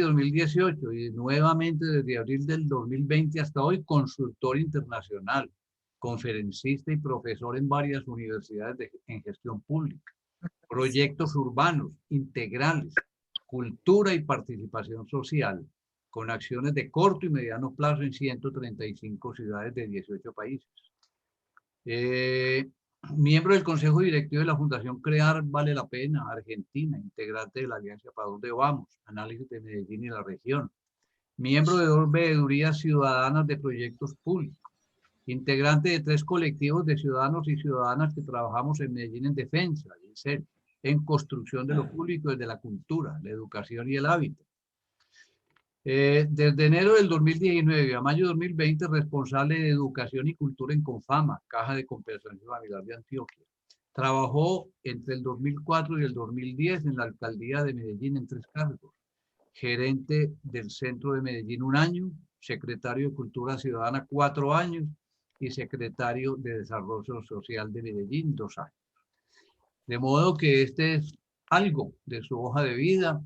2018 y nuevamente desde abril del 2020 hasta hoy, consultor internacional, conferencista y profesor en varias universidades en gestión pública, proyectos urbanos integrales, cultura y participación social, con acciones de corto y mediano plazo en 135 ciudades de 18 países. Miembro del Consejo Directivo de la Fundación Crear Vale la Pena, Argentina, integrante de la Alianza Para Dónde Vamos, análisis de Medellín y la región. Miembro de 2 veedurías ciudadanas de proyectos públicos. Integrante de 3 colectivos de ciudadanos y ciudadanas que trabajamos en Medellín en defensa, en construcción de lo público desde la cultura, la educación y el hábitat. Desde enero del 2019 a mayo de 2020, responsable de Educación y Cultura en Confama, Caja de Compensación Familiar de Antioquia. Trabajó entre el 2004 y el 2010 en la Alcaldía de Medellín en 3 cargos. Gerente del Centro de Medellín 1 año, secretario de Cultura Ciudadana 4 años y secretario de Desarrollo Social de Medellín 2 años. De modo que este es algo de su hoja de vida.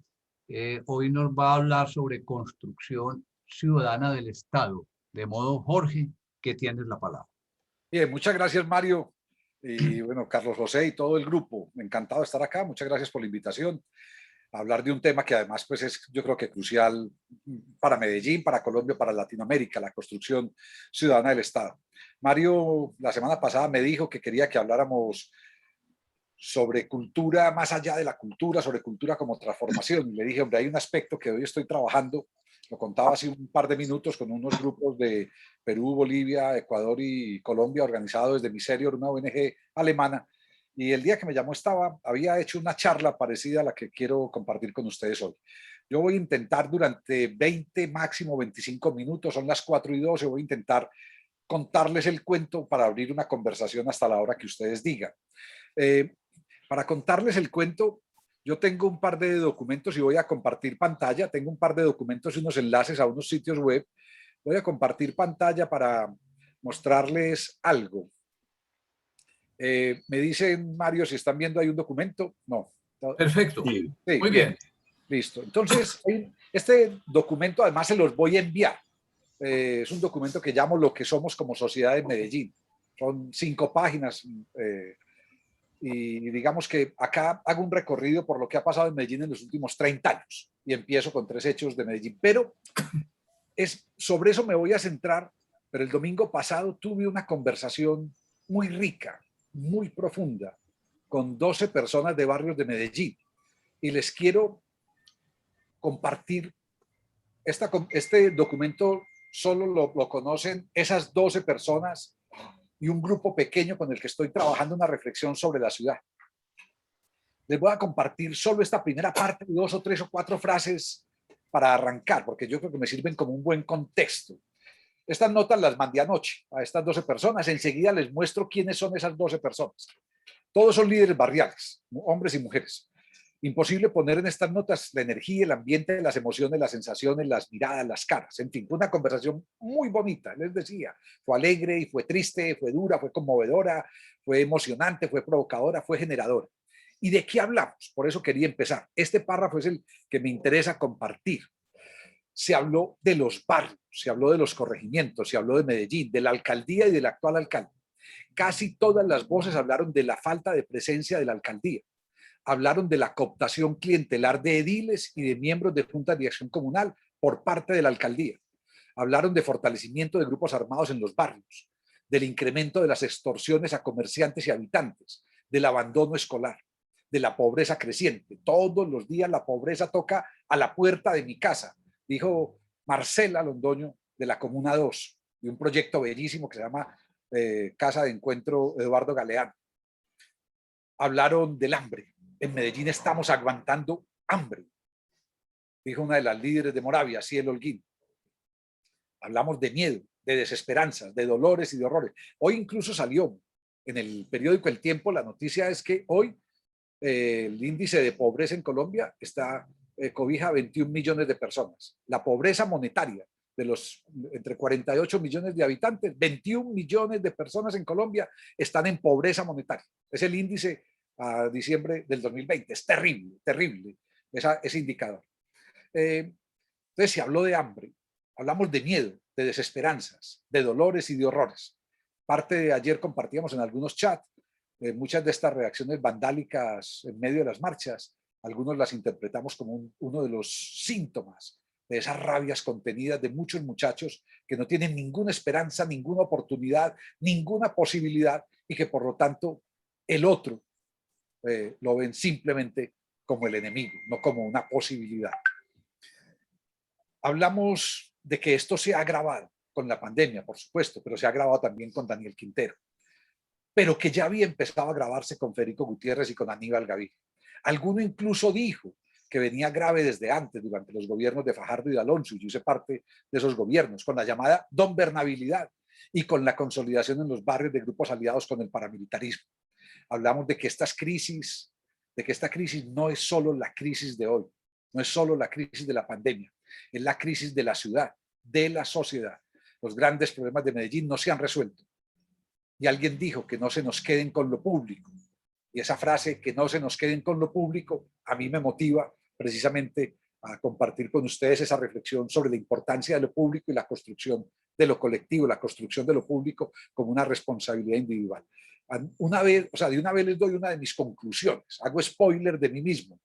Hoy nos va a hablar sobre construcción ciudadana del Estado. De modo, Jorge, que tienes la palabra. Bien, muchas gracias, Mario. Y bueno, Carlos José y todo el grupo. Encantado de estar acá. Muchas gracias por la invitación a hablar de un tema que además pues es, yo creo que crucial para Medellín, para Colombia, para Latinoamérica, la construcción ciudadana del Estado. Mario la semana pasada me dijo que quería que habláramos sobre cultura más allá de la cultura, sobre cultura como transformación. Y le dije, hombre, hay un aspecto que hoy estoy trabajando, lo contaba hace un par de minutos con unos grupos de Perú, Bolivia, Ecuador y Colombia, organizados desde Miserior, una ONG alemana. Y el día que me llamó había hecho una charla parecida a la que quiero compartir con ustedes hoy. Yo voy a intentar durante 20, máximo 25 minutos, son las 4:12, voy a intentar contarles el cuento para abrir una conversación hasta la hora que ustedes digan. Para contarles el cuento, yo tengo un par de documentos y voy a compartir pantalla. Tengo un par de documentos y unos enlaces a unos sitios web. Voy a compartir pantalla para mostrarles algo. Me dicen, Mario, si están viendo ahí un documento. No. Perfecto. Sí, muy bien. Listo. Entonces, este documento además se los voy a enviar. Es un documento que llamo Lo que somos como sociedad en Medellín. Son 5 páginas. Y digamos que acá hago un recorrido por lo que ha pasado en Medellín en los últimos 30 años y empiezo con 3 hechos de Medellín, pero sobre eso me voy a centrar. Pero el domingo pasado tuve una conversación muy rica, muy profunda, con 12 personas de barrios de Medellín y les quiero compartir este documento. Solo lo conocen esas 12 personas y un grupo pequeño con el que estoy trabajando una reflexión sobre la ciudad. Les voy a compartir solo esta primera parte, 2 o 3 o 4 frases para arrancar, porque yo creo que me sirven como un buen contexto. Estas notas las mandé anoche a estas 12 personas. Enseguida les muestro quiénes son esas 12 personas. Todos son líderes barriales, hombres y mujeres. Imposible poner en estas notas la energía, el ambiente, las emociones, las sensaciones, las miradas, las caras. En fin, fue una conversación muy bonita, les decía. Fue alegre y fue triste, fue dura, fue conmovedora, fue emocionante, fue provocadora, fue generadora. ¿Y de qué hablamos? Por eso quería empezar. Este párrafo es el que me interesa compartir. Se habló de los barrios, se habló de los corregimientos, se habló de Medellín, de la alcaldía y del actual alcalde. Casi todas las voces hablaron de la falta de presencia de la alcaldía. Hablaron de la cooptación clientelar de ediles y de miembros de juntas de acción comunal por parte de la alcaldía. Hablaron de fortalecimiento de grupos armados en los barrios, del incremento de las extorsiones a comerciantes y habitantes, del abandono escolar, de la pobreza creciente. Todos los días la pobreza toca a la puerta de mi casa, dijo Marcela Londoño de la Comuna 2, de un proyecto bellísimo que se llama Casa de Encuentro Eduardo Galeano. Hablaron del hambre. En Medellín estamos aguantando hambre, dijo una de las líderes de Moravia, Ciel Holguín. Hablamos de miedo, de desesperanzas, de dolores y de horrores. Hoy incluso salió en el periódico El Tiempo, la noticia es que hoy el índice de pobreza en Colombia cobija a 21 millones de personas. La pobreza monetaria de los entre 48 millones de habitantes, 21 millones de personas en Colombia están en pobreza monetaria. Es el índice a diciembre del 2020. Es terrible, terrible ese indicador. Entonces, si habló de hambre, hablamos de miedo, de desesperanzas, de dolores y de horrores. Parte de ayer compartíamos en algunos chats muchas de estas reacciones vandálicas en medio de las marchas. Algunos las interpretamos como uno de los síntomas de esas rabias contenidas de muchos muchachos que no tienen ninguna esperanza, ninguna oportunidad, ninguna posibilidad y que por lo tanto el otro lo ven simplemente como el enemigo, no como una posibilidad. Hablamos de que esto se ha agravado con la pandemia, por supuesto, pero se ha agravado también con Daniel Quintero, pero que ya había empezado a agravarse con Federico Gutiérrez y con Aníbal Gaviria. Alguno incluso dijo que venía grave desde antes, durante los gobiernos de Fajardo y de Alonso, y yo hice parte de esos gobiernos, con la llamada donbernabilidad y con la consolidación en los barrios de grupos aliados con el paramilitarismo. Hablamos de que esta crisis no es solo la crisis de hoy, no es solo la crisis de la pandemia, es la crisis de la ciudad, de la sociedad. Los grandes problemas de Medellín no se han resuelto. Y alguien dijo que no se nos queden con lo público. Y esa frase, que no se nos queden con lo público, a mí me motiva precisamente a compartir con ustedes esa reflexión sobre la importancia de lo público y la construcción de lo colectivo, la construcción de lo público como una responsabilidad individual. De una vez les doy una de mis conclusiones, hago spoiler de mí mismo.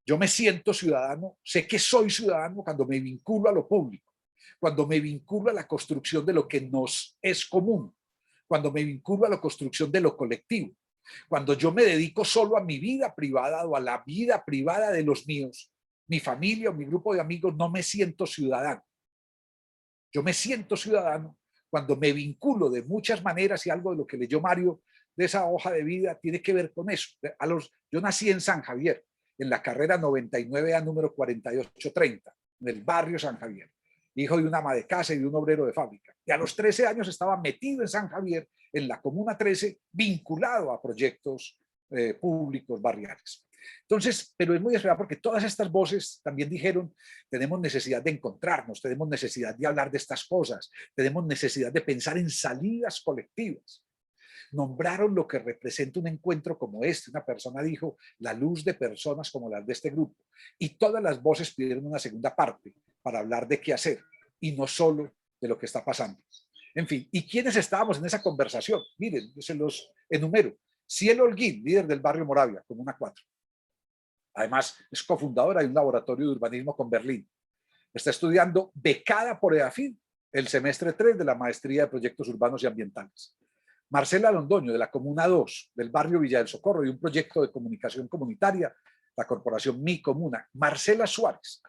Yo me siento ciudadano, sé que soy ciudadano cuando me vinculo a lo público, cuando me vinculo a la construcción de lo que nos es común, cuando me vinculo a la construcción de lo colectivo, cuando yo me dedico solo a mi vida privada o a la vida privada de los míos, mi familia o mi grupo de amigos, no me siento ciudadano. Yo me siento ciudadano cuando me vinculo de muchas maneras, y algo de lo que leyó Mario de esa hoja de vida tiene que ver con eso. Yo nací en San Javier, en la carrera 99A número 4830, en el barrio San Javier, hijo de una ama de casa y de un obrero de fábrica. Y a los 13 años estaba metido en San Javier, en la Comuna 13, vinculado a proyectos públicos barriales. Entonces, pero es muy esperado porque todas estas voces también dijeron, tenemos necesidad de encontrarnos, tenemos necesidad de hablar de estas cosas, tenemos necesidad de pensar en salidas colectivas. Nombraron lo que representa un encuentro como este. Una persona dijo, la luz de personas como las de este grupo. Y todas las voces pidieron una segunda parte para hablar de qué hacer y no solo de lo que está pasando. En fin, ¿y quiénes estábamos en esa conversación? Miren, yo se los enumero. Cielo Holguín, líder del barrio Moravia, Comuna 4. Además, es cofundadora de un laboratorio de urbanismo con Berlín. Está estudiando, becada por EAFID, el semestre 3 de la maestría de proyectos urbanos y ambientales. Marcela Londoño, de la Comuna 2, del barrio Villa del Socorro, y un proyecto de comunicación comunitaria, la corporación Mi Comuna. Marcela Suárez,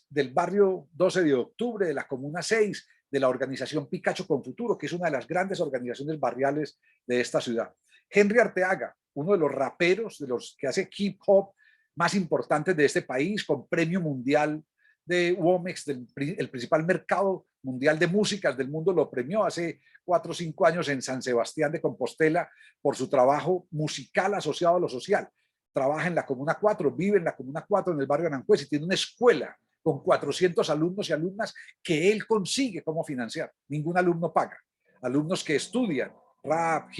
del barrio 12 de octubre, de la Comuna 6, de la organización Picacho con Futuro, que es una de las grandes organizaciones barriales de esta ciudad. Henry Arteaga, uno de los raperos, de los que hace hip hop más importantes de este país, con premio mundial de Womex, el principal mercado mundial de músicas del mundo, lo premió hace 4 o 5 años en San Sebastián de Compostela por su trabajo musical asociado a lo social. Trabaja en la Comuna 4, vive en la Comuna 4 en el barrio Aranjuez y tiene una escuela con 400 alumnos y alumnas que él consigue cómo financiar. Ningún alumno paga. Alumnos que estudian rap,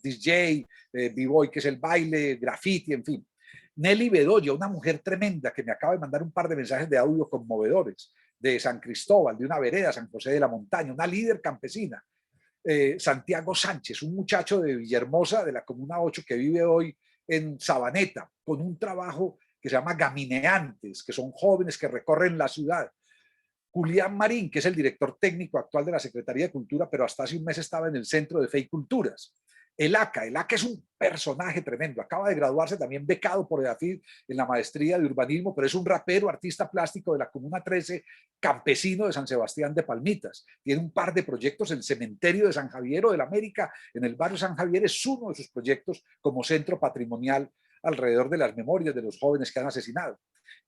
DJ, b-boy, que es el baile, graffiti, en fin. Nelly Bedoya, una mujer tremenda que me acaba de mandar un par de mensajes de audio conmovedores, de San Cristóbal, de una vereda, San José de la Montaña, una líder campesina. Santiago Sánchez, un muchacho de Villahermosa, de la Comuna 8, que vive hoy en Sabaneta, con un trabajo que se llama Gamineantes, que son jóvenes que recorren la ciudad. Julián Marín, que es el director técnico actual de la Secretaría de Cultura, pero hasta hace un mes estaba en el Centro de Fe y Culturas. El ACA es un personaje tremendo, acaba de graduarse también becado por EAFID en la maestría de urbanismo, pero es un rapero, artista plástico de la Comuna 13, campesino de San Sebastián de Palmitas. Tiene un par de proyectos, el cementerio de San Javier o del América, en el barrio San Javier, es uno de sus proyectos como centro patrimonial alrededor de las memorias de los jóvenes que han asesinado.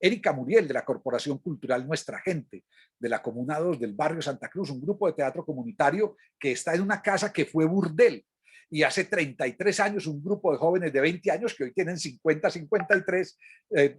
Erika Muriel, de la Corporación Cultural Nuestra Gente, de la Comuna 2 del barrio Santa Cruz, un grupo de teatro comunitario que está en una casa que fue burdel. Y hace 33 años un grupo de jóvenes de 20 años que hoy tienen 50, 53,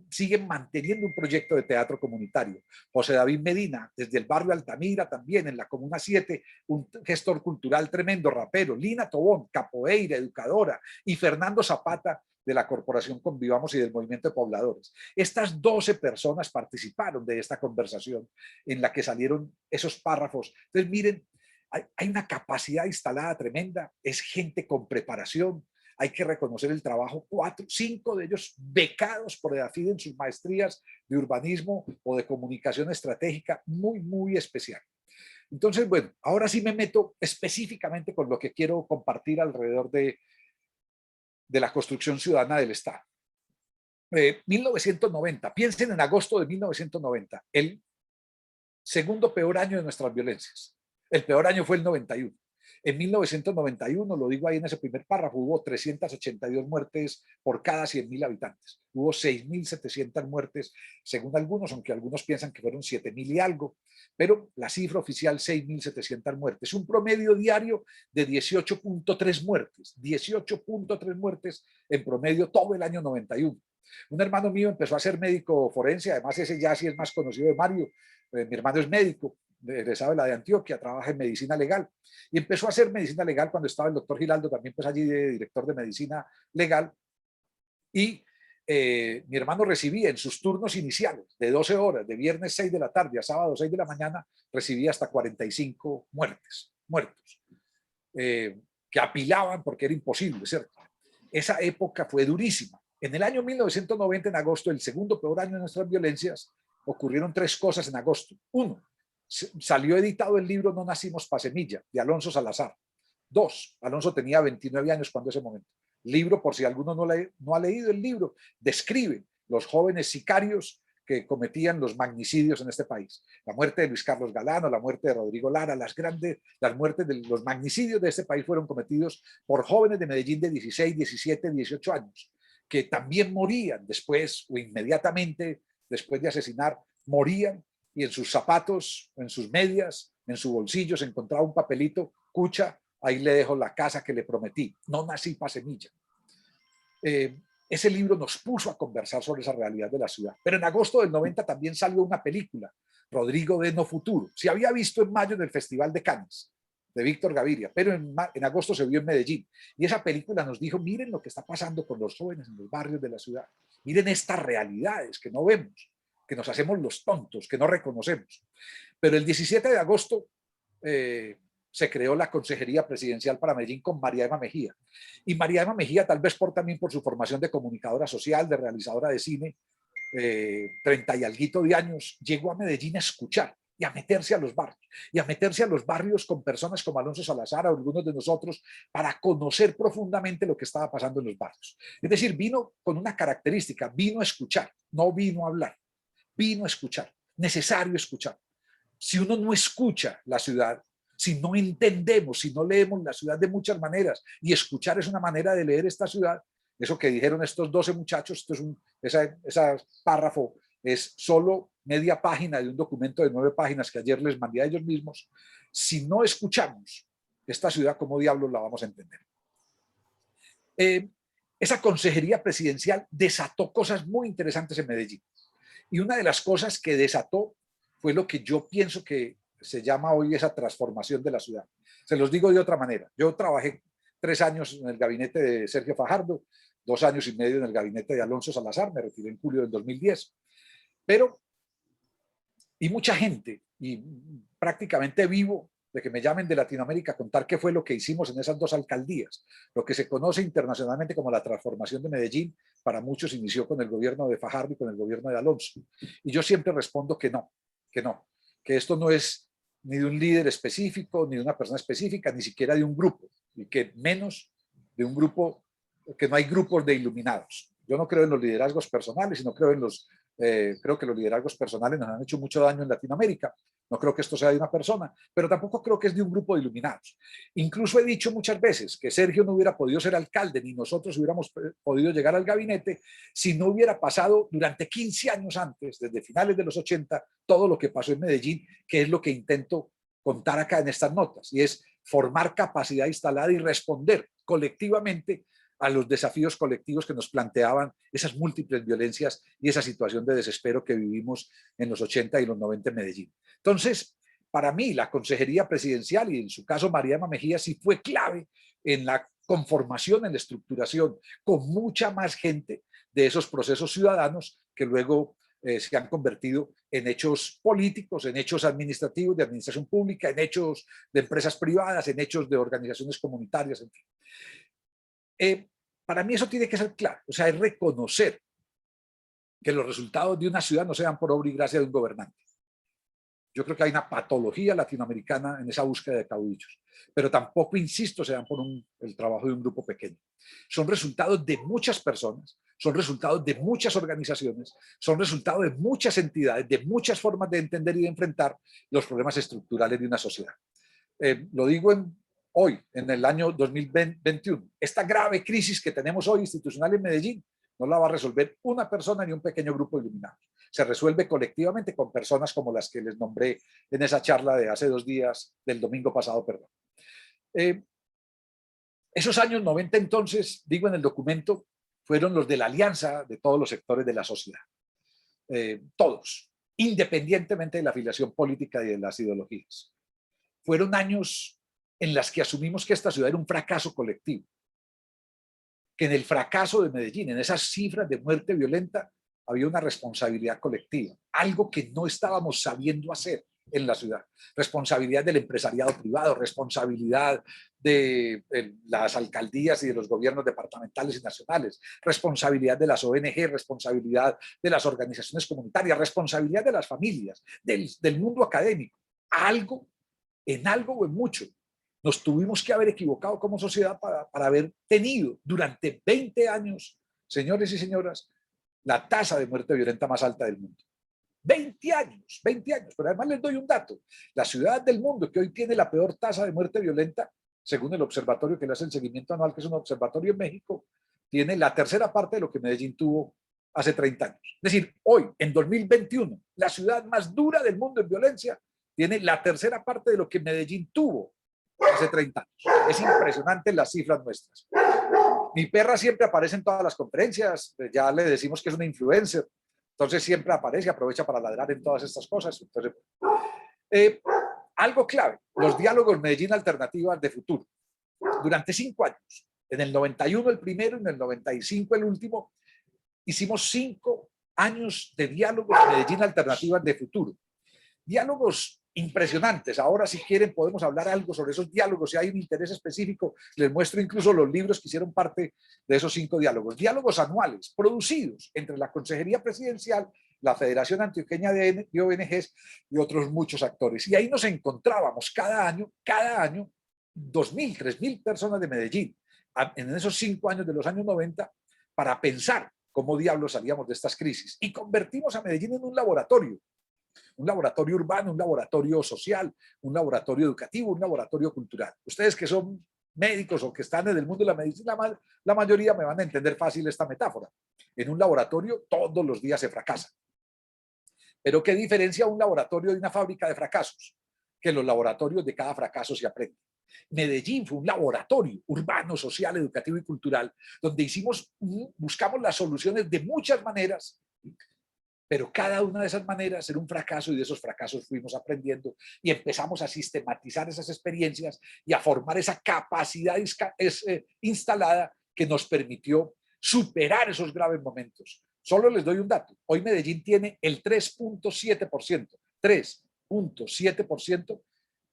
siguen manteniendo un proyecto de teatro comunitario. José David Medina, desde el barrio Altamira, también en la Comuna 7, un gestor cultural tremendo, rapero. Lina Tobón, capoeira, educadora. Y Fernando Zapata, de la Corporación Convivamos y del Movimiento de Pobladores. Estas 12 personas participaron de esta conversación en la que salieron esos párrafos. Entonces, miren, hay una capacidad instalada tremenda, es gente con preparación, hay que reconocer el trabajo, 5 de ellos becados por EDAFID en sus maestrías de urbanismo o de comunicación estratégica, muy, muy especial. Entonces, bueno, ahora sí me meto específicamente con lo que quiero compartir alrededor de la construcción ciudadana del Estado. 1990, piensen en agosto de 1990, el segundo peor año de nuestras violencias. El peor año fue el 91. En 1991, lo digo ahí en ese primer párrafo, hubo 382 muertes por cada 100.000 habitantes. Hubo 6.700 muertes, según algunos, aunque algunos piensan que fueron 7.000 y algo, pero la cifra oficial 6.700 muertes. Un promedio diario de 18.3 muertes, 18.3 muertes en promedio todo el año 91. Un hermano mío empezó a ser médico forense, además ese ya sí es más conocido de Mario, mi hermano es médico, egresado de la de Antioquia, trabaja en medicina legal y empezó a hacer medicina legal cuando estaba el doctor Giraldo, también pues allí de director de medicina legal, y mi hermano recibía en sus turnos iniciales de 12 horas, de viernes 6 de la tarde a sábado 6 de la mañana, recibía hasta 45 muertos, que apilaban porque era imposible, ¿cierto? Esa época fue durísima. En el año 1990, en agosto, el segundo peor año de nuestras violencias, ocurrieron 3 cosas en agosto. 1, salió editado el libro No nacimos pa' semilla, de Alonso Salazar. 2, Alonso tenía 29 años cuando ese momento. Libro, por si alguno no ha leído el libro, describe los jóvenes sicarios que cometían los magnicidios en este país. La muerte de Luis Carlos Galán, la muerte de Rodrigo Lara, las muertes de los magnicidios de este país fueron cometidos por jóvenes de Medellín de 16, 17, 18 años, que también morían después o inmediatamente después de asesinar, morían y en sus zapatos, en sus medias, en su bolsillo se encontraba un papelito, Cucha, ahí le dejo la casa que le prometí, no nací pa' semilla. Ese libro nos puso a conversar sobre esa realidad de la ciudad. Pero en agosto del 90 también salió una película, Rodrigo de No Futuro. Se había visto en mayo en el Festival de Cannes, de Víctor Gaviria, pero en agosto se vio en Medellín. Y esa película nos dijo, miren lo que está pasando con los jóvenes en los barrios de la ciudad. Miren estas realidades que no vemos, que nos hacemos los tontos, que no reconocemos. Pero el 17 de agosto se creó la Consejería Presidencial para Medellín con María Emma Mejía. Y María Emma Mejía, tal vez también por su formación de comunicadora social, de realizadora de cine, 30 y alguito de años, llegó a Medellín a escuchar y a meterse a los barrios, y a meterse a los barrios con personas como Alonso Salazar o algunos de nosotros para conocer profundamente lo que estaba pasando en los barrios. Es decir, vino con una característica, vino a escuchar, no vino a hablar, vino a escuchar, necesario escuchar. Si uno no escucha la ciudad, si no entendemos, si no leemos la ciudad de muchas maneras, y escuchar es una manera de leer esta ciudad, eso que dijeron estos 12 muchachos, esto es ese párrafo es solo media página de un documento de 9 páginas que ayer les mandé a ellos mismos. Si no escuchamos esta ciudad, ¿cómo diablos la vamos a entender? Esa consejería presidencial desató cosas muy interesantes en Medellín. Y una de las cosas que desató fue lo que yo pienso que se llama hoy esa transformación de la ciudad. Se los digo de otra manera. Yo trabajé 3 años en el gabinete de Sergio Fajardo, 2 años y medio en el gabinete de Alonso Salazar, me retiré en julio del 2010. Pero, y mucha gente, y prácticamente vivo de que me llamen de Latinoamérica a contar qué fue lo que hicimos en esas 2 alcaldías, lo que se conoce internacionalmente como la transformación de Medellín, para muchos inició con el gobierno de Fajardo y con el gobierno de Alonso. Y yo siempre respondo que no, que esto no es ni de un líder específico, ni de una persona específica, ni siquiera de un grupo, y que menos de un grupo, que no hay grupos de iluminados. Yo no creo en los liderazgos personales, sino creo creo que los liderazgos personales nos han hecho mucho daño en Latinoamérica. No creo que esto sea de una persona, pero tampoco creo que es de un grupo de iluminados. Incluso he dicho muchas veces que Sergio no hubiera podido ser alcalde, ni nosotros hubiéramos podido llegar al gabinete si no hubiera pasado durante 15 años antes, desde finales de los 80, todo lo que pasó en Medellín, que es lo que intento contar acá en estas notas, y es formar capacidad instalada y responder colectivamente a los desafíos colectivos que nos planteaban esas múltiples violencias y esa situación de desespero que vivimos en los 80 y los 90 en Medellín. Entonces, para mí, la consejería presidencial, y en su caso María Emma Mejía, sí fue clave en la conformación, en la estructuración, con mucha más gente de esos procesos ciudadanos que luego se han convertido en hechos políticos, en hechos administrativos, de administración pública, en hechos de empresas privadas, en hechos de organizaciones comunitarias, en fin. Para mí eso tiene que ser claro, o sea, es reconocer que los resultados de una ciudad no se dan por obra y gracia de un gobernante. Yo creo que hay una patología latinoamericana en esa búsqueda de caudillos, pero tampoco, insisto, se dan por el trabajo de un grupo pequeño. Son resultados de muchas personas, son resultados de muchas organizaciones, son resultados de muchas entidades, de muchas formas de entender y de enfrentar los problemas estructurales de una sociedad. Lo digo hoy, en el año 2021. Esta grave crisis que tenemos hoy institucional en Medellín no la va a resolver una persona ni un pequeño grupo de iluminados. Se resuelve colectivamente con personas como las que les nombré en esa charla de hace 2 días, del domingo pasado, perdón. Esos años 90, entonces, digo en el documento, fueron los de la alianza de todos los sectores de la sociedad. Todos, independientemente de la afiliación política y de las ideologías. Fueron años en las que asumimos que esta ciudad era un fracaso colectivo, que en el fracaso de Medellín, en esas cifras de muerte violenta, había una responsabilidad colectiva, algo que no estábamos sabiendo hacer en la ciudad. Responsabilidad del empresariado privado, responsabilidad de las alcaldías y de los gobiernos departamentales y nacionales, responsabilidad de las ONG, responsabilidad de las organizaciones comunitarias, responsabilidad de las familias, del mundo académico. En algo o en mucho, nos tuvimos que haber equivocado como sociedad para haber tenido durante 20 años, señores y señoras, la tasa de muerte violenta más alta del mundo. 20 años, pero además les doy un dato. La ciudad del mundo que hoy tiene la peor tasa de muerte violenta, según el observatorio que le hace el seguimiento anual, que es un observatorio en México, tiene la tercera parte de lo que Medellín tuvo hace 30 años. Es decir, hoy, en 2021, la ciudad más dura del mundo en violencia tiene la tercera parte de lo que Medellín tuvo hace 30 años. Es impresionante las cifras nuestras. Mi perra siempre aparece en todas las conferencias, ya le decimos que es una influencer, entonces siempre aparece, aprovecha para ladrar en todas estas cosas. Entonces, algo clave, los diálogos Medellín Alternativas de Futuro. Durante 5 años, en el 91 el primero, en el 95 el último, hicimos 5 años de diálogos Medellín Alternativas de Futuro. Diálogos impresionantes. Ahora, si quieren, podemos hablar algo sobre esos diálogos. Si hay un interés específico, les muestro incluso los libros que hicieron parte de esos 5 diálogos. Diálogos anuales, producidos entre la Consejería Presidencial, la Federación Antioqueña de ONGs y otros muchos actores. Y ahí nos encontrábamos cada año, 2.000, 3.000 personas de Medellín, en esos 5 años de los años 90, para pensar cómo diablos salíamos de estas crisis. Y convertimos a Medellín en un laboratorio urbano, un laboratorio social, un laboratorio educativo, un laboratorio cultural. Ustedes que son médicos o que están en el mundo de la medicina, la mayoría me van a entender fácil esta metáfora. En un laboratorio todos los días se fracasa. Pero ¿qué diferencia un laboratorio de una fábrica de fracasos? Que en los laboratorios de cada fracaso se aprende. Medellín fue un laboratorio urbano, social, educativo y cultural, donde buscamos las soluciones de muchas maneras, pero cada una de esas maneras era un fracaso y de esos fracasos fuimos aprendiendo y empezamos a sistematizar esas experiencias y a formar esa capacidad instalada que nos permitió superar esos graves momentos. Solo les doy un dato. Hoy Medellín tiene el 3.7%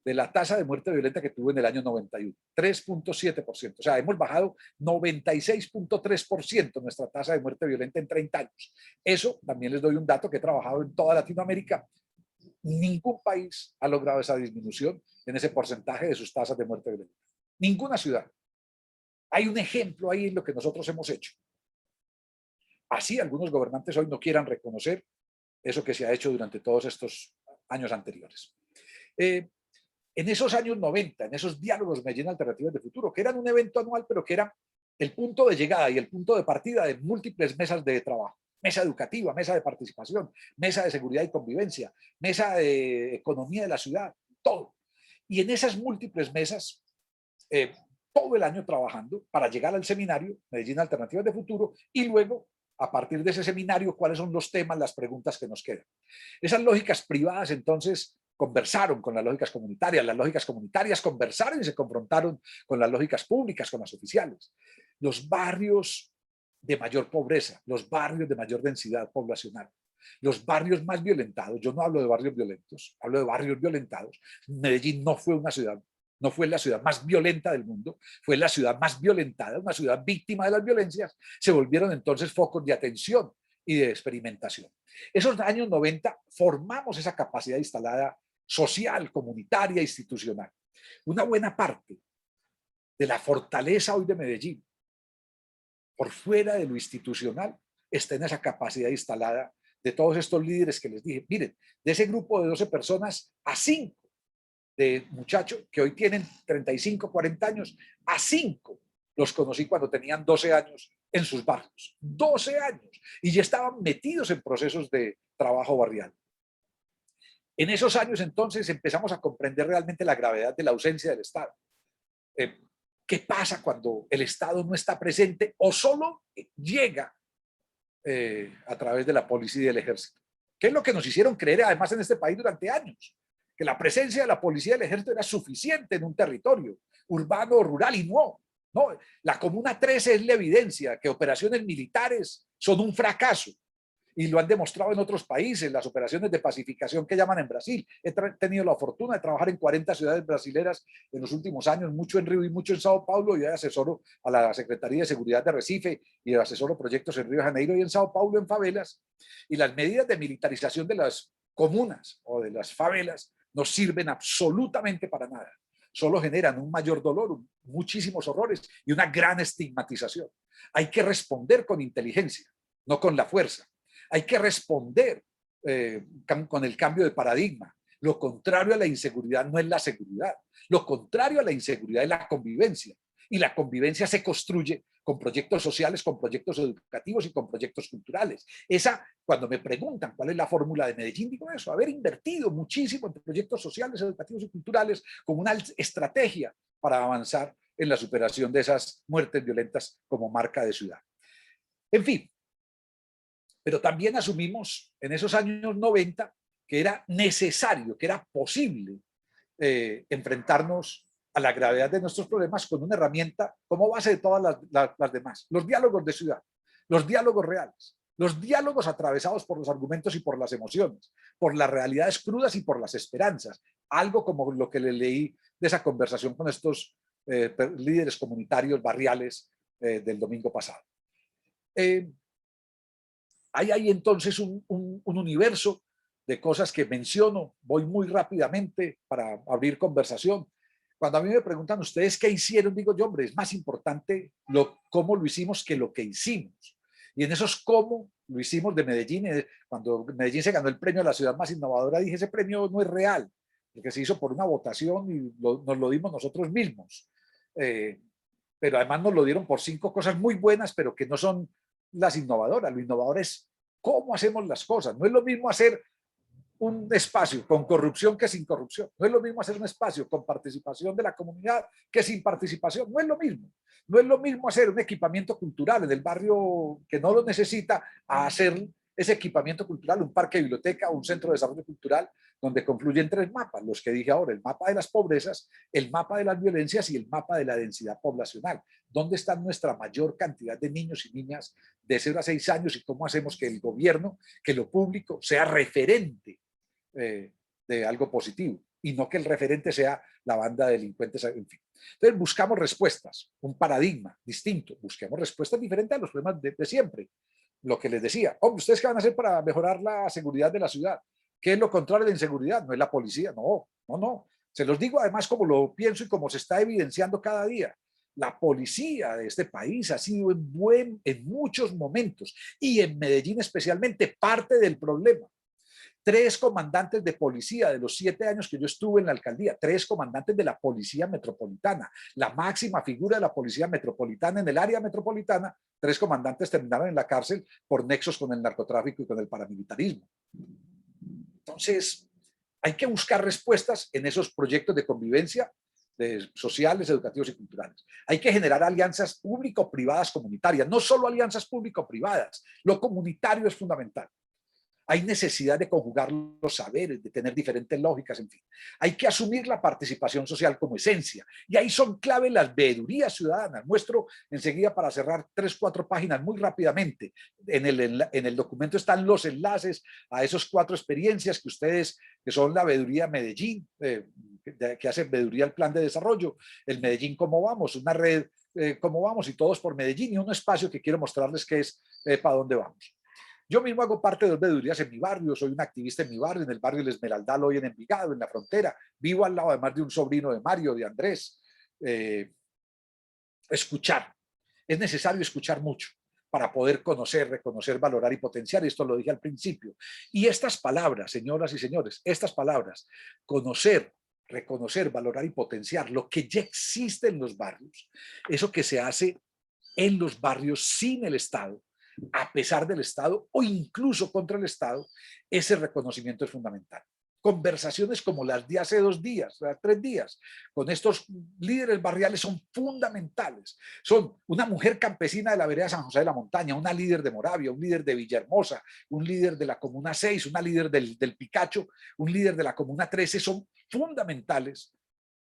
de la tasa de muerte violenta que tuvo en el año 91. 3.7%. O sea, hemos bajado 96.3% nuestra tasa de muerte violenta en 30 años. Eso también les doy un dato que he trabajado en toda Latinoamérica. Ningún país ha logrado esa disminución en ese porcentaje de sus tasas de muerte violenta. Ninguna ciudad. Hay un ejemplo ahí en lo que nosotros hemos hecho. Así algunos gobernantes hoy no quieran reconocer eso que se ha hecho durante todos estos años anteriores. En esos años 90, en esos diálogos Medellín Alternativas de Futuro, que eran un evento anual, pero que era el punto de llegada y el punto de partida de múltiples mesas de trabajo. Mesa educativa, mesa de participación, mesa de seguridad y convivencia, mesa de economía de la ciudad, todo. Y en esas múltiples mesas, todo el año trabajando para llegar al seminario Medellín Alternativas de Futuro y luego, a partir de ese seminario, cuáles son los temas, las preguntas que nos quedan. Esas lógicas privadas, entonces, conversaron con las lógicas comunitarias conversaron y se confrontaron con las lógicas públicas, con las oficiales. Los barrios de mayor pobreza, los barrios de mayor densidad poblacional, los barrios más violentados, yo no hablo de barrios violentos, hablo de barrios violentados. Medellín no fue una ciudad, no fue la ciudad más violenta del mundo, fue la ciudad más violentada, una ciudad víctima de las violencias, se volvieron entonces focos de atención y de experimentación. Esos años 90 formamos esa capacidad instalada social, comunitaria, institucional. Una buena parte de la fortaleza hoy de Medellín, por fuera de lo institucional, está en esa capacidad instalada de todos estos líderes que les dije. Miren, de ese grupo de 12 personas, a 5 de muchachos que hoy tienen 35, 40 años, a 5 los conocí cuando tenían 12 años en sus barrios. 12 años. Y ya estaban metidos en procesos de trabajo barrial. En esos años entonces empezamos a comprender realmente la gravedad de la ausencia del Estado. ¿Qué pasa cuando el Estado no está presente o solo llega a través de la policía y del ejército? ¿Qué es lo que nos hicieron creer además en este país durante años? Que la presencia de la policía y del ejército era suficiente en un territorio urbano o rural, y no. La Comuna 13 es la evidencia que operaciones militares son un fracaso. Y lo han demostrado en otros países, las operaciones de pacificación que llaman en Brasil. He tenido la fortuna de trabajar en 40 ciudades brasileras en los últimos años, mucho en Río y mucho en Sao Paulo. Yo asesoro a la Secretaría de Seguridad de Recife y asesoro proyectos en Río de Janeiro y en Sao Paulo en favelas. Y las medidas de militarización de las comunas o de las favelas no sirven absolutamente para nada. Solo generan un mayor dolor, muchísimos horrores y una gran estigmatización. Hay que responder con inteligencia, no con la fuerza. Hay que responder con el cambio de paradigma. Lo contrario a la inseguridad no es la seguridad. Lo contrario a la inseguridad es la convivencia. Y la convivencia se construye con proyectos sociales, con proyectos educativos y con proyectos culturales. Cuando me preguntan cuál es la fórmula de Medellín, digo eso, haber invertido muchísimo en proyectos sociales, educativos y culturales como una estrategia para avanzar en la superación de esas muertes violentas como marca de ciudad. En fin, pero también asumimos en esos años 90 que era necesario, que era posible enfrentarnos a la gravedad de nuestros problemas con una herramienta como base de todas las demás. Los diálogos de ciudad, los diálogos reales, los diálogos atravesados por los argumentos y por las emociones, por las realidades crudas y por las esperanzas. Algo como lo que le leí de esa conversación con estos líderes comunitarios barriales del domingo pasado. Hay ahí entonces un universo de cosas que menciono, voy muy rápidamente para abrir conversación. Cuando a mí me preguntan ustedes qué hicieron, digo yo, hombre, es más importante cómo lo hicimos que lo que hicimos. Y en esos cómo lo hicimos de Medellín, cuando Medellín se ganó el premio a la ciudad más innovadora, dije, ese premio no es real, porque se hizo por una votación y nos lo dimos nosotros mismos. Pero además nos lo dieron por 5 cosas muy buenas, pero que no son las innovadoras. Lo innovador es cómo hacemos las cosas. No es lo mismo hacer un espacio con corrupción que sin corrupción. No es lo mismo hacer un espacio con participación de la comunidad que sin participación. No es lo mismo. No es lo mismo hacer un equipamiento cultural en el barrio que no lo necesita a hacer ese equipamiento cultural, un parque, biblioteca o un centro de desarrollo cultural donde confluyen 3 mapas, los que dije ahora, el mapa de las pobrezas, el mapa de las violencias y el mapa de la densidad poblacional. ¿Dónde está nuestra mayor cantidad de niños y niñas de 0 a 6 años y cómo hacemos que el gobierno, que lo público sea referente de algo positivo y no que el referente sea la banda de delincuentes, en fin. Entonces buscamos respuestas, un paradigma distinto, busquemos respuestas diferentes a los problemas de siempre. Lo que les decía, hombre, ¿ustedes qué van a hacer para mejorar la seguridad de la ciudad? ¿Qué es lo contrario de la inseguridad? No es la policía, no. Se los digo además como lo pienso y como se está evidenciando cada día. La policía de este país ha sido en muchos momentos y en Medellín especialmente parte del problema. 3 comandantes de policía de los 7 años que yo estuve en la alcaldía, 3 comandantes de la policía metropolitana, la máxima figura de la policía metropolitana en el área metropolitana, 3 comandantes terminaron en la cárcel por nexos con el narcotráfico y con el paramilitarismo. Entonces, hay que buscar respuestas en esos proyectos de convivencia sociales, educativos y culturales. Hay que generar alianzas público-privadas comunitarias, no solo alianzas público-privadas. Lo comunitario es fundamental. hay necesidad de conjugar los saberes, de tener diferentes lógicas, en fin. Hay que asumir la participación social como esencia. Y ahí son clave las veedurías ciudadanas. Muestro enseguida, para cerrar, 3 o 4 páginas muy rápidamente. En el documento están los enlaces a esos 4 experiencias que ustedes, que son la veeduría Medellín, que hace veeduría el plan de desarrollo, el Medellín Cómo Vamos, una red Cómo Vamos y Todos por Medellín, y un espacio que quiero mostrarles que es para dónde vamos. Yo mismo hago parte de 2 veedurías en mi barrio, soy un activista en mi barrio, en el barrio El Esmeraldal, hoy en Envigado, en la frontera. Vivo al lado además de un sobrino de Mario, de Andrés. Escuchar. Es necesario escuchar mucho para poder conocer, reconocer, valorar y potenciar. Esto lo dije al principio. Y estas palabras, señoras y señores, estas palabras, conocer, reconocer, valorar y potenciar lo que ya existe en los barrios, eso que se hace en los barrios sin el Estado, a pesar del Estado o incluso contra el Estado, ese reconocimiento es fundamental. Conversaciones como las de hace 2 días, 3 días, con estos líderes barriales son fundamentales. Son una mujer campesina de la vereda San José de la Montaña, una líder de Moravia, un líder de Villahermosa, un líder de la Comuna 6, una líder del Picacho, un líder de la Comuna 13, son fundamentales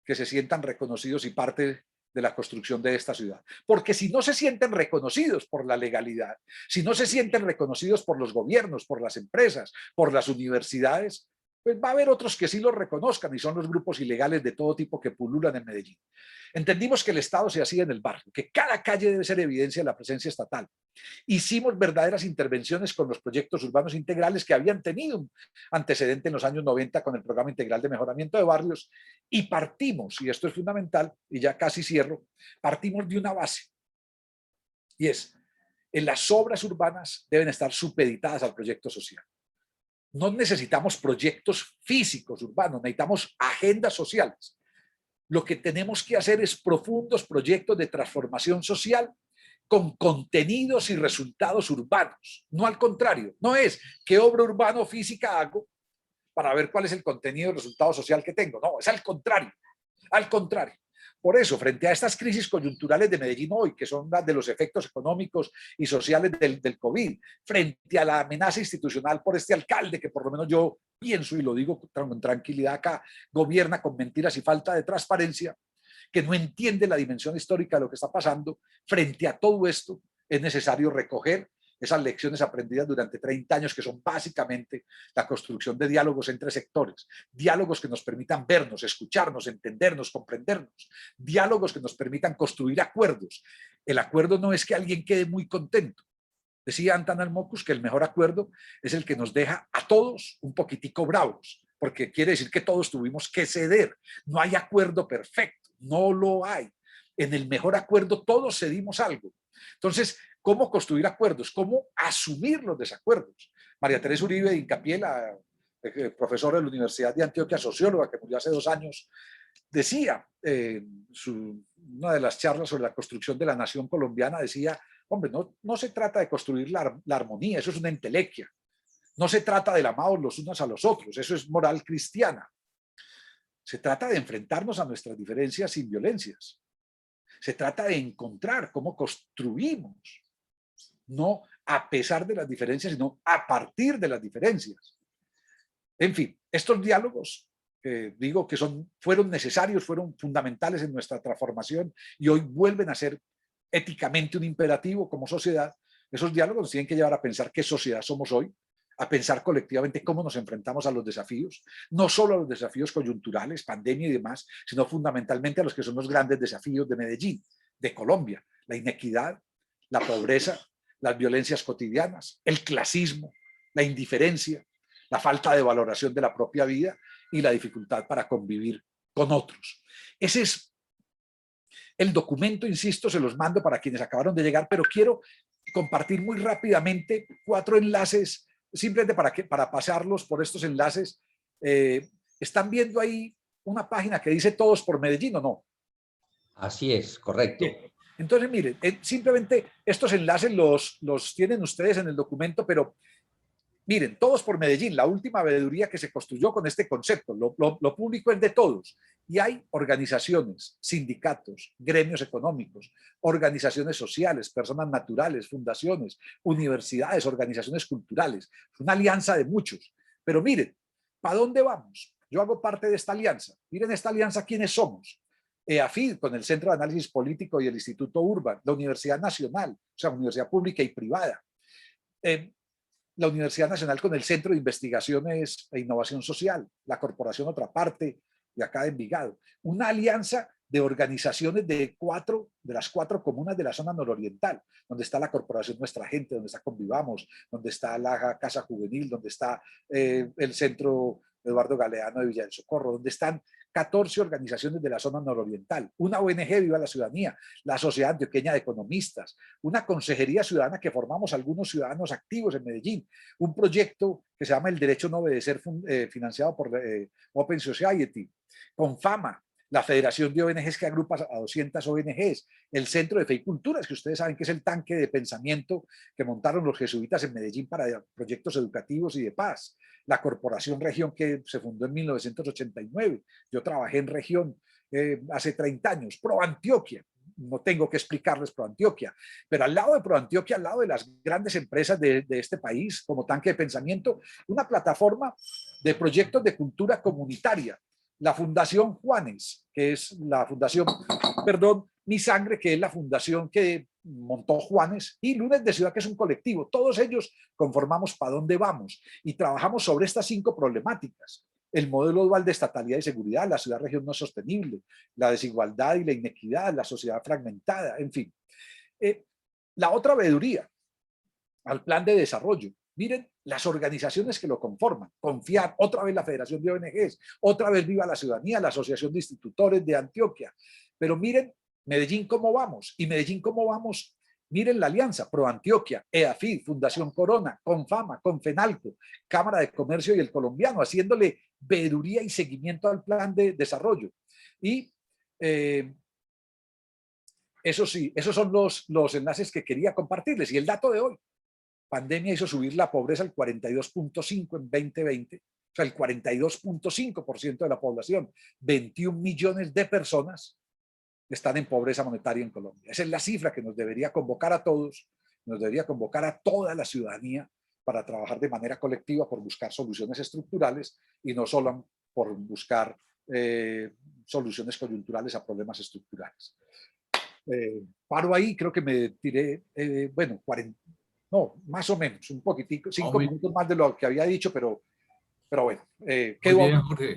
que se sientan reconocidos y parte de la construcción de esta ciudad. Porque si no se sienten reconocidos por la legalidad, si no se sienten reconocidos por los gobiernos, por las empresas, por las universidades, pues va a haber otros que sí los reconozcan, y son los grupos ilegales de todo tipo que pululan en Medellín. Entendimos que el Estado se hacía en el barrio, que cada calle debe ser evidencia de la presencia estatal. Hicimos verdaderas intervenciones con los proyectos urbanos integrales que habían tenido un antecedente en los años 90 con el Programa Integral de Mejoramiento de Barrios, y partimos, y esto es fundamental, y ya casi cierro, partimos de una base, y es, en las obras urbanas deben estar supeditadas al proyecto social. No necesitamos proyectos físicos urbanos, necesitamos agendas sociales. Lo que tenemos que hacer es profundos proyectos de transformación social con contenidos y resultados urbanos. No al contrario, no es qué obra urbana o física hago para ver cuál es el contenido y el resultado social que tengo. No, es al contrario, al contrario. Por eso, frente a estas crisis coyunturales de Medellín hoy, que son las de los efectos económicos y sociales del COVID, frente a la amenaza institucional por este alcalde, que por lo menos yo pienso, y lo digo con tranquilidad acá, gobierna con mentiras y falta de transparencia, que no entiende la dimensión histórica de lo que está pasando, frente a todo esto es necesario recoger esas lecciones aprendidas durante 30 años, que son básicamente la construcción de diálogos entre sectores, diálogos que nos permitan vernos, escucharnos, entendernos, comprendernos, diálogos que nos permitan construir acuerdos. El acuerdo no es que alguien quede muy contento. Decía Antanas Mockus que el mejor acuerdo es el que nos deja a todos un poquitico bravos, porque quiere decir que todos tuvimos que ceder. No hay acuerdo perfecto, no lo hay. En el mejor acuerdo todos cedimos algo. Entonces, ¿cómo construir acuerdos? ¿Cómo asumir los desacuerdos? María Teresa Uribe de Hincapié, la profesora de la Universidad de Antioquia, socióloga, que murió hace 2 años, decía, una de las charlas sobre la construcción de la nación colombiana, decía, hombre, no se trata de construir la armonía, eso es una entelequia. No se trata del amados los unos a los otros, eso es moral cristiana. Se trata de enfrentarnos a nuestras diferencias sin violencias. Se trata de encontrar cómo construimos, no a pesar de las diferencias, sino a partir de las diferencias. En fin, estos diálogos, digo que fueron necesarios, fueron fundamentales en nuestra transformación y hoy vuelven a ser éticamente un imperativo como sociedad. Esos diálogos nos tienen que llevar a pensar qué sociedad somos hoy, a pensar colectivamente cómo nos enfrentamos a los desafíos, no solo a los desafíos coyunturales, pandemia y demás, sino fundamentalmente a los que son los grandes desafíos de Medellín, de Colombia: la inequidad, la pobreza, las violencias cotidianas, el clasismo, la indiferencia, la falta de valoración de la propia vida y la dificultad para convivir con otros. Ese es el documento, insisto, se los mando para quienes acabaron de llegar, pero quiero compartir muy rápidamente 4 enlaces, simplemente para pasarlos por estos enlaces. ¿Están viendo ahí una página que dice Todos por Medellín o no? Así es, correcto. Bien. Entonces, miren, simplemente estos enlaces los tienen ustedes en el documento, pero Miren, Todos por Medellín, la última veeduría que se construyó con este concepto. Lo público es de todos. Y hay organizaciones, sindicatos, gremios económicos, organizaciones sociales, personas naturales, fundaciones, universidades, organizaciones culturales. Es una alianza de muchos. Pero miren, ¿para dónde vamos? Yo hago parte de esta alianza. Miren esta alianza, ¿quiénes somos? EAFID, con el Centro de Análisis Político y el Instituto Urban, la Universidad Nacional, o sea, universidad pública y privada. La Universidad Nacional con el Centro de Investigaciones e Innovación Social, la Corporación Otra Parte, de acá de Envigado. Una alianza de organizaciones de las cuatro comunas de la zona nororiental, donde está la Corporación Nuestra Gente, donde está Convivamos, donde está la Casa Juvenil, donde está el Centro Eduardo Galeano de Villa del Socorro, donde están 14 organizaciones de la zona nororiental, una ONG Viva la Ciudadanía, la Sociedad Antioqueña de Economistas, una consejería ciudadana que formamos algunos ciudadanos activos en Medellín, un proyecto que se llama El Derecho a No Obedecer, financiado por Open Society, Confama, la Federación de ONGs que agrupa a 200 ONGs, el Centro de Fe y Culturas, que ustedes saben que es el tanque de pensamiento que montaron los jesuitas en Medellín para proyectos educativos y de paz, la Corporación Región, que se fundó en 1989. Yo trabajé en Región hace 30 años, ProAntioquia. No tengo que explicarles ProAntioquia, pero al lado de ProAntioquia, al lado de las grandes empresas de este país, como tanque de pensamiento, una plataforma de proyectos de cultura comunitaria. La Fundación Juanes, que es la fundación, perdón, Mi Sangre, que es la fundación que montó Juanes, y Lunes de Ciudad, que es un colectivo. Todos ellos conformamos ¿Para dónde vamos? Y trabajamos sobre estas 5 problemáticas. El modelo dual de estatalidad y seguridad, la ciudad-región no sostenible, la desigualdad y la inequidad, la sociedad fragmentada, en fin. La otra veeduría al plan de desarrollo. Miren las organizaciones que lo conforman. Confiar, otra vez la Federación de ONGs, otra vez Viva la Ciudadanía, la Asociación de Institutores de Antioquia. Pero miren Medellín cómo vamos. Y Medellín cómo vamos, miren la alianza, ProAntioquia, EAFID, Fundación Corona, Confama, Confenalco, Cámara de Comercio y el Colombiano, haciéndole veeduría y seguimiento al plan de desarrollo. Y eso sí, esos son los enlaces que quería compartirles. Y el dato de hoy: pandemia hizo subir la pobreza al 42.5 en 2020, o sea, el 42.5% de la población, 21 millones de personas están en pobreza monetaria en Colombia. Esa es la cifra que nos debería convocar a todos, nos debería convocar a toda la ciudadanía para trabajar de manera colectiva por buscar soluciones estructurales y no solo por buscar soluciones coyunturales a problemas estructurales. Paro ahí, creo que me tiré, bueno, 40, no, más o menos, un poquitico, 5 minutos más de lo que había dicho, pero bueno, quedo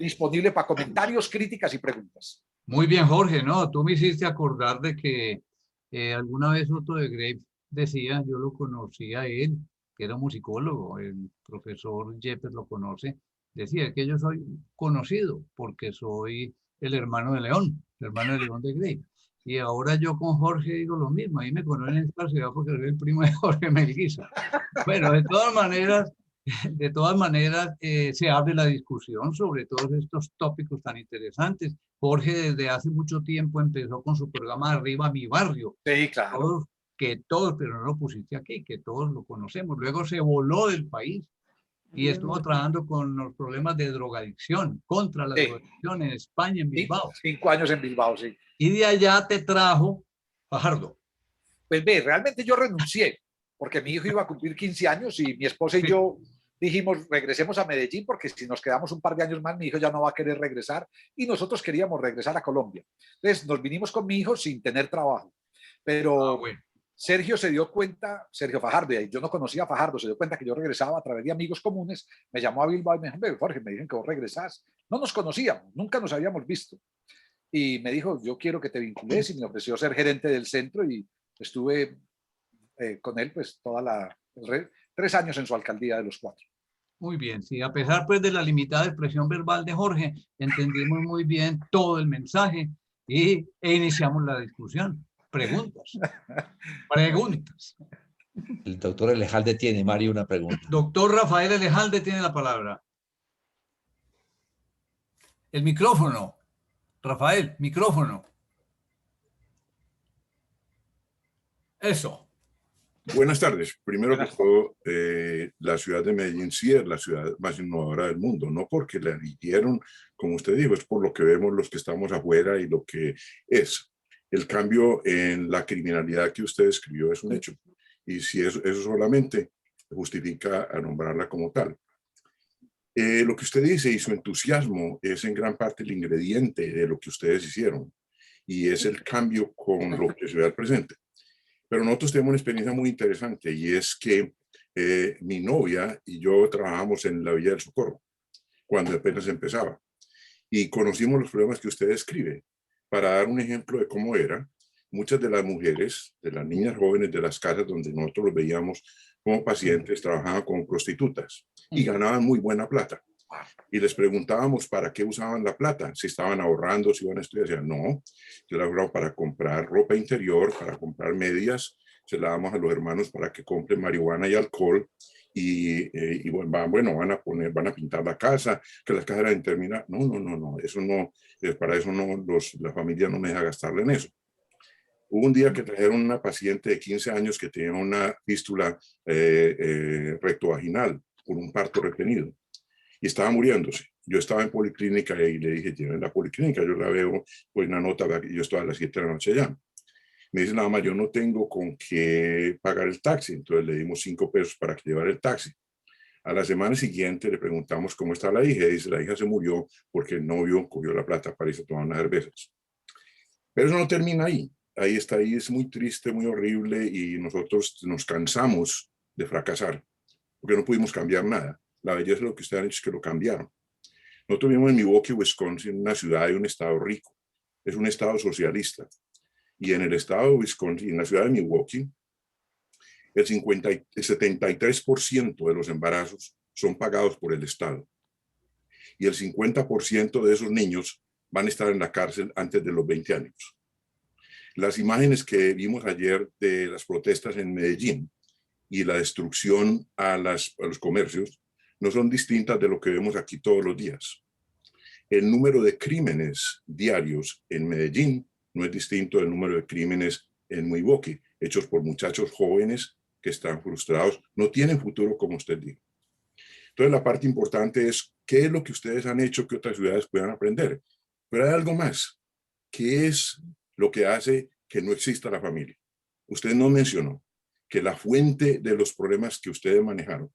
disponible para comentarios, críticas y preguntas. Muy bien, Jorge, no, tú me hiciste acordar de que alguna vez Otto de Grey decía, yo lo conocía a él, que era musicólogo, el profesor Yepes lo conoce, decía que yo soy conocido porque soy el hermano de León, el hermano de León de Grey. Y ahora yo con Jorge digo lo mismo, ahí me conocen en esta ciudad porque soy el primo de Jorge Melguiza. Bueno, de todas maneras se abre la discusión sobre todos estos tópicos tan interesantes. Jorge desde hace mucho tiempo empezó con su programa Arriba Mi Barrio. Sí, claro. Todos, pero no lo pusiste aquí, que todos lo conocemos. Luego se voló del país y estuvo trabajando con los problemas de drogadicción, contra la drogadicción en España, en Bilbao. 5 años en Bilbao, sí. Y de allá te trajo Fajardo. Pues ve, realmente yo renuncié, porque mi hijo iba a cumplir 15 años y mi esposa y yo dijimos, regresemos a Medellín, porque si nos quedamos un par de años más, mi hijo ya no va a querer regresar, y nosotros queríamos regresar a Colombia. Entonces nos vinimos con mi hijo sin tener trabajo. Pero bueno, Sergio se dio cuenta, Sergio Fajardo, y yo no conocía a Fajardo, se dio cuenta que yo regresaba a través de amigos comunes, me llamó a Bilbao y me dijo, Jorge, me dijeron que vos regresás. No nos conocíamos, nunca nos habíamos visto. Y me dijo, yo quiero que te vincules, y me ofreció ser gerente del centro, y estuve con él pues 3 años en su alcaldía de los 4. Muy bien, sí, a pesar pues de la limitada expresión verbal de Jorge, entendimos muy bien todo el mensaje e iniciamos la discusión. Preguntas. Preguntas. El doctor Elejalde tiene, Mario, una pregunta. Doctor Rafael Elejalde tiene la palabra. El micrófono. Rafael, micrófono. Eso. Buenas tardes. Primero que Buenas. todo, la ciudad de Medellín sí es la ciudad más innovadora del mundo, no porque la eligieron, como usted dijo, es por lo que vemos los que estamos afuera y lo que es. El cambio en la criminalidad que usted describió es un hecho. Y si eso solamente justifica a nombrarla como tal. Lo que usted dice y su entusiasmo es en gran parte el ingrediente de lo que ustedes hicieron. Y es el cambio con lo que se ve al presente. Pero nosotros tenemos una experiencia muy interesante y es que mi novia y yo trabajamos en la Villa del Socorro cuando apenas empezaba y conocimos los problemas que usted describe. Para dar un ejemplo de cómo era, muchas de las mujeres, de las niñas jóvenes de las casas donde nosotros los veíamos como pacientes, trabajaban como prostitutas y ganaban muy buena plata. Y les preguntábamos para qué usaban la plata, si estaban ahorrando, si iban a estudiar. Decían, no, yo la ahorraba para comprar ropa interior, para comprar medias, se la damos a los hermanos para que compren marihuana y alcohol, y bueno, van a pintar la casa, que la casa era interminable. No, eso no, para eso no, la familia no me deja gastarle en eso. Hubo un día que trajeron una paciente de 15 años que tenía una fístula rectovaginal por un parto retenido y estaba muriéndose. Yo estaba en policlínica y le dije, lleven la policlínica, yo la veo, pues una nota, yo estaba a las 7 de la noche allá. Me dice, nada más, yo no tengo con qué pagar el taxi, entonces le dimos 5 pesos para que llevara el taxi. A la semana siguiente le preguntamos cómo está la hija, y dice, la hija se murió porque el novio cogió la plata para irse a tomar unas cervezas. Pero eso no termina ahí. Ahí está, ahí es muy triste, muy horrible y nosotros nos cansamos de fracasar porque no pudimos cambiar nada. La belleza de lo que ustedes han hecho es que lo cambiaron. Nosotros vivimos en Milwaukee, Wisconsin, una ciudad y un estado rico. Es un estado socialista. Y en el estado de Wisconsin, en la ciudad de Milwaukee, el 73% de los embarazos son pagados por el estado. Y el 50% de esos niños van a estar en la cárcel antes de los 20 años. Las imágenes que vimos ayer de las protestas en Medellín y la destrucción a los comercios no son distintas de lo que vemos aquí todos los días. El número de crímenes diarios en Medellín no es distinto del número de crímenes en Milwaukee, hechos por muchachos jóvenes que están frustrados, no tienen futuro, como usted dijo. Entonces, la parte importante es qué es lo que ustedes han hecho que otras ciudades puedan aprender. Pero hay algo más. ¿Qué es lo que hace que no exista la familia? Usted no mencionó que la fuente de los problemas que ustedes manejaron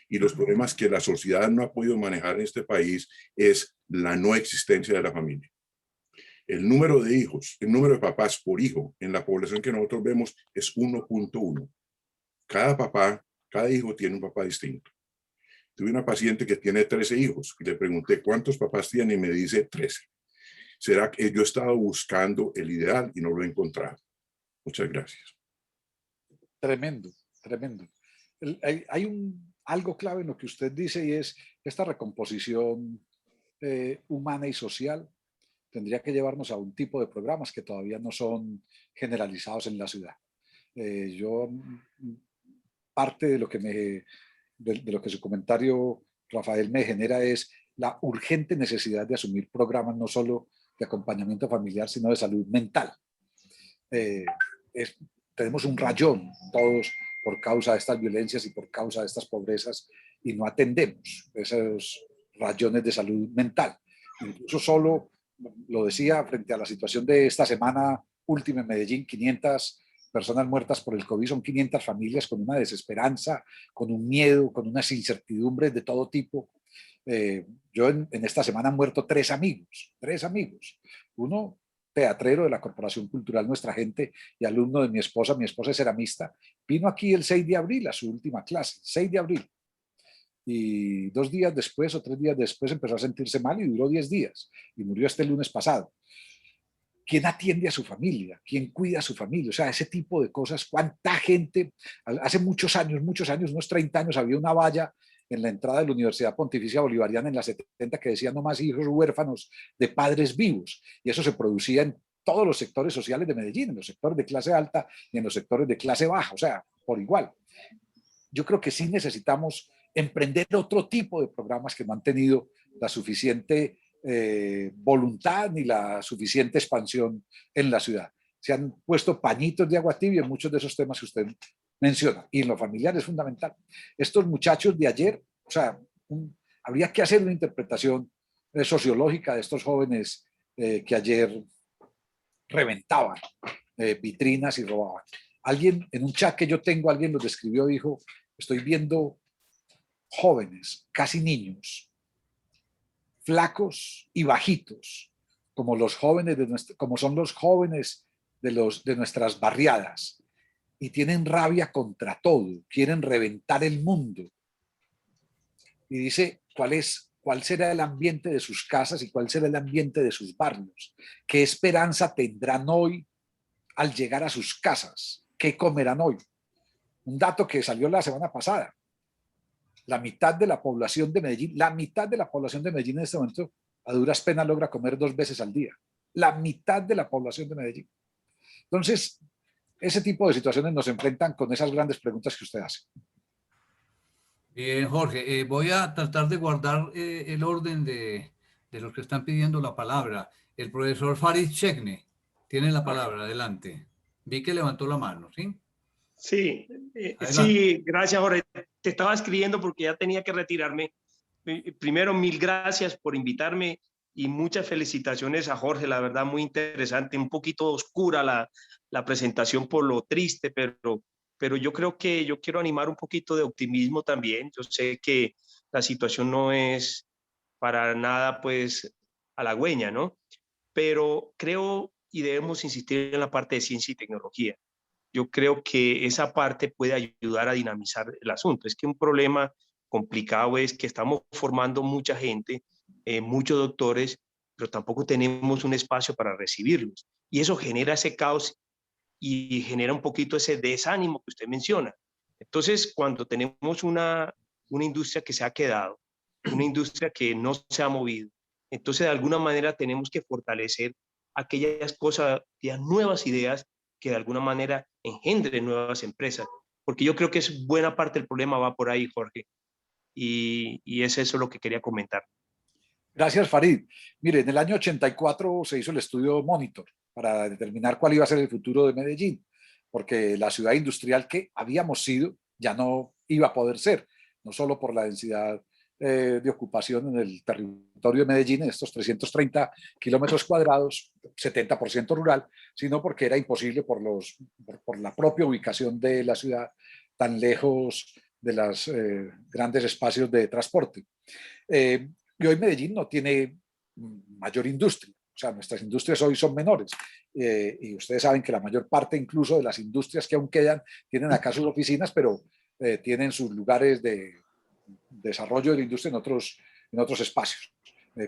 y los problemas que la sociedad no ha podido manejar en este país es la no existencia de la familia. El número de hijos, el número de papás por hijo en la población que nosotros vemos es 1.1. Cada papá, cada hijo tiene un papá distinto. Tuve una paciente que tiene 13 hijos y le pregunté cuántos papás tiene y me dice 13. ¿Será que yo he estado buscando el ideal y no lo he encontrado? Muchas gracias. Tremendo, tremendo. Hay algo clave en lo que usted dice y es esta recomposición humana y social tendría que llevarnos a un tipo de programas que todavía no son generalizados en la ciudad. Parte de lo que de lo que su comentario, Rafael, me genera es la urgente necesidad de asumir programas no solo de acompañamiento familiar, sino de salud mental. Tenemos un rayón todos por causa de estas violencias y por causa de estas pobrezas y no atendemos esos rayones de salud mental. Incluso solo, lo decía, frente a la situación de esta semana última en Medellín, 500 personas muertas por el COVID, son 500 familias con una desesperanza, con un miedo, con unas incertidumbres de todo tipo. Yo en esta semana han muerto 3 amigos. Uno, teatrero de la Corporación Cultural Nuestra Gente y alumno de mi esposa es ceramista, vino aquí el 6 de abril a su última clase, 6 de abril. Y 2 días después o 3 días después empezó a sentirse mal y duró 10 días y murió este lunes pasado. ¿Quién atiende a su familia? ¿Quién cuida a su familia? O sea, ese tipo de cosas. ¿Cuánta gente? Hace muchos años, unos 30 años, había una valla en la entrada de la Universidad Pontificia Bolivariana en la 70 que decía no más hijos huérfanos de padres vivos. Y eso se producía en todos los sectores sociales de Medellín, en los sectores de clase alta y en los sectores de clase baja, o sea, por igual. Yo creo que sí necesitamos emprender otro tipo de programas que no han tenido la suficiente voluntad ni la suficiente expansión en la ciudad. Se han puesto pañitos de agua tibia en muchos de esos temas que usted menciona. Y en lo familiar es fundamental. Estos muchachos de ayer, o sea, habría que hacer una interpretación sociológica de estos jóvenes que ayer reventaban vitrinas y robaban. Alguien en un chat que yo tengo, alguien los describió, dijo, estoy viendo jóvenes, casi niños, flacos y bajitos, como los jóvenes como son los jóvenes de nuestras barriadas, y tienen rabia contra todo, quieren reventar el mundo. Y dice, ¿cuál será el ambiente de sus casas y cuál será el ambiente de sus barrios? ¿Qué esperanza tendrán hoy al llegar a sus casas? ¿Qué comerán hoy? Un dato que salió la semana pasada. La mitad de la población de Medellín en este momento a duras penas logra comer 2 veces al día. La mitad de la población de Medellín. Entonces, ese tipo de situaciones nos enfrentan con esas grandes preguntas que usted hace. Bien, Jorge, voy a tratar de guardar el orden de los que están pidiendo la palabra. El profesor Farid Chekne tiene la palabra, adelante. Vi que levantó la mano, ¿sí? Sí, Adelante. sí, gracias, Jorge. Te estaba escribiendo porque ya tenía que retirarme. Primero, mil gracias por invitarme y muchas felicitaciones a Jorge, la verdad, muy interesante, un poquito oscura la presentación por lo triste, pero yo creo que yo quiero animar un poquito de optimismo también. Yo sé que la situación no es para nada, pues, halagüeña, ¿no? Pero creo y debemos insistir en la parte de ciencia y tecnología. Yo creo que esa parte puede ayudar a dinamizar el asunto. Es que un problema complicado es que estamos formando mucha gente, muchos doctores, pero tampoco tenemos un espacio para recibirlos. Y eso genera ese caos y genera un poquito ese desánimo que usted menciona. Entonces, cuando tenemos una industria que se ha quedado, una industria que no se ha movido, entonces de alguna manera tenemos que fortalecer aquellas cosas, aquellas nuevas ideas que de alguna manera engendren nuevas empresas, porque yo creo que es buena parte del problema va por ahí, Jorge, y es eso lo que quería comentar. Gracias, Farid. Mire, en el año 84 se hizo el estudio Monitor para determinar cuál iba a ser el futuro de Medellín, porque la ciudad industrial que habíamos sido ya no iba a poder ser, no solo por la densidad de ocupación en el territorio de Medellín, en estos 330 kilómetros cuadrados, 70% rural, sino porque era imposible por la propia ubicación de la ciudad tan lejos de los grandes espacios de transporte. Y hoy Medellín no tiene mayor industria, o sea, nuestras industrias hoy son menores. Y ustedes saben que la mayor parte incluso de las industrias que aún quedan tienen acá sus oficinas, pero tienen sus lugares de desarrollo de la industria en otros espacios.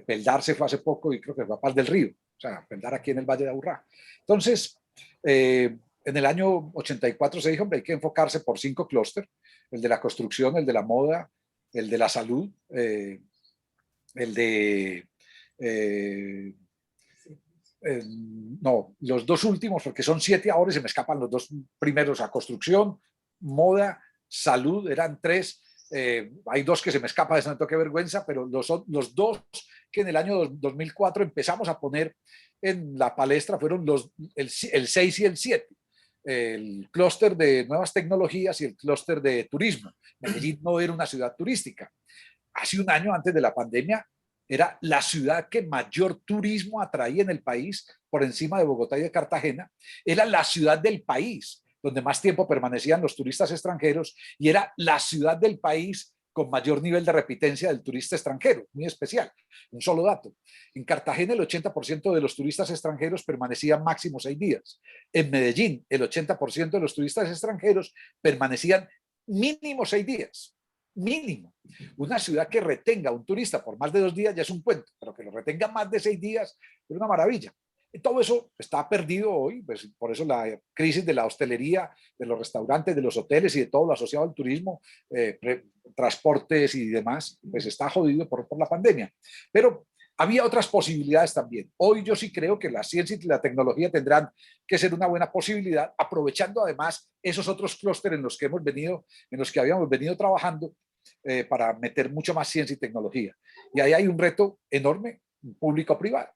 Peldar se fue hace poco y creo que fue a Paz del Río, o sea, Peldar aquí en el Valle de Aburrá. Entonces, en el año 84 se dijo, hombre, hay que enfocarse por 5 clústeres, el de la construcción, el de la moda, el de la salud, el de... no, los 2 últimos, porque son 7 ahora y se me escapan los 2 primeros, a construcción, moda, salud, eran 3. Hay 2 que se me escapan, de tanto que vergüenza, pero los 2 que en el año 2004 empezamos a poner en la palestra fueron el 6 y el 7. El clúster de nuevas tecnologías y el clúster de turismo. Medellín no era una ciudad turística. Hace un año, antes de la pandemia, era la ciudad que mayor turismo atraía en el país, por encima de Bogotá y de Cartagena. Era la ciudad del país donde más tiempo permanecían los turistas extranjeros y era la ciudad del país con mayor nivel de repitencia del turista extranjero, muy especial. Un solo dato. En Cartagena el 80% de los turistas extranjeros permanecían máximo 6 días. En Medellín el 80% de los turistas extranjeros permanecían mínimo 6 días. Mínimo. Una ciudad que retenga a un turista por más de 2 días ya es un cuento, pero que lo retenga más de 6 días es una maravilla. Y todo eso está perdido hoy, pues por eso la crisis de la hostelería, de los restaurantes, de los hoteles y de todo lo asociado al turismo, transportes y demás, pues está jodido por la pandemia. Pero había otras posibilidades también. Hoy yo sí creo que la ciencia y la tecnología tendrán que ser una buena posibilidad, aprovechando además esos otros clústeres en los que habíamos venido trabajando para meter mucho más ciencia y tecnología. Y ahí hay un reto enorme, público-privado.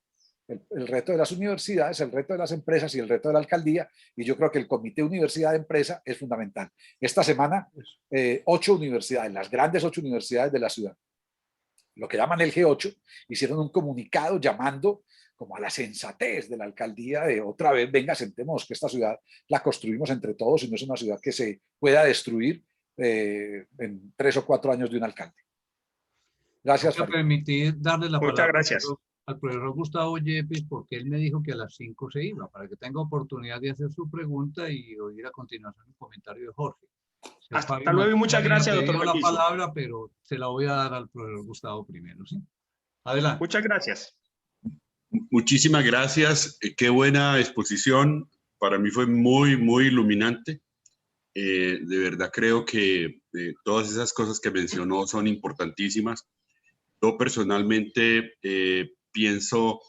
el reto de las universidades, el reto de las empresas y el reto de la alcaldía, y yo creo que el comité universidad-empresa es fundamental. Esta semana, 8 universidades, las grandes 8 universidades de la ciudad, lo que llaman el G8, hicieron un comunicado llamando como a la sensatez de la alcaldía de otra vez, venga, sentemos que esta ciudad la construimos entre todos y no es una ciudad que se pueda destruir en 3 o 4 años de un alcalde. Gracias. Voy a permitir darle la Muchas palabra gracias. al profesor Gustavo Yepes, porque él me dijo que a las 5 se iba, para que tenga oportunidad de hacer su pregunta y oír a continuación el comentario de Jorge. Hasta luego y muchas gracias, doctor Mauricio. La Melquizo. palabra, pero se la voy a dar al profesor Gustavo primero, ¿sí? Adelante. Muchas gracias. Muchísimas gracias. Qué buena exposición. Para mí fue muy, muy iluminante. De verdad creo que todas esas cosas que mencionó son importantísimas. Yo personalmente pienso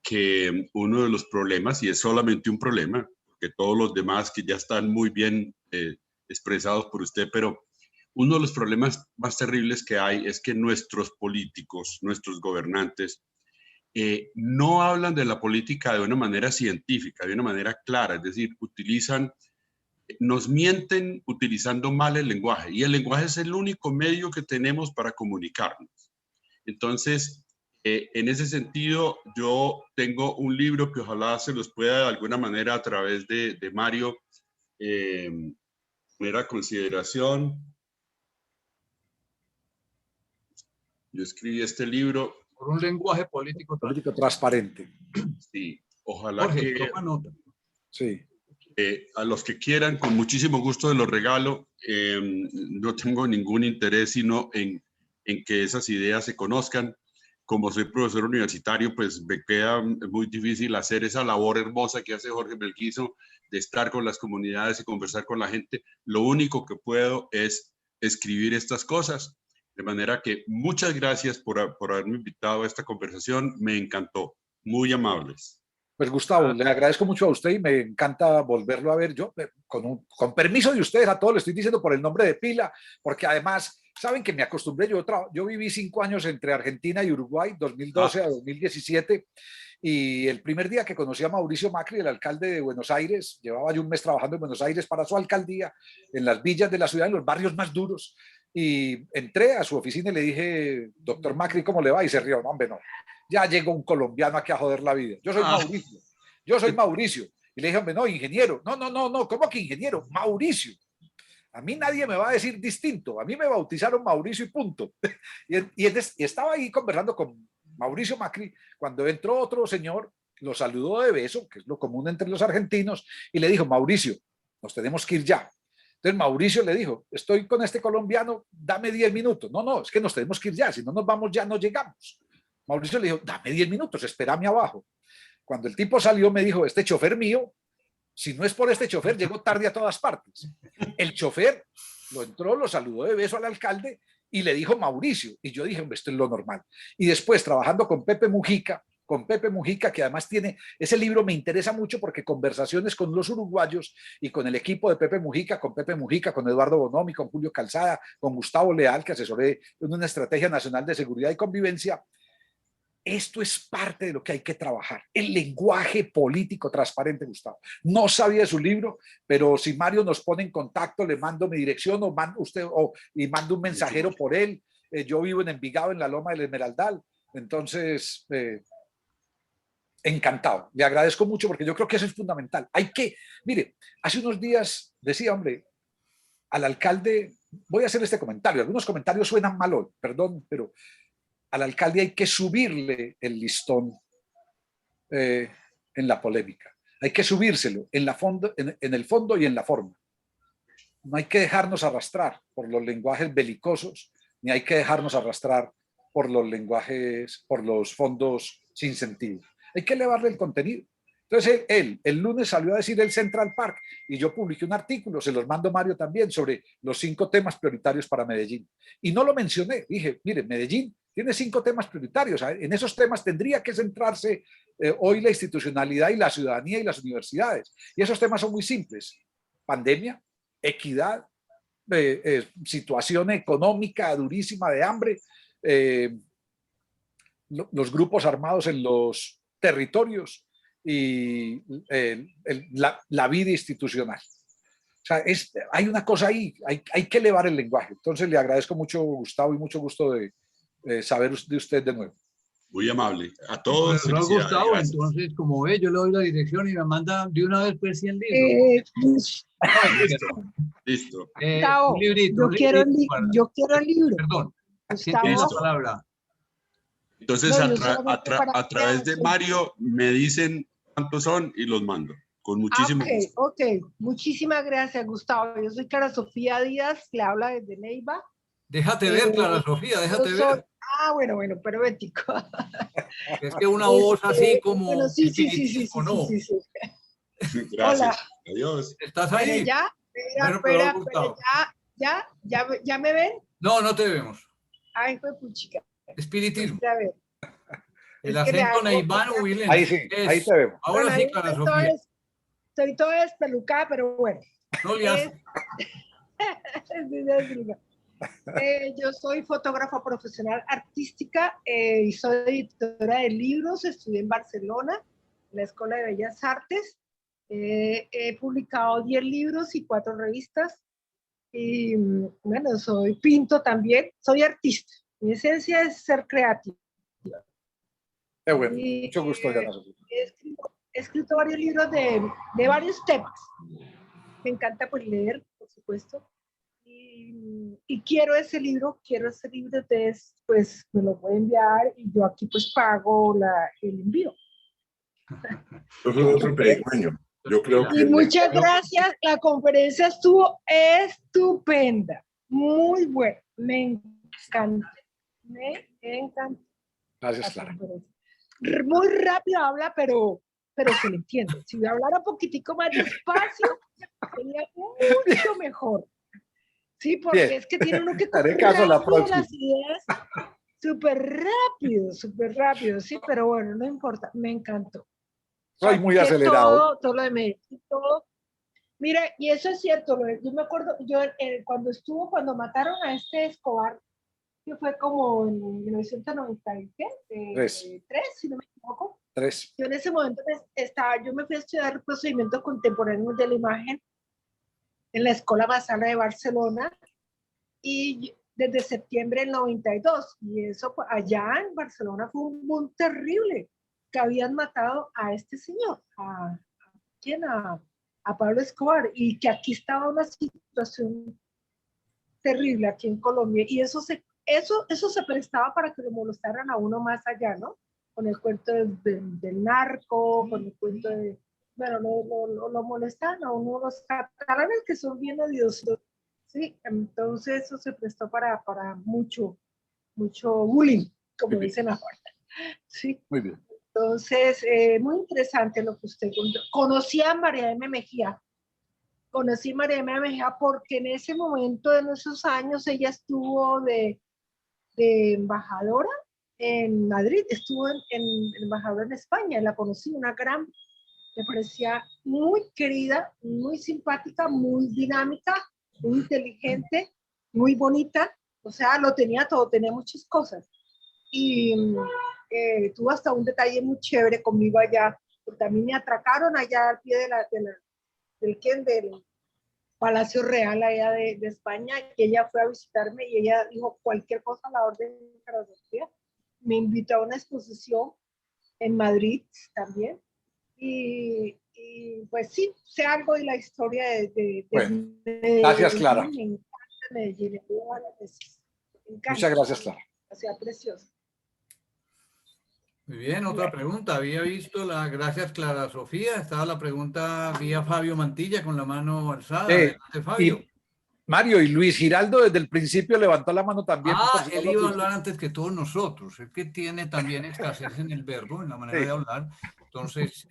que uno de los problemas, y es solamente un problema, porque todos los demás que ya están muy bien expresados por usted, pero uno de los problemas más terribles que hay es que nuestros políticos, nuestros gobernantes, no hablan de la política de una manera científica, de una manera clara, es decir, nos mienten utilizando mal el lenguaje, y el lenguaje es el único medio que tenemos para comunicarnos. Entonces, en ese sentido, yo tengo un libro que ojalá se los pueda de alguna manera a través de Mario, mera consideración. Yo escribí este libro. Por un lenguaje político transparente. Sí, ojalá Jorge, que... toma nota. Sí. A los que quieran, con muchísimo gusto se los regalo. No tengo ningún interés sino en que esas ideas se conozcan. Como soy profesor universitario, pues me queda muy difícil hacer esa labor hermosa que hace Jorge Melquizo de estar con las comunidades y conversar con la gente. Lo único que puedo es escribir estas cosas. De manera que muchas gracias por haberme invitado a esta conversación. Me encantó. Muy amables. Pues Gustavo, le agradezco mucho a usted y me encanta volverlo a ver. Yo, con permiso de ustedes, a todos le estoy diciendo por el nombre de pila, porque además, saben que me acostumbré, yo viví 5 años entre Argentina y Uruguay, 2012 a 2017, y el primer día que conocí a Mauricio Macri, el alcalde de Buenos Aires, llevaba yo un mes trabajando en Buenos Aires para su alcaldía, en las villas de la ciudad, en los barrios más duros, y entré a su oficina y le dije, doctor Macri, ¿cómo le va? Y se rió, no, hombre, no. Ya llegó un colombiano aquí a joder la vida. Yo soy Mauricio. Y le dije, hombre, no, ingeniero. No, ¿cómo que ingeniero? Mauricio. A mí nadie me va a decir distinto. A mí me bautizaron Mauricio y punto. Y estaba ahí conversando con Mauricio Macri cuando entró otro señor, lo saludó de beso, que es lo común entre los argentinos, y le dijo, Mauricio, nos tenemos que ir ya. Entonces Mauricio le dijo, estoy con este colombiano, dame 10 minutos. No, es que nos tenemos que ir ya. Si no nos vamos ya, no llegamos. Mauricio le dijo, dame 10 minutos, espérame abajo. Cuando el tipo salió me dijo, este chofer mío, si no es por este chofer, llegó tarde a todas partes. El chofer lo saludó de beso al alcalde y le dijo Mauricio. Y yo dije, hombre, esto es lo normal. Y después, trabajando con Pepe Mujica, que además tiene, ese libro me interesa mucho porque conversaciones con los uruguayos y con el equipo de Pepe Mujica, con Eduardo Bonomi, con Julio Calzada, con Gustavo Leal, que asesoré en una estrategia nacional de seguridad y convivencia. Esto es parte de lo que hay que trabajar, el lenguaje político transparente, Gustavo. No sabía de su libro, pero si Mario nos pone en contacto, le mando mi dirección y mando un mensajero por él. Yo vivo en Envigado, en la Loma del Esmeraldal. Entonces, encantado. Le agradezco mucho porque yo creo que eso es fundamental. Mire, hace unos días decía, hombre, al alcalde, voy a hacer este comentario. Algunos comentarios suenan mal hoy, perdón, pero al alcalde hay que subirle el listón en la polémica. Hay que subírselo en el fondo y en la forma. No hay que dejarnos arrastrar por los lenguajes belicosos, ni hay que dejarnos arrastrar por los fondos sin sentido. Hay que elevarle el contenido. Entonces el lunes salió a decir el Central Park y yo publiqué un artículo, se los mando Mario también, sobre los 5 temas prioritarios para Medellín. Y no lo mencioné, dije, mire, Medellín tiene 5 temas prioritarios. En esos temas tendría que centrarse hoy la institucionalidad y la ciudadanía y las universidades. Y esos temas son muy simples. Pandemia, equidad, situación económica durísima de hambre, los grupos armados en los territorios y la vida institucional. O sea, hay una cosa ahí, hay que elevar el lenguaje. Entonces le agradezco mucho, Gustavo, y mucho gusto de saber de usted de nuevo. Muy amable. A todos, Profesor felicidades. Gustavo, Gracias. entonces, como ve, yo le doy la dirección y me manda de una vez pues 100 libros. Listo. Gustavo, Un librito, yo un quiero librito para- yo quiero el libro. Perdón, ¿quién Gustavo, tiene la Listo. palabra? Entonces, No, a, yo tra- solamente a tra- para- a través de Mario me dicen cuántos son y los mando. Con muchísimo gusto. ok. Muchísimas gracias, Gustavo. Yo soy Clara Sofía Díaz, le habla desde Neiva. Déjate ver, Clara Sofía, déjate Yo soy- ver. bueno, pero bético. Es que una voz así como Bueno, sí, espiritismo, ¿no? sí. Gracias. Hola. Adiós. ¿Estás Pero ahí? ya, Bueno, pero Gustavo. ya me ven. No te vemos. Ay, fue puchica. Espiritismo. A ver. El Es que le acento hago- neivano Willen. Ahí sí, ahí te vemos. Ahora Bueno, sí, ahí Clara estoy Sofía. estoy toda despelucada, pero bueno. No le haces. Yo soy fotógrafa profesional artística y soy editora de libros. Estudié en Barcelona, en la Escuela de Bellas Artes. He publicado 10 libros y 4 revistas. Y bueno, pinto también. Soy artista. Mi esencia es ser creativa. Qué bueno, Y, mucho gusto, Clara Sofía. he escrito varios libros de varios temas. Me encanta pues leer, por supuesto. Y quiero ese libro, entonces pues me lo voy a enviar y yo aquí pues pago el envío. Yo soy otro pedigüeño. Yo creo Y que muchas gracias, la conferencia estuvo estupenda, muy buena, me encantó. Gracias, Clara. Muy rápido habla, pero se le entiende. Si hablara un poquitico más despacio, sería mucho mejor. Sí, porque Bien. es que tiene uno que Haré caso a la próxima. las ideas súper rápido, sí, pero bueno, no importa, me encantó. Soy muy Que acelerado. todo lo de Medellín, todo. Mire, y eso es cierto, yo me acuerdo, cuando mataron a este Escobar, que fue como en 1993, si no me equivoco. 3. Yo en ese momento yo me fui a estudiar procedimientos contemporáneos de la imagen en la Escuela Massana de Barcelona y desde septiembre del 92. Y eso allá en Barcelona fue un boom terrible, que habían matado a este señor, a Pablo Escobar, y que aquí estaba una situación terrible aquí en Colombia. Y eso se prestaba para que lo molestaran a uno más allá, ¿no? Con el cuento del narco, con el cuento de... Bueno, lo molestan a uno los catalanes que son bien odiosos, ¿sí? Entonces eso se prestó para mucho bullying, como dicen ahora, ¿sí? Muy bien. Entonces, muy interesante lo que usted contó. Conocí a María M. Mejía porque en ese momento, en esos años, ella estuvo de embajadora en Madrid, estuvo en embajadora en España, la conocí, me parecía muy querida, muy simpática, muy dinámica, muy inteligente, muy bonita, o sea, lo tenía todo, tenía muchas cosas. Y tuvo hasta un detalle muy chévere conmigo allá, porque a mí me atracaron allá al pie del Palacio Real allá de España, y ella fue a visitarme y ella dijo cualquier cosa a la orden de Clara Sofía. Me invitó a una exposición en Madrid también. Y pues sí, sé algo de la historia de Bueno, Medellín. gracias, Clara. Me encanta Medellín. Me encanta. Muchas gracias, Clara. O sea, precioso. Muy bien, otra pregunta. Había visto gracias Clara Sofía. Estaba la pregunta vía Fabio Mantilla con la mano alzada. Adelante, Fabio. Y Mario y Luis Giraldo desde el principio levantó la mano también. Él iba a hablar antes que todos nosotros. Es que tiene también escasez en el verbo, en la manera de hablar. Entonces,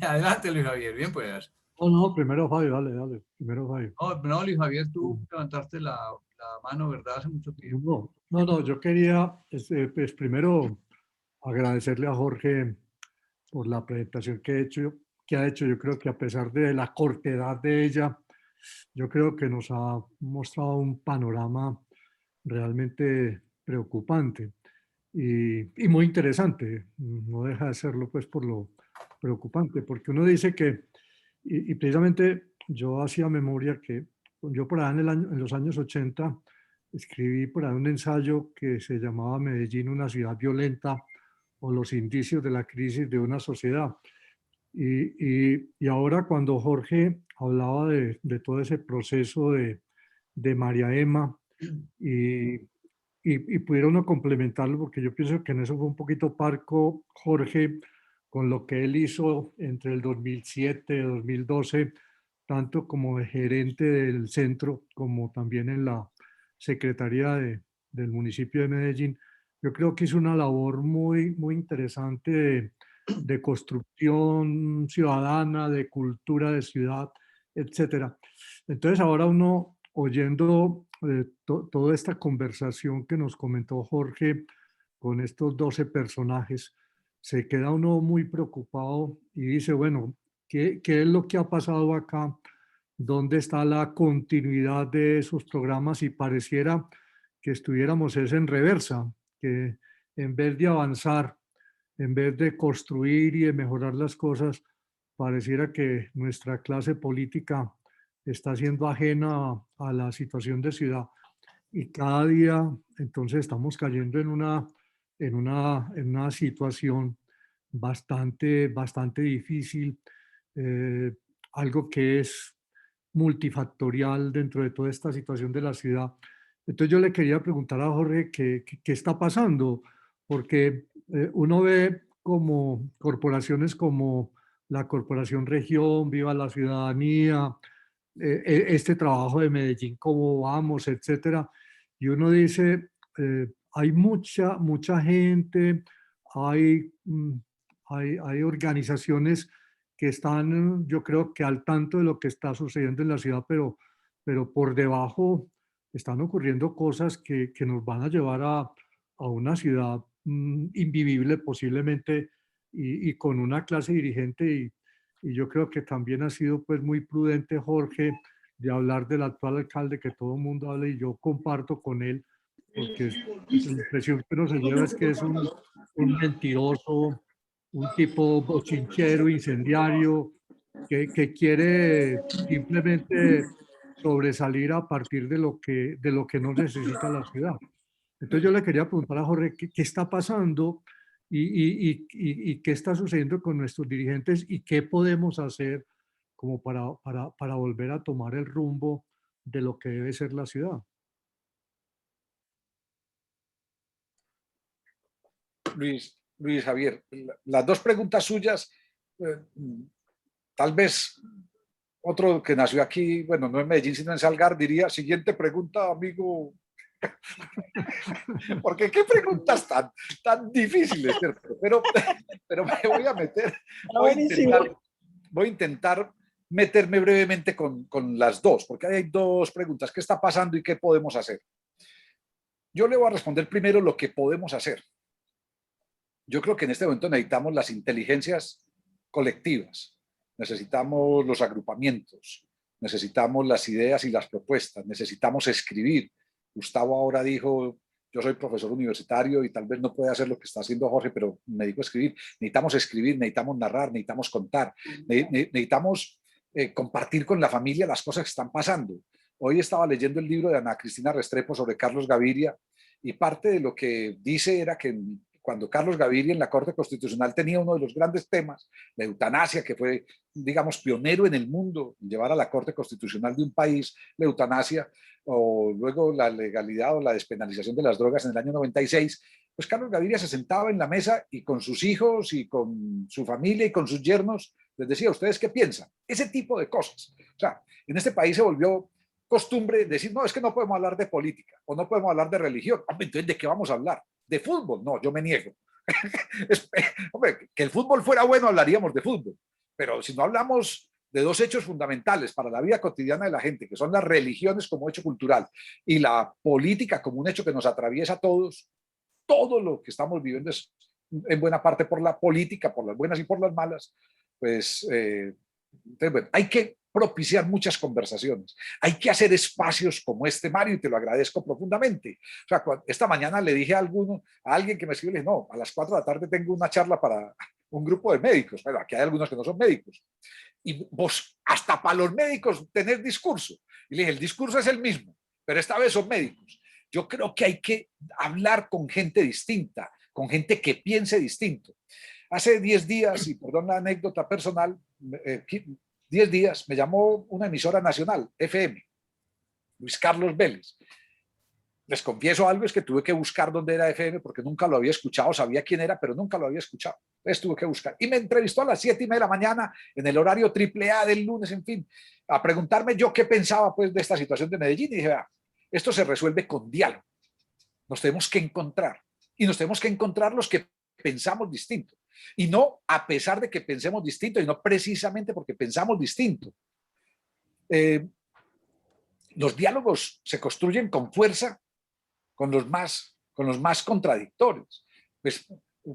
adelante, Luis Javier. Bien, pues. No, primero Fabio, dale. Primero Fabio. No, Luis Javier, tú levantaste la mano, ¿verdad? Hace mucho tiempo. No, yo quería, pues primero agradecerle a Jorge por la presentación que ha hecho. Yo creo que a pesar de la cortedad de ella, yo creo que nos ha mostrado un panorama realmente preocupante. y muy interesante. No deja de serlo pues por lo preocupante, porque uno dice que, y precisamente yo hacía memoria que yo por allá en los años 80 escribí por ahí un ensayo que se llamaba Medellín, una ciudad violenta o los indicios de la crisis de una sociedad. Y ahora cuando Jorge hablaba de todo ese proceso de María Emma y pudiera uno complementarlo, porque yo pienso que en eso fue un poquito parco Jorge con lo que él hizo entre el 2007 y 2012, tanto como de gerente del centro como también en la Secretaría del municipio de Medellín. Yo creo que hizo una labor muy, muy interesante de construcción ciudadana, de cultura de ciudad, etcétera. Entonces ahora uno oyendo toda esta conversación que nos comentó Jorge con estos 12 personajes, se queda uno muy preocupado y dice, bueno, ¿qué es lo que ha pasado acá? ¿Dónde está la continuidad de esos programas? Y pareciera que estuviéramos es en reversa, que en vez de avanzar, en vez de construir y de mejorar las cosas, pareciera que nuestra clase política está siendo ajena a la situación de ciudad. Y cada día, entonces, estamos cayendo en una situación bastante difícil, eh, algo que es multifactorial dentro de toda esta situación de la ciudad. Entonces yo le quería preguntar a Jorge qué está pasando, porque uno ve como corporaciones como la Corporación Región, Viva la Ciudadanía, este trabajo de Medellín, cómo vamos, etcétera. Y uno dice, hay mucha gente, hay, hay organizaciones que están, yo creo que al tanto de lo que está sucediendo en la ciudad, pero por debajo están ocurriendo cosas que nos van a llevar a una ciudad invivible posiblemente y con una clase dirigente y yo creo que también ha sido pues muy prudente Jorge de hablar del actual alcalde, que todo el mundo habla y yo comparto con él, porque la impresión que uno se lleva es que es un mentiroso, un tipo bochinchero, incendiario, que quiere simplemente sobresalir a partir de lo que no necesita la ciudad. Entonces yo le quería preguntar a Jorge, ¿qué está pasando y qué está sucediendo con nuestros dirigentes y qué podemos hacer como para volver a tomar el rumbo de lo que debe ser la ciudad? Luis Javier, las dos preguntas suyas, tal vez otro que nació aquí, bueno, no en Medellín, sino en Salgar, diría, siguiente pregunta, amigo. Porque qué preguntas tan difíciles, ¿cierto? Pero me voy a meter, voy a intentar meterme brevemente con las dos, porque hay dos preguntas. ¿Qué está pasando y qué podemos hacer? Yo le voy a responder primero lo que podemos hacer. Yo creo que en este momento necesitamos las inteligencias colectivas, necesitamos los agrupamientos, necesitamos las ideas y las propuestas, necesitamos escribir. Gustavo ahora dijo, yo soy profesor universitario y tal vez no pueda hacer lo que está haciendo Jorge, pero me dedico a escribir. Necesitamos escribir, necesitamos narrar, necesitamos contar, necesitamos compartir con la familia las cosas que están pasando. Hoy estaba leyendo el libro de Ana Cristina Restrepo sobre Carlos Gaviria y parte de lo que dice era que cuando Carlos Gaviria en la Corte Constitucional tenía uno de los grandes temas, la eutanasia, que fue, digamos, pionero en el mundo, llevar a la Corte Constitucional de un país la eutanasia, o luego la legalidad o la despenalización de las drogas en el año 96, pues Carlos Gaviria se sentaba en la mesa y con sus hijos y con su familia y con sus yernos les decía, ¿ustedes qué piensan? Ese tipo de cosas. O sea, en este país se volvió costumbre decir, no, es que no podemos hablar de política o no podemos hablar de religión. Entonces, ¿de qué vamos a hablar? ¿De fútbol? No, yo me niego. Hombre, que el fútbol fuera bueno, hablaríamos de fútbol. Pero si no hablamos de dos hechos fundamentales para la vida cotidiana de la gente, que son las religiones como hecho cultural y la política como un hecho que nos atraviesa a todos, todo lo que estamos viviendo es en buena parte por la política, por las buenas y por las malas, pues entonces, bueno, hay que propiciar muchas conversaciones. Hay que hacer espacios como este, Mario, y te lo agradezco profundamente. O sea, esta mañana le dije a alguien que me escribió, le dije, no, a las 4 de la tarde tengo una charla para un grupo de médicos. Bueno, aquí hay algunos que no son médicos. Y vos, hasta para los médicos, tener discurso. Y le dije, el discurso es el mismo, pero esta vez son médicos. Yo creo que hay que hablar con gente distinta, con gente que piense distinto. Hace 10 días, y perdón la anécdota personal, 10 días me llamó una emisora nacional, FM, Luis Carlos Vélez. Les confieso algo, es que tuve que buscar dónde era FM porque nunca lo había escuchado, sabía quién era, pero nunca lo había escuchado. Entonces tuve que buscar. Y me entrevistó a las 7:30 de la mañana en el horario AAA del lunes, en fin, a preguntarme yo qué pensaba pues de esta situación de Medellín. Y dije, esto se resuelve con diálogo. Nos tenemos que encontrar. Y nos tenemos que encontrar los que pensamos distinto. Y no a pesar de que pensemos distinto, y no precisamente porque pensamos distinto. Los diálogos se construyen con fuerza con los más contradictorios. Pues,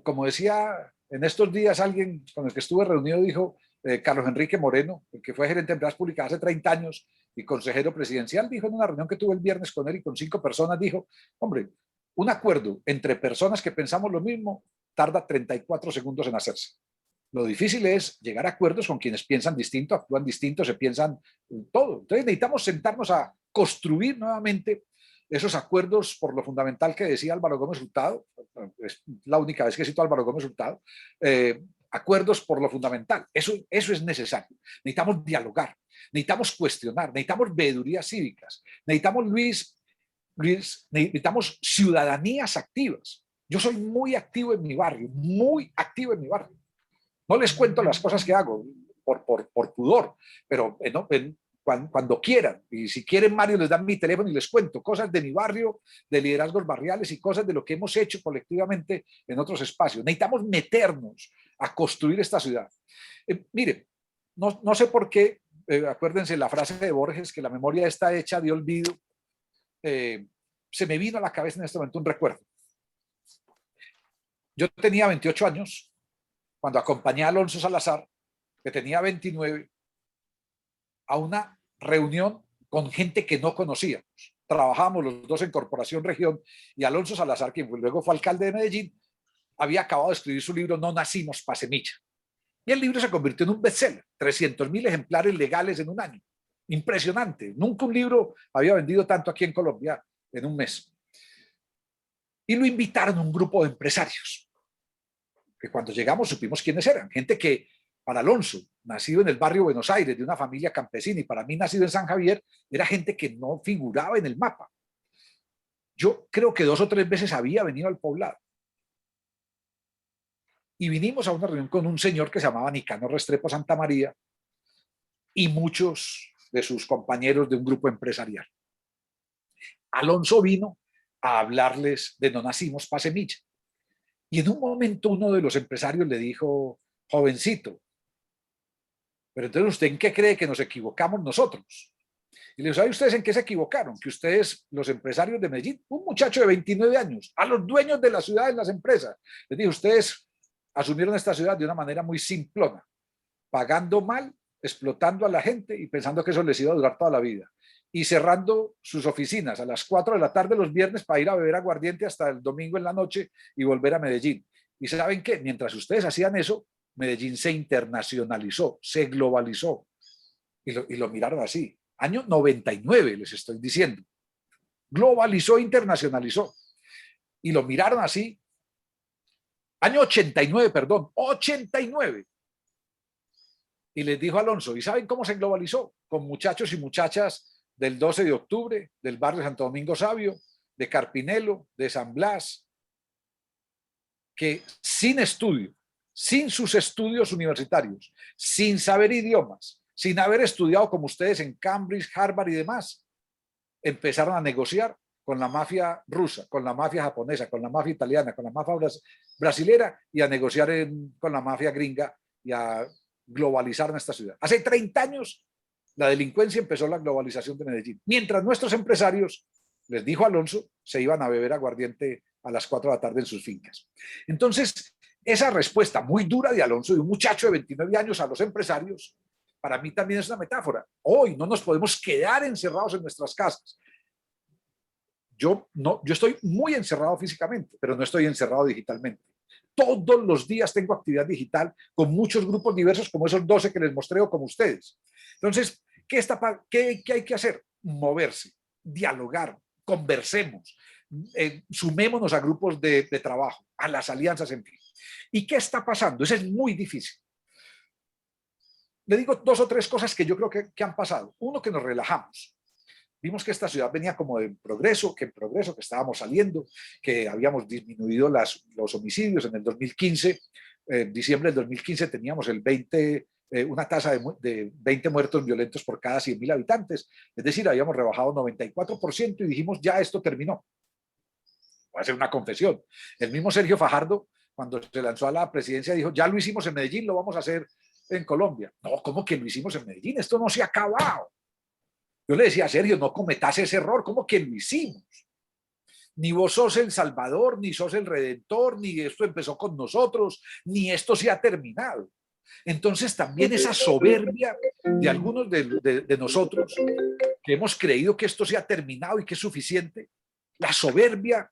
como decía en estos días alguien con el que estuve reunido, dijo Carlos Enrique Moreno, el que fue gerente de empresas públicas hace 30 años y consejero presidencial, dijo en una reunión que tuve el viernes con él y con 5 personas, dijo, hombre, un acuerdo entre personas que pensamos lo mismo tarda 34 segundos en hacerse. Lo difícil es llegar a acuerdos con quienes piensan distinto, actúan distinto, se piensan todo. Entonces necesitamos sentarnos a construir nuevamente esos acuerdos por lo fundamental que decía Álvaro Gómez Hurtado, es la única vez que cito a Álvaro Gómez Hurtado, acuerdos por lo fundamental. Eso es necesario. Necesitamos dialogar, necesitamos cuestionar, necesitamos veedurías cívicas, necesitamos, Luis, necesitamos ciudadanías activas. Yo soy muy activo en mi barrio, muy activo en mi barrio. No les cuento las cosas que hago por pudor, pero cuando quieran, y si quieren, Mario, les dan mi teléfono y les cuento cosas de mi barrio, de liderazgos barriales y cosas de lo que hemos hecho colectivamente en otros espacios. Necesitamos meternos a construir esta ciudad. Miren, no sé por qué, acuérdense la frase de Borges, que la memoria está hecha de olvido. Se me vino a la cabeza en este momento un recuerdo. Yo tenía 28 años cuando acompañé a Alonso Salazar, que tenía 29, a una reunión con gente que no conocíamos. Trabajábamos los dos en Corporación Región y Alonso Salazar, quien luego fue alcalde de Medellín, había acabado de escribir su libro No nacimos pa' semilla. Y el libro se convirtió en un bestseller, 300.000 ejemplares legales en un año. Impresionante. Nunca un libro había vendido tanto aquí en Colombia en un mes. Y lo invitaron a un grupo de empresarios, que cuando llegamos supimos quiénes eran. Gente que para Alonso, nacido en el barrio Buenos Aires, de una familia campesina, y para mí nacido en San Javier, era gente que no figuraba en el mapa. Yo creo que 2 o 3 veces había venido al poblado. Y vinimos a una reunión con un señor que se llamaba Nicanor Restrepo Santamaría y muchos de sus compañeros de un grupo empresarial. Alonso vino a hablarles de No nacimos pa' semilla. Y en un momento uno de los empresarios le dijo, jovencito, pero entonces ¿usted en qué cree que nos equivocamos nosotros? Y le digo, ¿sabe ustedes en qué se equivocaron? Que ustedes, los empresarios de Medellín, un muchacho de 29 años, a los dueños de la ciudad en las empresas, les digo, ustedes asumieron esta ciudad de una manera muy simplona, pagando mal, explotando a la gente y pensando que eso les iba a durar toda la vida. Y cerrando sus oficinas a las 4 de la tarde los viernes para ir a beber aguardiente hasta el domingo en la noche y volver a Medellín. ¿Y saben qué? Mientras ustedes hacían eso, Medellín se internacionalizó, se globalizó. Y lo miraron así. Año 99, les estoy diciendo. Globalizó, internacionalizó. Y lo miraron así. Año 89, perdón, 89. Y les dijo Alonso, ¿y saben cómo se globalizó? Con muchachos y muchachas del 12 de octubre, del barrio Santo Domingo Sabio, de Carpinelo, de San Blas, que sin estudio, sin sus estudios universitarios, sin saber idiomas, sin haber estudiado como ustedes en Cambridge, Harvard y demás, empezaron a negociar con la mafia rusa, con la mafia japonesa, con la mafia italiana, con la mafia brasilera y a negociar con la mafia gringa y a globalizar en esta ciudad. Hace 30 años la delincuencia empezó la globalización de Medellín. Mientras nuestros empresarios, les dijo Alonso, se iban a beber aguardiente a las 4 de la tarde en sus fincas. Entonces, esa respuesta muy dura de Alonso, de un muchacho de 29 años a los empresarios, para mí también es una metáfora. Hoy no nos podemos quedar encerrados en nuestras casas. Yo estoy muy encerrado físicamente, pero no estoy encerrado digitalmente. Todos los días tengo actividad digital con muchos grupos diversos, como esos 12 que les mostré o como ustedes. Entonces, ¿qué hay que hacer? Moverse, dialogar, conversemos, sumémonos a grupos de trabajo, a las alianzas, en fin. ¿Y qué está pasando? Eso es muy difícil. Le digo 2 o 3 cosas que yo creo que han pasado. Uno, que nos relajamos. Vimos que esta ciudad venía como en progreso, que estábamos saliendo, que habíamos disminuido los homicidios. En el 2015, diciembre del 2015, teníamos una tasa de 20 muertos violentos por cada 100.000 habitantes. Es decir, habíamos rebajado 94% y dijimos, ya esto terminó. Voy a hacer una confesión. El mismo Sergio Fajardo, cuando se lanzó a la presidencia, dijo, ya lo hicimos en Medellín, lo vamos a hacer en Colombia. No, ¿cómo que lo hicimos en Medellín? Esto no se ha acabado. Yo le decía a Sergio, no cometas ese error. ¿Cómo que lo hicimos? Ni vos sos el Salvador, ni sos el Redentor, ni esto empezó con nosotros, ni esto se ha terminado. Entonces también esa soberbia de algunos de nosotros que hemos creído que esto se ha terminado y que es suficiente, la soberbia,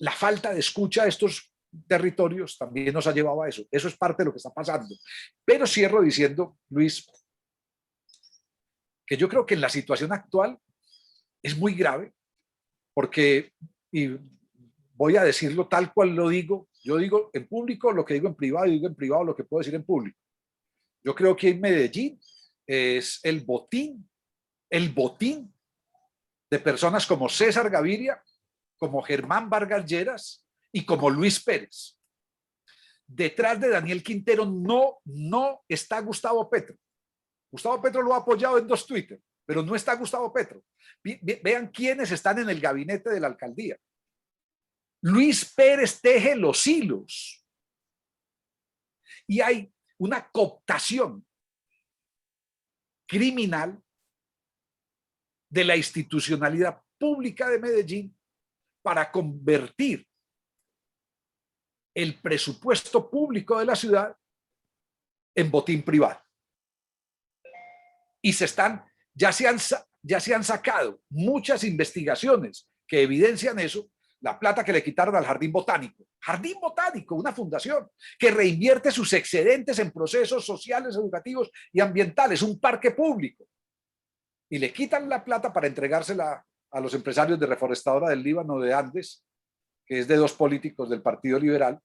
la falta de escucha a estos territorios también nos ha llevado a eso. Eso es parte de lo que está pasando. Pero cierro diciendo, Luis, que yo creo que en la situación actual es muy grave, porque, y voy a decirlo tal cual lo digo, yo digo en público lo que digo en privado y digo en privado lo que puedo decir en público. Yo creo que en Medellín es el botín de personas como César Gaviria, como Germán Vargas Lleras y como Luis Pérez. Detrás de Daniel Quintero no está Gustavo Petro. Gustavo Petro lo ha apoyado en 2 Twitter, pero no está Gustavo Petro. Vean quiénes están en el gabinete de la alcaldía. Luis Pérez teje los hilos. Y hay una cooptación criminal de la institucionalidad pública de Medellín para convertir el presupuesto público de la ciudad en botín privado. Y ya se han sacado muchas investigaciones que evidencian eso. La plata que le quitaron al Jardín Botánico, una fundación que reinvierte sus excedentes en procesos sociales, educativos y ambientales, un parque público, y le quitan la plata para entregársela a los empresarios de Reforestadora del Líbano de Andes, que es de 2 políticos del Partido Liberal,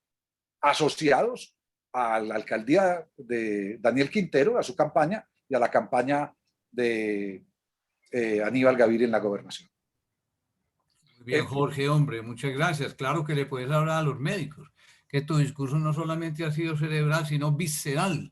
asociados a la alcaldía de Daniel Quintero, a su campaña, y a la campaña de Aníbal Gaviria en la gobernación. Muy bien, Jorge, hombre, muchas gracias. Claro que le puedes hablar a los médicos, que tu discurso no solamente ha sido cerebral, sino visceral,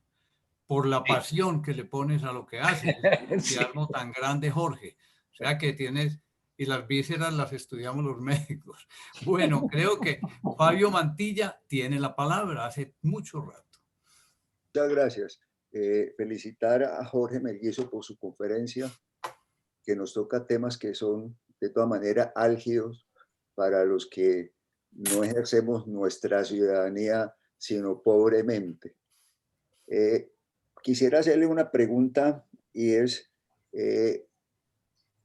por la pasión que le pones a lo que haces, el entusiasmo tan grande, Jorge. O sea que tienes, y las vísceras las estudiamos los médicos. Bueno, creo que Fabio Mantilla tiene la palabra hace mucho rato. Muchas gracias. Felicitar a Jorge Melguizo por su conferencia, que nos toca temas que son de todas maneras álgidos para los que no ejercemos nuestra ciudadanía sino pobremente. Quisiera hacerle una pregunta, y es,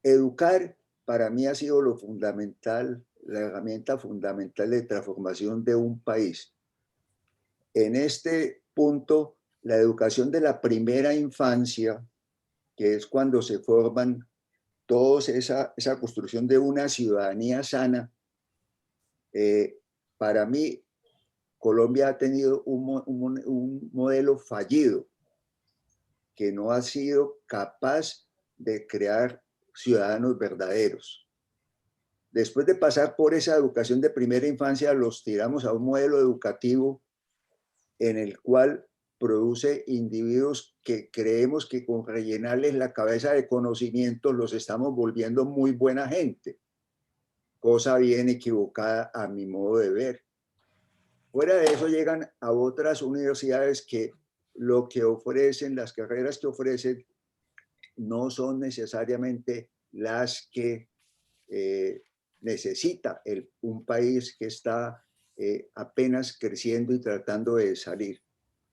educar para mí ha sido lo fundamental, la herramienta fundamental de transformación de un país. En este punto, la educación de la primera infancia, que es cuando se forman todos esa construcción de una ciudadanía sana, para mí Colombia ha tenido un modelo fallido, que no ha sido capaz de crear ciudadanos verdaderos. Después de pasar por esa educación de primera infancia, los tiramos a un modelo educativo en el cual produce individuos que creemos que con rellenarles la cabeza de conocimientos los estamos volviendo muy buena gente, cosa bien equivocada a mi modo de ver. Fuera de eso, llegan a otras universidades que lo que ofrecen, las carreras que ofrecen, no son necesariamente las que necesita un país que está apenas creciendo y tratando de salir.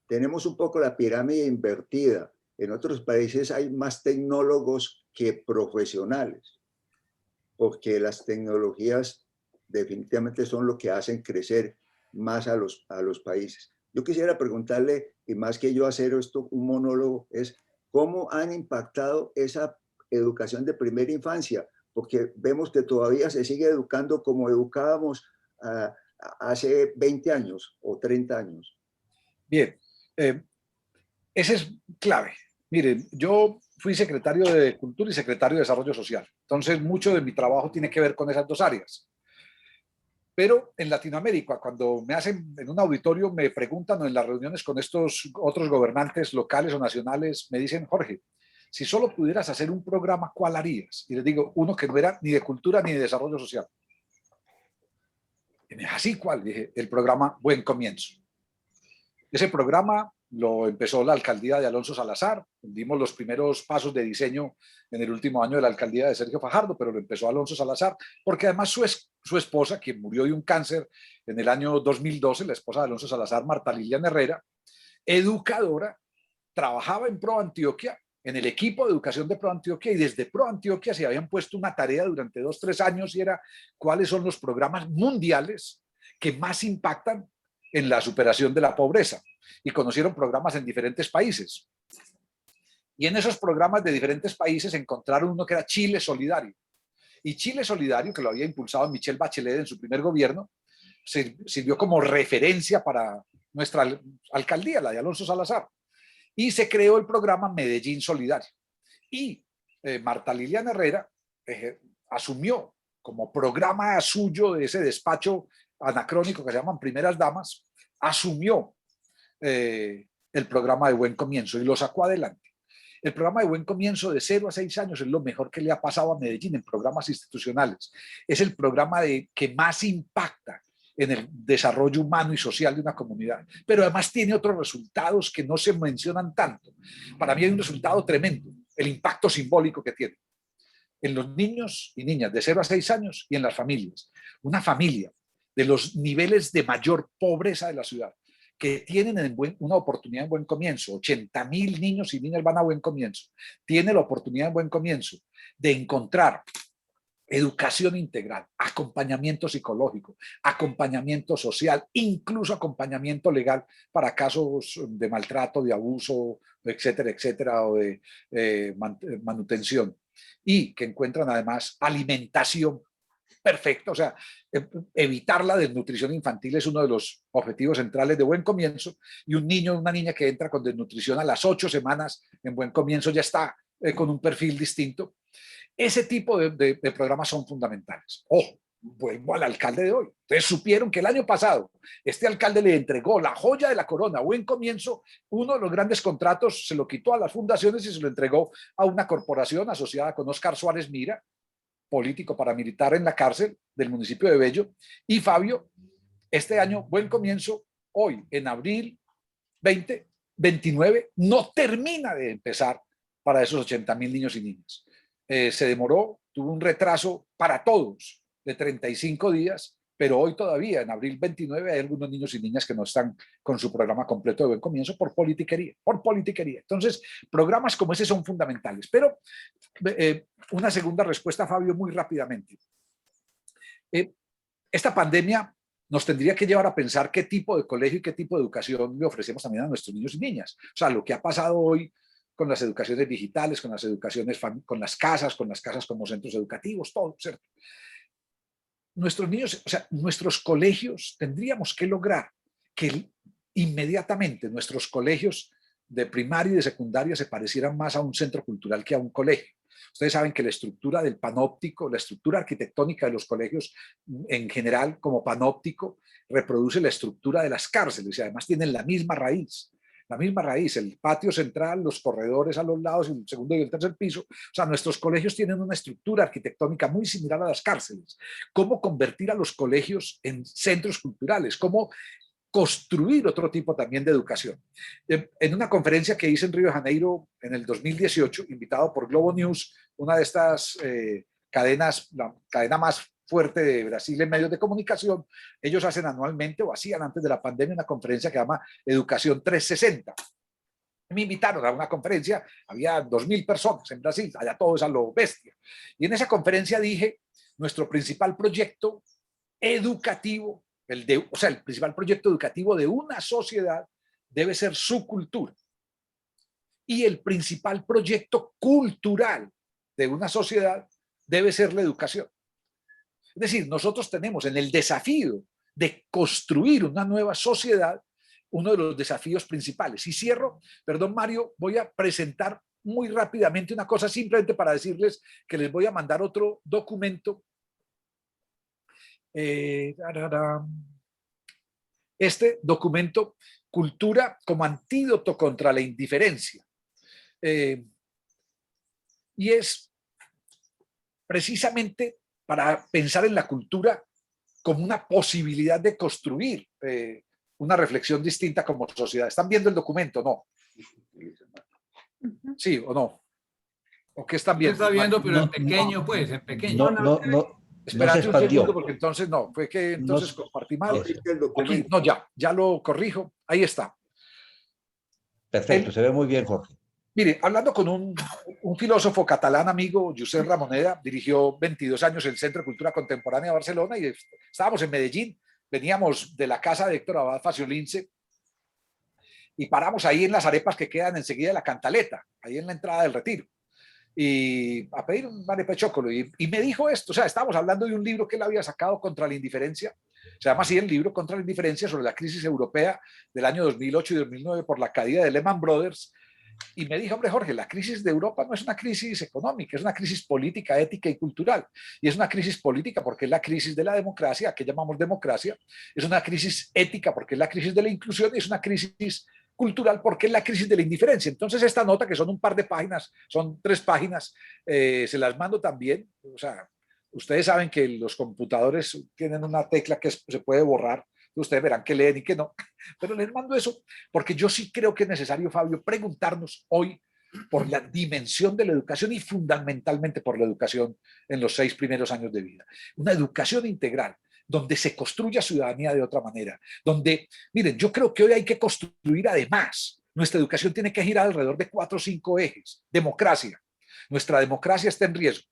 Tenemos un poco la pirámide invertida. En otros países hay más tecnólogos que profesionales, porque las tecnologías definitivamente son lo que hacen crecer más a los países. Yo quisiera preguntarle, y más que yo hacer esto, un monólogo, es cómo han impactado esa educación de primera infancia, porque vemos que todavía se sigue educando como educábamos hace 20 años o 30 años. Bien, ese es clave. Miren, yo fui secretario de Cultura y secretario de Desarrollo Social. Entonces, mucho de mi trabajo tiene que ver con esas dos áreas. Pero en Latinoamérica, cuando me hacen en un auditorio, me preguntan o en las reuniones con estos otros gobernantes locales o nacionales, me dicen, Jorge, si solo pudieras hacer un programa, ¿cuál harías? Y les digo, uno que no era ni de cultura ni de desarrollo social. Y me dijo, ¿así cuál? Dije, el programa Buen Comienzo. Ese programa lo empezó la alcaldía de Alonso Salazar. Dimos los primeros pasos de diseño en el último año de la alcaldía de Sergio Fajardo, pero lo empezó Alonso Salazar, porque además su esposa, quien murió de un cáncer en el año 2012, la esposa de Alonso Salazar, Marta Liliana Herrera, educadora, trabajaba en Pro Antioquia, en el equipo de educación de Pro Antioquia, y desde Pro Antioquia se habían puesto una tarea durante 2-3 años y era cuáles son los programas mundiales que más impactan en la superación de la pobreza, y conocieron programas en diferentes países. Y en esos programas de diferentes países encontraron uno que era Chile Solidario. Y Chile Solidario, que lo había impulsado Michelle Bachelet en su primer gobierno, sirvió como referencia para nuestra alcaldía, la de Alonso Salazar. Y se creó el programa Medellín Solidario. Y Marta Liliana Herrera asumió como programa suyo de ese despacho anacrónico que se llaman Primeras Damas, asumió el programa de Buen Comienzo y lo sacó adelante. El programa de Buen Comienzo de 0 a 6 años es lo mejor que le ha pasado a Medellín en programas institucionales. Es el programa que más impacta en el desarrollo humano y social de una comunidad, pero además tiene otros resultados que no se mencionan tanto. Para mí hay un resultado tremendo, el impacto simbólico que tiene en los niños y niñas de 0 a 6 años y en las familias. Una familia de los niveles de mayor pobreza de la ciudad, que tienen una oportunidad en Buen Comienzo, 80,000 niños y niñas van a Buen Comienzo, tiene la oportunidad en Buen Comienzo de encontrar educación integral, acompañamiento psicológico, acompañamiento social, incluso acompañamiento legal para casos de maltrato, de abuso, etcétera, etcétera, o de manutención, y que encuentran además alimentación perfecta. O sea, evitar la desnutrición infantil es uno de los objetivos centrales de Buen Comienzo, y un niño o una niña que entra con desnutrición a las 8 semanas en Buen Comienzo ya está con un perfil distinto. Ese tipo de programas son fundamentales. Ojo, vuelvo al alcalde de hoy. Ustedes supieron que el año pasado este alcalde le entregó la joya de la corona, Buen Comienzo, uno de los grandes contratos, se lo quitó a las fundaciones y se lo entregó a una corporación asociada con Óscar Suárez Mira, político paramilitar en la cárcel del municipio de Bello. Y Fabio, este año Buen Comienzo, hoy en abril 2029, no termina de empezar para esos 80,000 niños y niñas. Se demoró, tuvo un retraso para todos de 35 días, pero hoy todavía, en abril 29, hay algunos niños y niñas que no están con su programa completo de Buen Comienzo por politiquería, Entonces, programas como ese son fundamentales. Pero una segunda respuesta, Fabio, muy rápidamente. Esta pandemia nos tendría que llevar a pensar qué tipo de colegio y qué tipo de educación le ofrecemos también a nuestros niños y niñas. O sea, lo que ha pasado hoy con las educaciones digitales, con las educaciones, con las casas como centros educativos, todo, ¿cierto? Nuestros niños, o sea, nuestros colegios, tendríamos que lograr que inmediatamente nuestros colegios de primaria y de secundaria se parecieran más a un centro cultural que a un colegio. Ustedes saben que la estructura del panóptico, la estructura arquitectónica de los colegios en general como panóptico, reproduce la estructura de las cárceles y además tienen la misma raíz, el patio central, los corredores a los lados, el segundo y el tercer piso. O sea, nuestros colegios tienen una estructura arquitectónica muy similar a las cárceles. ¿Cómo convertir a los colegios en centros culturales? ¿Cómo construir otro tipo también de educación? En una conferencia que hice en Río de Janeiro en el 2018, invitado por Globo News, una de estas cadenas, la cadena más fuerte de Brasil en medios de comunicación, ellos hacen anualmente, o hacían antes de la pandemia, una conferencia que se llama Educación 360. Me invitaron a una conferencia, había 2000 personas en Brasil, allá todo es a lo bestia. Y en esa conferencia dije, nuestro principal proyecto educativo, o sea, el principal proyecto educativo de una sociedad debe ser su cultura. Y el principal proyecto cultural de una sociedad debe ser la educación. Es decir, nosotros tenemos en el desafío de construir una nueva sociedad uno de los desafíos principales. Y cierro, perdón Mario, voy a presentar muy rápidamente una cosa simplemente para decirles que les voy a mandar otro documento. Este documento, Cultura como antídoto contra la indiferencia. Y es precisamente para pensar en la cultura como una posibilidad de construir una reflexión distinta como sociedad. ¿Están viendo el documento? ¿No? ¿Sí o no? ¿O qué están viendo? Está viendo, pero No, en pequeño, pues, en pequeño. No Esperad se un expandió. segundo, porque entonces no, fue que entonces compartí mal. Aquí, no, ya lo corrijo. Ahí está. Perfecto, se ve muy bien, Jorge. Mire, hablando con un filósofo catalán amigo, Josep Ramoneda, dirigió 22 años el Centro de Cultura Contemporánea de Barcelona y estábamos en Medellín, veníamos de la casa de Héctor Abad Faciolince y paramos ahí en las arepas que quedan enseguida de la Cantaleta, ahí en la entrada del Retiro, y a pedir un arepa de chocolo. Y me dijo esto, o sea, estábamos hablando de un libro que él había sacado contra la indiferencia, se llama así el libro, Contra la indiferencia, sobre la crisis europea del año 2008 y 2009 por la caída de Lehman Brothers. Y me dijo, hombre, Jorge, la crisis de Europa no es una crisis económica, es una crisis política, ética y cultural. Y es una crisis política porque es la crisis de la democracia, que llamamos democracia. Es una crisis ética porque es la crisis de la inclusión y es una crisis cultural porque es la crisis de la indiferencia. Entonces esta nota, que son un par de páginas, son 3 páginas, se las mando también. O sea, ustedes saben que los computadores tienen una tecla que se puede borrar. Ustedes verán que leen y que no, pero les mando eso porque yo sí creo que es necesario, Fabio, preguntarnos hoy por la dimensión de la educación y fundamentalmente por la educación en los 6 primeros años de vida. Una educación integral donde se construya ciudadanía de otra manera, donde, miren, yo creo que hoy hay que construir además, nuestra educación tiene que girar alrededor de 4 o 5 ejes. Democracia, nuestra democracia está en riesgo.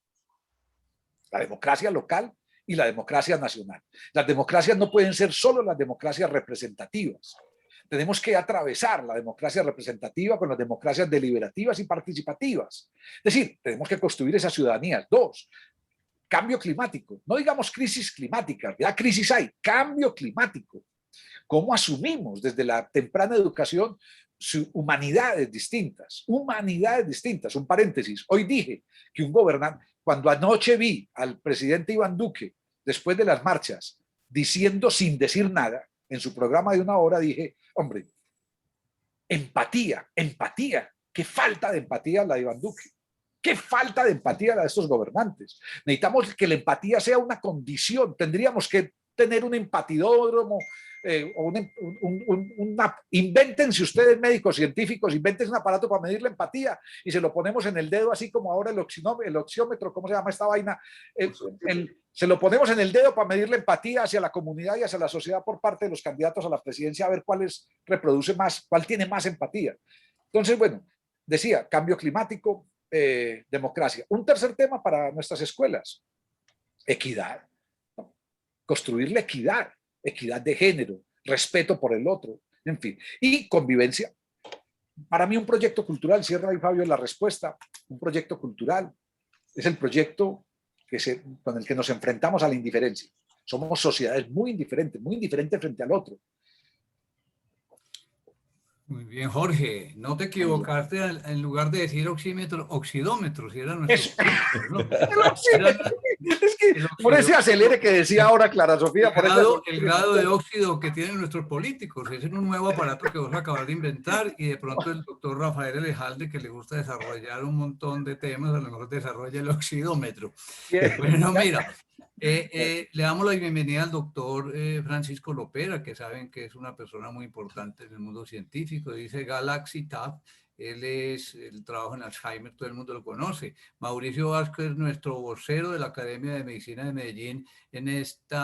La democracia local y la democracia nacional. Las democracias no pueden ser solo las democracias representativas. Tenemos que atravesar la democracia representativa con las democracias deliberativas y participativas. Es decir, tenemos que construir esas ciudadanías. 2, cambio climático. No digamos crisis climática, ya crisis hay, cambio climático. ¿Cómo asumimos desde la temprana educación humanidades distintas? Humanidades distintas. Un paréntesis. Hoy dije que un gobernante, cuando anoche vi al presidente Iván Duque, después de las marchas, diciendo sin decir nada, en su programa de 1 hora, dije, hombre, empatía, qué falta de empatía la de Iván Duque, qué falta de empatía la de estos gobernantes. Necesitamos que la empatía sea una condición, tendríamos que tener un empatidódromo, invéntense ustedes médicos científicos, invéntense un aparato para medir la empatía y se lo ponemos en el dedo, así como ahora el oxiómetro, ¿cómo se llama esta vaina? Se lo ponemos en el dedo para medir la empatía hacia la comunidad y hacia la sociedad por parte de los candidatos a la presidencia, a ver reproduce más, cuál tiene más empatía. Entonces, bueno, decía, cambio climático, democracia. Un tercer tema para nuestras escuelas, equidad. Construir la equidad de género, respeto por el otro, en fin, y convivencia. Para mí un proyecto cultural, cierra ahí Fabio la respuesta, un proyecto cultural es el proyecto con el que nos enfrentamos a la indiferencia. Somos sociedades muy indiferentes frente al otro. Muy bien, Jorge, no te equivocaste en lugar de decir oxímetro, oxidómetro, si era nuestro. ¿No? Es que por ese acelere que decía ahora Clara Sofía. El grado de óxido que tienen nuestros políticos, es un nuevo aparato que vos acabas de inventar y de pronto el doctor Rafael Elejalde, que le gusta desarrollar un montón de temas, a lo mejor desarrolla el oxidómetro. Bueno, mira. Le damos la bienvenida al doctor Francisco Lopera, que saben que es una persona muy importante en el mundo científico. Dice Galaxy Tab, el trabajo en Alzheimer, todo el mundo lo conoce. Mauricio Vázquez es nuestro vocero de la Academia de Medicina de Medellín en este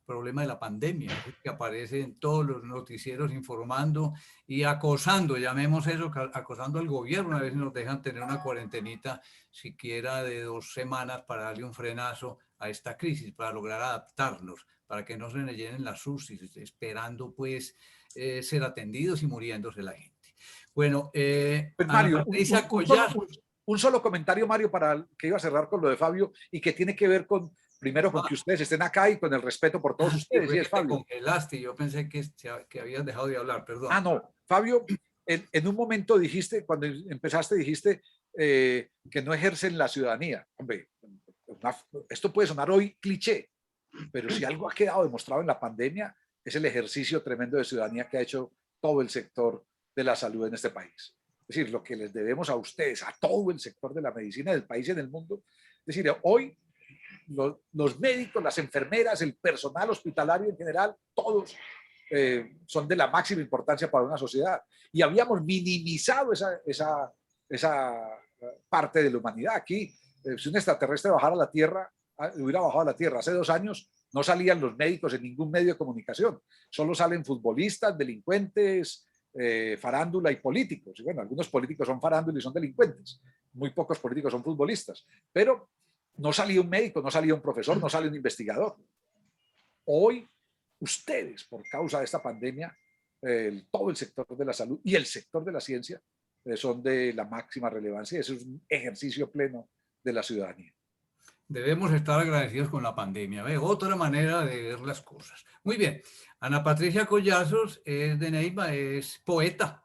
problema de la pandemia, que aparece en todos los noticieros informando y acosando, llamemos eso, acosando al gobierno. A veces nos dejan tener una cuarentenita siquiera de 2 semanas para darle un frenazo a esta crisis, para lograr adaptarnos, para que no se nos llenen las UCIs, esperando pues ser atendidos y muriéndose la gente. Bueno, Pues Ana Mario, Patricia Collazo. un solo comentario, Mario, para que iba a cerrar con lo de Fabio y que tiene que ver con, primero, con que ustedes estén acá y con el respeto por todos ustedes. Sí, Y es Fabio. Te congelaste, yo pensé que habías dejado de hablar, perdón. Ah, no, Fabio, en un momento dijiste, cuando empezaste, dijiste que no ejercen la ciudadanía. Hombre, esto puede sonar hoy cliché, pero si algo ha quedado demostrado en la pandemia es el ejercicio tremendo de ciudadanía que ha hecho todo el sector de la salud en este país. Es decir, lo que les debemos a ustedes, a todo el sector de la medicina del país y en el mundo. Es decir, hoy los médicos, las enfermeras, el personal hospitalario en general, todos son de la máxima importancia para una sociedad. Y habíamos minimizado esa parte de la humanidad. Aquí, si un extraterrestre bajara a la Tierra, hubiera bajado a la Tierra hace 2 años, no salían los médicos en ningún medio de comunicación. Solo salen futbolistas, delincuentes, farándula y políticos. Y bueno, algunos políticos son farándula y son delincuentes. Muy pocos políticos son futbolistas. Pero no salía un médico, no salía un profesor, no sale un investigador. Hoy, ustedes, por causa de esta pandemia, todo el sector de la salud y el sector de la ciencia son de la máxima relevancia. Eso es un ejercicio pleno de la ciudadanía. Debemos estar agradecidos con la pandemia. ¿Ve? Otra manera de ver las cosas. Muy bien. Ana Patricia Collazos es de Neiva, es poeta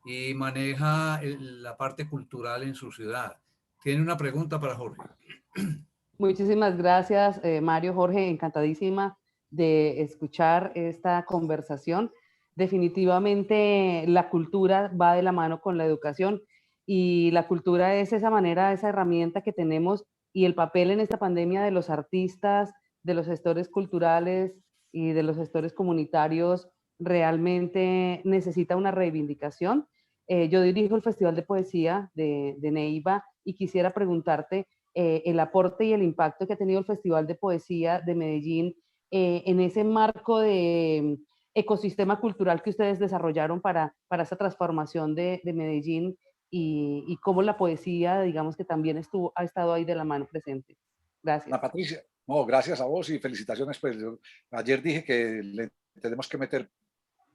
y maneja la parte cultural en su ciudad. Tiene una pregunta para Jorge. Muchísimas gracias, Mario. Jorge, encantadísima de escuchar esta conversación. Definitivamente la cultura va de la mano con la educación y la cultura es esa manera, esa herramienta que tenemos y el papel en esta pandemia de los artistas, de los gestores culturales y de los gestores comunitarios realmente necesita una reivindicación. Yo dirijo el Festival de Poesía de Neiva y quisiera preguntarte el aporte y el impacto que ha tenido el Festival de Poesía de Medellín en ese marco de ecosistema cultural que ustedes desarrollaron para esa transformación de Medellín y cómo la poesía, digamos que también ha estado ahí de la mano presente. Gracias. Ana Patricia, no, gracias a vos y felicitaciones. Pues, ayer dije que le tenemos que meter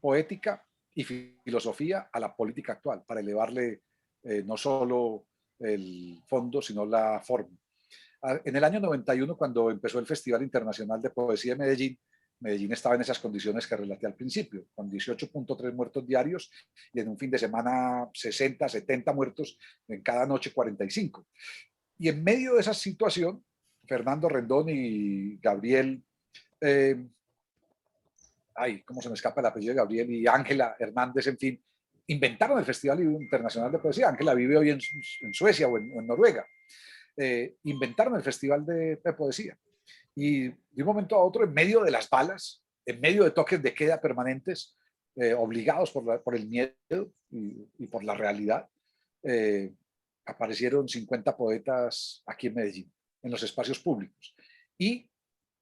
poética y filosofía a la política actual para elevarle no solo el fondo, sino la forma. En el año 91, cuando empezó el Festival Internacional de Poesía de Medellín, Medellín estaba en esas condiciones que relaté al principio, con 18.3 muertos diarios y en un fin de semana 60, 70 muertos, en cada noche 45. Y en medio de esa situación, Fernando Rendón y Gabriel, ¿cómo se me escapa el apellido de Gabriel? Y Ángela Hernández, en fin, inventaron el Festival Internacional de Poesía. Ángela vive hoy en Suecia o en Noruega. Inventaron el Festival de Poesía. Y de un momento a otro, en medio de las balas, en medio de toques de queda permanentes, obligados por el miedo y por la realidad, aparecieron 50 poetas aquí en Medellín, en los espacios públicos. Y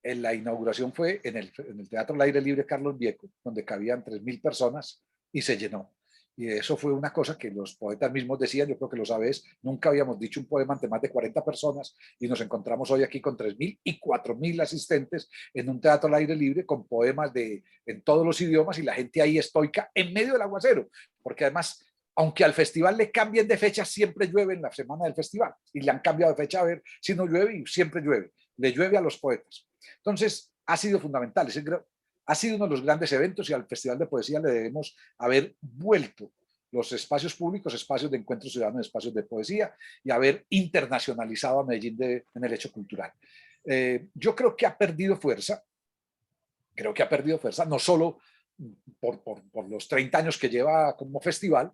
la inauguración fue en el Teatro al Aire Libre Carlos Vieco, donde cabían 3.000 personas y se llenó. Y eso fue una cosa que los poetas mismos decían, yo creo que lo sabes, nunca habíamos dicho un poema ante más de 40 personas y nos encontramos hoy aquí con 3.000 y 4.000 asistentes en un teatro al aire libre con poemas en todos los idiomas y la gente ahí estoica en medio del aguacero, porque además, aunque al festival le cambien de fecha, siempre llueve en la semana del festival y le han cambiado de fecha a ver si no llueve y siempre llueve, le llueve a los poetas. Entonces, ha sido fundamental. Ha sido uno de los grandes eventos y al Festival de Poesía le debemos haber vuelto los espacios públicos, espacios de encuentro ciudadano, espacios de poesía y haber internacionalizado a Medellín en el hecho cultural. Yo creo que ha perdido fuerza, no solo por los 30 años que lleva como festival,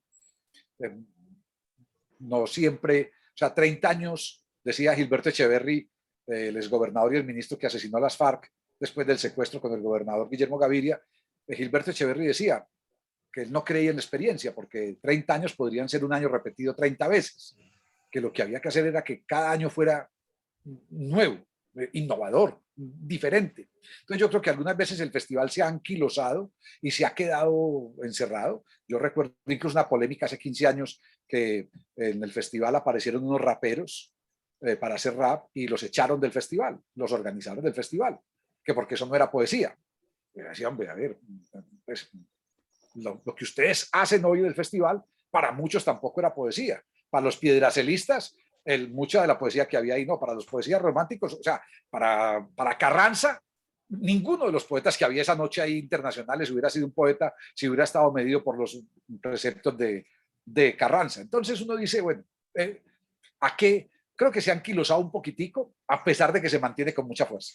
no siempre, o sea, 30 años, decía Gilberto Echeverry, el exgobernador y el ministro que asesinó a las FARC, después del secuestro con el gobernador Guillermo Gaviria, Gilberto Echeverry decía, que él no creía en la experiencia, porque 30 años podrían ser un año repetido 30 veces, que lo que había que hacer era que cada año fuera nuevo, innovador, diferente. Entonces yo creo que algunas veces el festival se ha anquilosado y se ha quedado encerrado. Yo recuerdo incluso una polémica hace 15 años que en el festival aparecieron unos raperos para hacer rap y los echaron del festival, los organizadores del festival, que porque eso no era poesía. Y decía, hombre, a ver, pues, lo que ustedes hacen hoy del festival, para muchos tampoco era poesía. Para los piedracelistas, mucha de la poesía que había ahí, no, para los poesías románticos, o sea, para Carranza, ninguno de los poetas que había esa noche ahí internacionales hubiera sido un poeta si hubiera estado medido por los preceptos de Carranza. Entonces uno dice, bueno, ¿a qué? Creo que se han anquilosado un poquitico, a pesar de que se mantiene con mucha fuerza.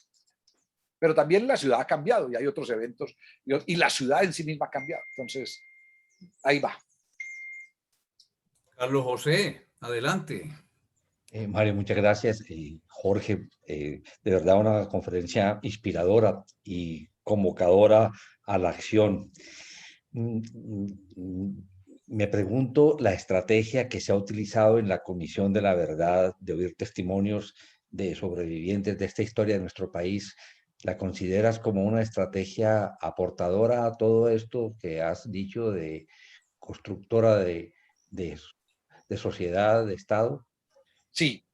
Pero también la ciudad ha cambiado y hay otros eventos y la ciudad en sí misma ha cambiado. Entonces, ahí va. Carlos José, adelante. Mario, muchas gracias. Jorge, de verdad una conferencia inspiradora y convocadora a la acción. Me pregunto la estrategia que se ha utilizado en la Comisión de la Verdad, de oír testimonios de sobrevivientes de esta historia de nuestro país. ¿La consideras como una estrategia aportadora a todo esto que has dicho, de constructora de sociedad, de Estado? Sí,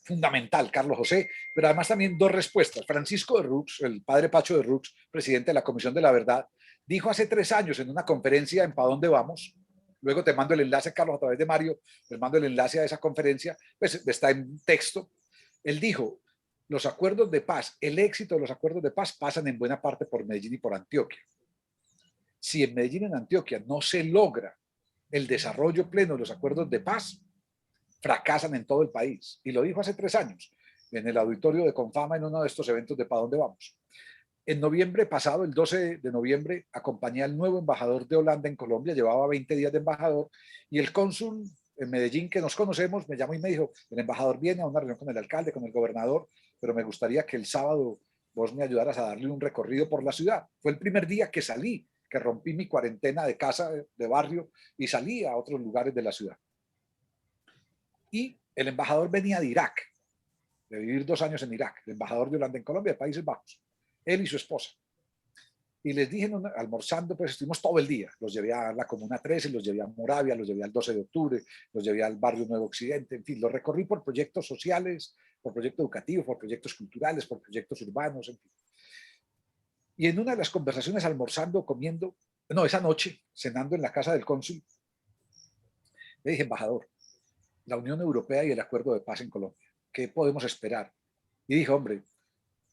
fundamental, Carlos José, pero además también dos respuestas. Francisco de Rux, el padre Pacho de Rux, presidente de la Comisión de la Verdad, dijo hace 3 años en una conferencia en ¿Pa dónde vamos? Luego te mando el enlace, Carlos, a través de Mario, les mando el enlace a esa conferencia, pues está en texto. Él dijo, los acuerdos de paz, el éxito de los acuerdos de paz pasan en buena parte por Medellín y por Antioquia. Si en Medellín y en Antioquia no se logra el desarrollo pleno de los acuerdos de paz, fracasan en todo el país. Y lo dijo hace 3 años, en el auditorio de Confama, en uno de estos eventos de ¿Pa dónde vamos? En noviembre pasado, el 12 de noviembre, acompañé al nuevo embajador de Holanda en Colombia, llevaba 20 días de embajador, y el cónsul en Medellín, que nos conocemos, me llamó y me dijo, el embajador viene a una reunión con el alcalde, con el gobernador, pero me gustaría que el sábado vos me ayudaras a darle un recorrido por la ciudad. Fue el primer día que salí, que rompí mi cuarentena de casa, de barrio, y salí a otros lugares de la ciudad. Y el embajador venía de Irak, de vivir 2 años en Irak, el embajador de Holanda en Colombia, de Países Bajos, él y su esposa. Y les dije, almorzando, pues estuvimos todo el día. Los llevé a la Comuna 13, los llevé a Moravia, los llevé al 12 de octubre, los llevé al barrio Nuevo Occidente, en fin, los recorrí por proyectos sociales, por proyectos educativos, por proyectos culturales, por proyectos urbanos, en fin. Y en una de las conversaciones, almorzando, comiendo, no, esa noche, cenando en la casa del cónsul, le dije, embajador, la Unión Europea y el Acuerdo de Paz en Colombia, ¿qué podemos esperar? Y dijo, hombre,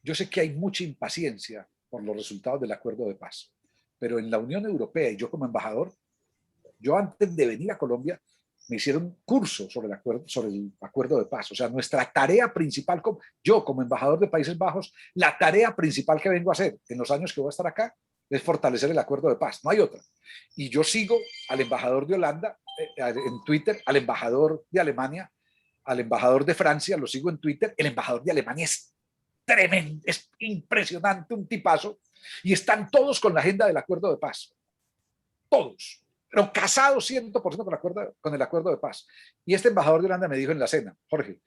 yo sé que hay mucha impaciencia por los resultados del Acuerdo de Paz, pero en la Unión Europea y yo como embajador, yo antes de venir a Colombia me hicieron un curso sobre el acuerdo de paz. O sea, nuestra tarea principal, yo como embajador de Países Bajos, la tarea principal que vengo a hacer en los años que voy a estar acá es fortalecer el acuerdo de paz, no hay otra. Y yo sigo al embajador de Holanda en Twitter, al embajador de Alemania, al embajador de Francia, lo sigo en Twitter. El embajador de Alemania es tremendo, es impresionante, un tipazo, y están todos con la agenda del acuerdo de paz, todos, pero casados 100% con el acuerdo de paz. Y este embajador de Holanda me dijo en la cena, Jorge,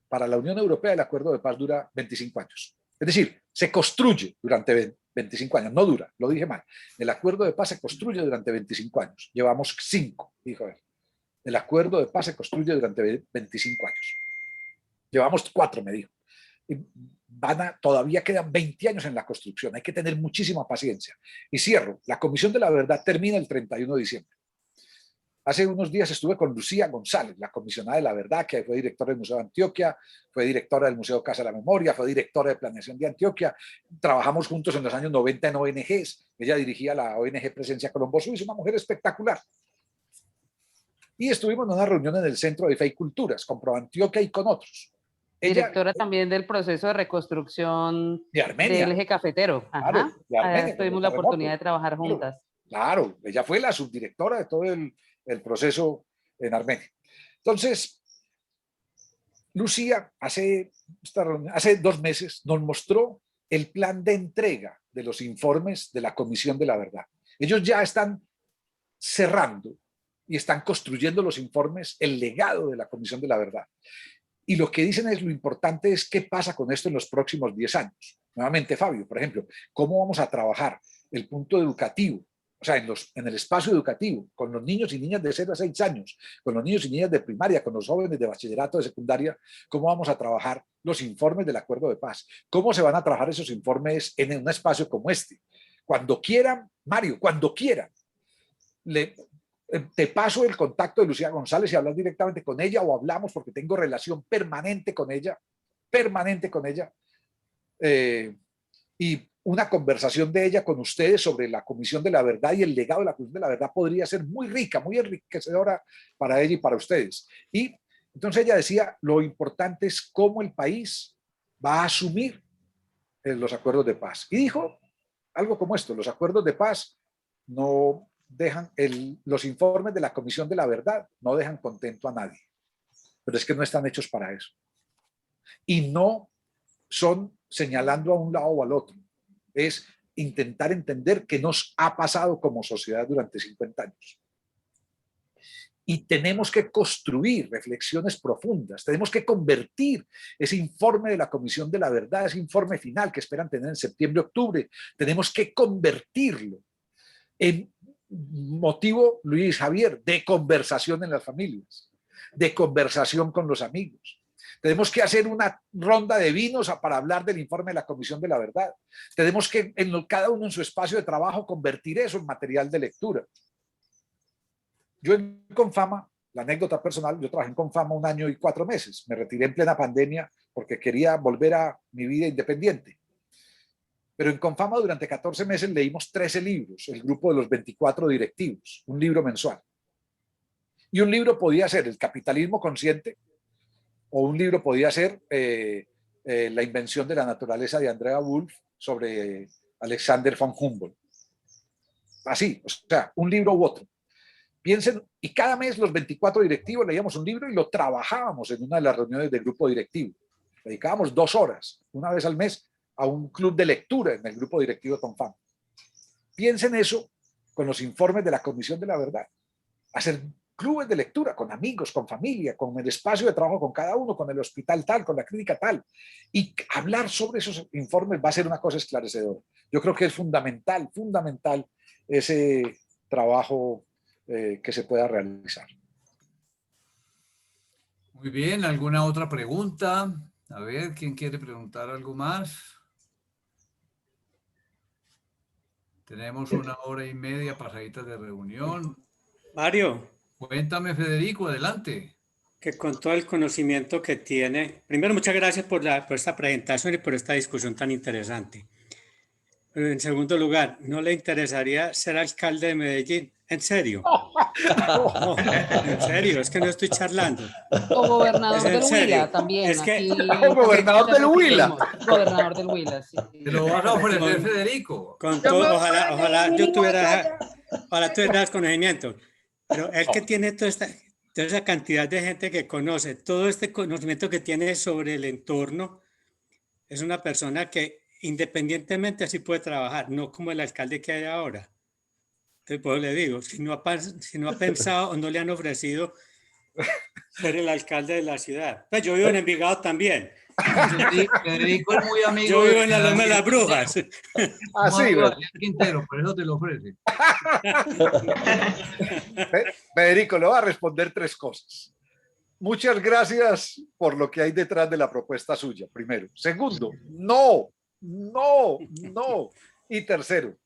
para la Unión Europea el acuerdo de paz dura 25 años. Es decir, se construye durante 25 años, no dura, lo dije mal. El acuerdo de paz se construye durante 25 años. Llevamos 5, dijo él. El acuerdo de paz se construye durante 25 años. Llevamos 4, me dijo. Y todavía quedan 20 años en la construcción. Hay que tener muchísima paciencia. Y cierro. La Comisión de la Verdad termina el 31 de diciembre. Hace unos días estuve con Lucía González, la comisionada de la Verdad, que fue directora del Museo de Antioquia, fue directora del Museo Casa de la Memoria, fue directora de Planeación de Antioquia. Trabajamos juntos en los años 90 en ONGs. Ella dirigía la ONG Presencia Colombo Suiza, una mujer espectacular. Y estuvimos en una reunión en el Centro de Fe y Culturas, con Pro Antioquia y con otros. Directora también del proceso de reconstrucción de Armenia, del eje cafetero. Ajá. Claro, de Armenia, tuvimos la oportunidad de trabajar juntas. Claro, ella fue la subdirectora de todo el proceso en Armenia. Entonces, Lucía hace 2 meses nos mostró el plan de entrega de los informes de la Comisión de la Verdad. Ellos ya están cerrando y están construyendo los informes, el legado de la Comisión de la Verdad. Y lo que dicen es, lo importante es qué pasa con esto en los próximos 10 años. Nuevamente, Fabio, por ejemplo, ¿cómo vamos a trabajar el punto educativo? O sea, en el espacio educativo, con los niños y niñas de 0 a 6 años, con los niños y niñas de primaria, con los jóvenes de bachillerato, de secundaria, ¿cómo vamos a trabajar los informes del acuerdo de paz? ¿Cómo se van a trabajar esos informes en un espacio como este? Cuando quieran, Mario, cuando quieran, te paso el contacto de Lucía González y hablas directamente con ella, o hablamos porque tengo relación permanente con ella, y una conversación de ella con ustedes sobre la Comisión de la Verdad y el legado de la Comisión de la Verdad podría ser muy rica, muy enriquecedora para ella y para ustedes. Y entonces ella decía, lo importante es cómo el país va a asumir los acuerdos de paz. Y dijo algo como esto: los acuerdos de paz no dejan, los informes de la Comisión de la Verdad no dejan contento a nadie, pero es que no están hechos para eso. Y no son señalando a un lado o al otro, es intentar entender qué nos ha pasado como sociedad durante 50 años. Y tenemos que construir reflexiones profundas, tenemos que convertir ese informe de la Comisión de la Verdad, ese informe final que esperan tener en septiembre, octubre, tenemos que convertirlo en motivo, Luis Javier, de conversación en las familias, de conversación con los amigos. Tenemos que hacer una ronda de vinos para hablar del informe de la Comisión de la Verdad. Tenemos que, cada uno en su espacio de trabajo, convertir eso en material de lectura. Yo en Confama, la anécdota personal, yo trabajé en Confama 1 año y 4 meses. Me retiré en plena pandemia porque quería volver a mi vida independiente. Pero en Confama durante 14 meses leímos 13 libros, el grupo de los 24 directivos, un libro mensual. Y un libro podía ser El capitalismo consciente, o un libro podía ser La invención de la naturaleza de Andrea Wolf sobre Alexander von Humboldt. Así, o sea, un libro u otro. Piensen, y cada mes los 24 directivos leíamos un libro y lo trabajábamos en una de las reuniones del grupo directivo. Dedicábamos 2 horas, una vez al mes, a un club de lectura en el grupo directivo de Confam. Piensen eso con los informes de la Comisión de la Verdad. Hacer clubes de lectura con amigos, con familia, con el espacio de trabajo con cada uno, con el hospital tal, con la clínica tal. Y hablar sobre esos informes va a ser una cosa esclarecedora. Yo creo que es fundamental ese trabajo que se pueda realizar. Muy bien, ¿alguna otra pregunta? A ver, ¿quién quiere preguntar algo más? Tenemos 1 hora y media pasaditas de reunión. Mario. Cuéntame, Federico, adelante. Que con todo el conocimiento que tiene, primero muchas gracias por esta presentación y por esta discusión tan interesante. Pero en segundo lugar, ¿no le interesaría ser alcalde de Medellín? ¿En serio? No, en serio, es que no estoy charlando. O gobernador del serio. Huila también. Es que, aquí, gobernador del Huila. Gobernador del Huila, sí. Te lo vas a ofrecer, Federico. Con todo, ojalá yo tuvieras conocimiento. Pero él que tiene toda esa cantidad de gente que conoce, todo este conocimiento que tiene sobre el entorno, es una persona que independientemente así puede trabajar, no como el alcalde que hay ahora. Entonces, pues le digo, si no ha pensado o no le han ofrecido ser el alcalde de la ciudad. Pues yo vivo en Envigado también. Federico es muy amigo. Yo vivo en la Loma de las Brujas. Así, Quintero, por eso te lo ofrece. Federico, le voy a responder 3 cosas. Muchas gracias por lo que hay detrás de la propuesta suya, primero. Segundo, no. Y tercero,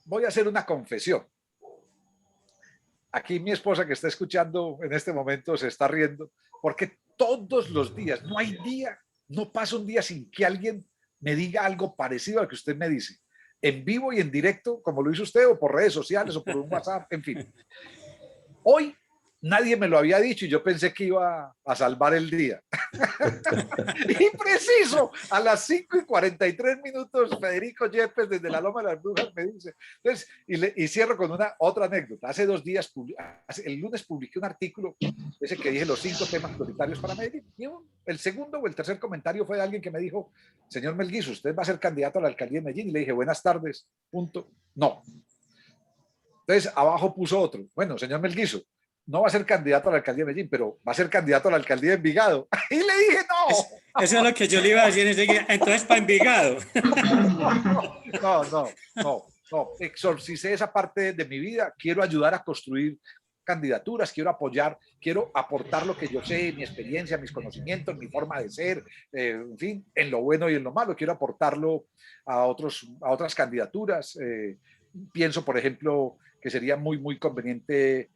voy a hacer una confesión. Aquí mi esposa que está escuchando en este momento se está riendo, porque todos los días, no pasa un día sin que alguien me diga algo parecido a que usted me dice, en vivo y en directo, como lo hizo usted, o por redes sociales, o por un WhatsApp, en fin. Hoy nadie me lo había dicho y yo pensé que iba a salvar el día. Y preciso, a las 5:43, Federico Yepes, desde la Loma de las Brujas, me dice. Entonces, y cierro con otra anécdota. Hace 2 días, el lunes publiqué un artículo, ese que dije los 5 temas prioritarios para Medellín. Y el segundo o el tercer comentario fue de alguien que me dijo, señor Melguizo, usted va a ser candidato a la alcaldía de Medellín. Y le dije, buenas tardes, punto. No. Entonces, abajo puso otro. Bueno, señor Melguizo, no va a ser candidato a la alcaldía de Medellín, pero va a ser candidato a la alcaldía de Envigado. Y le dije, no. Eso es lo que yo le iba a decir enseguida. Entonces, para Envigado. No. Exorcicé esa parte de mi vida. Quiero ayudar a construir candidaturas, quiero apoyar, quiero aportar lo que yo sé, mi experiencia, mis conocimientos, mi forma de ser, en fin, en lo bueno y en lo malo, quiero aportarlo a otras candidaturas. Pienso, por ejemplo, que sería muy conveniente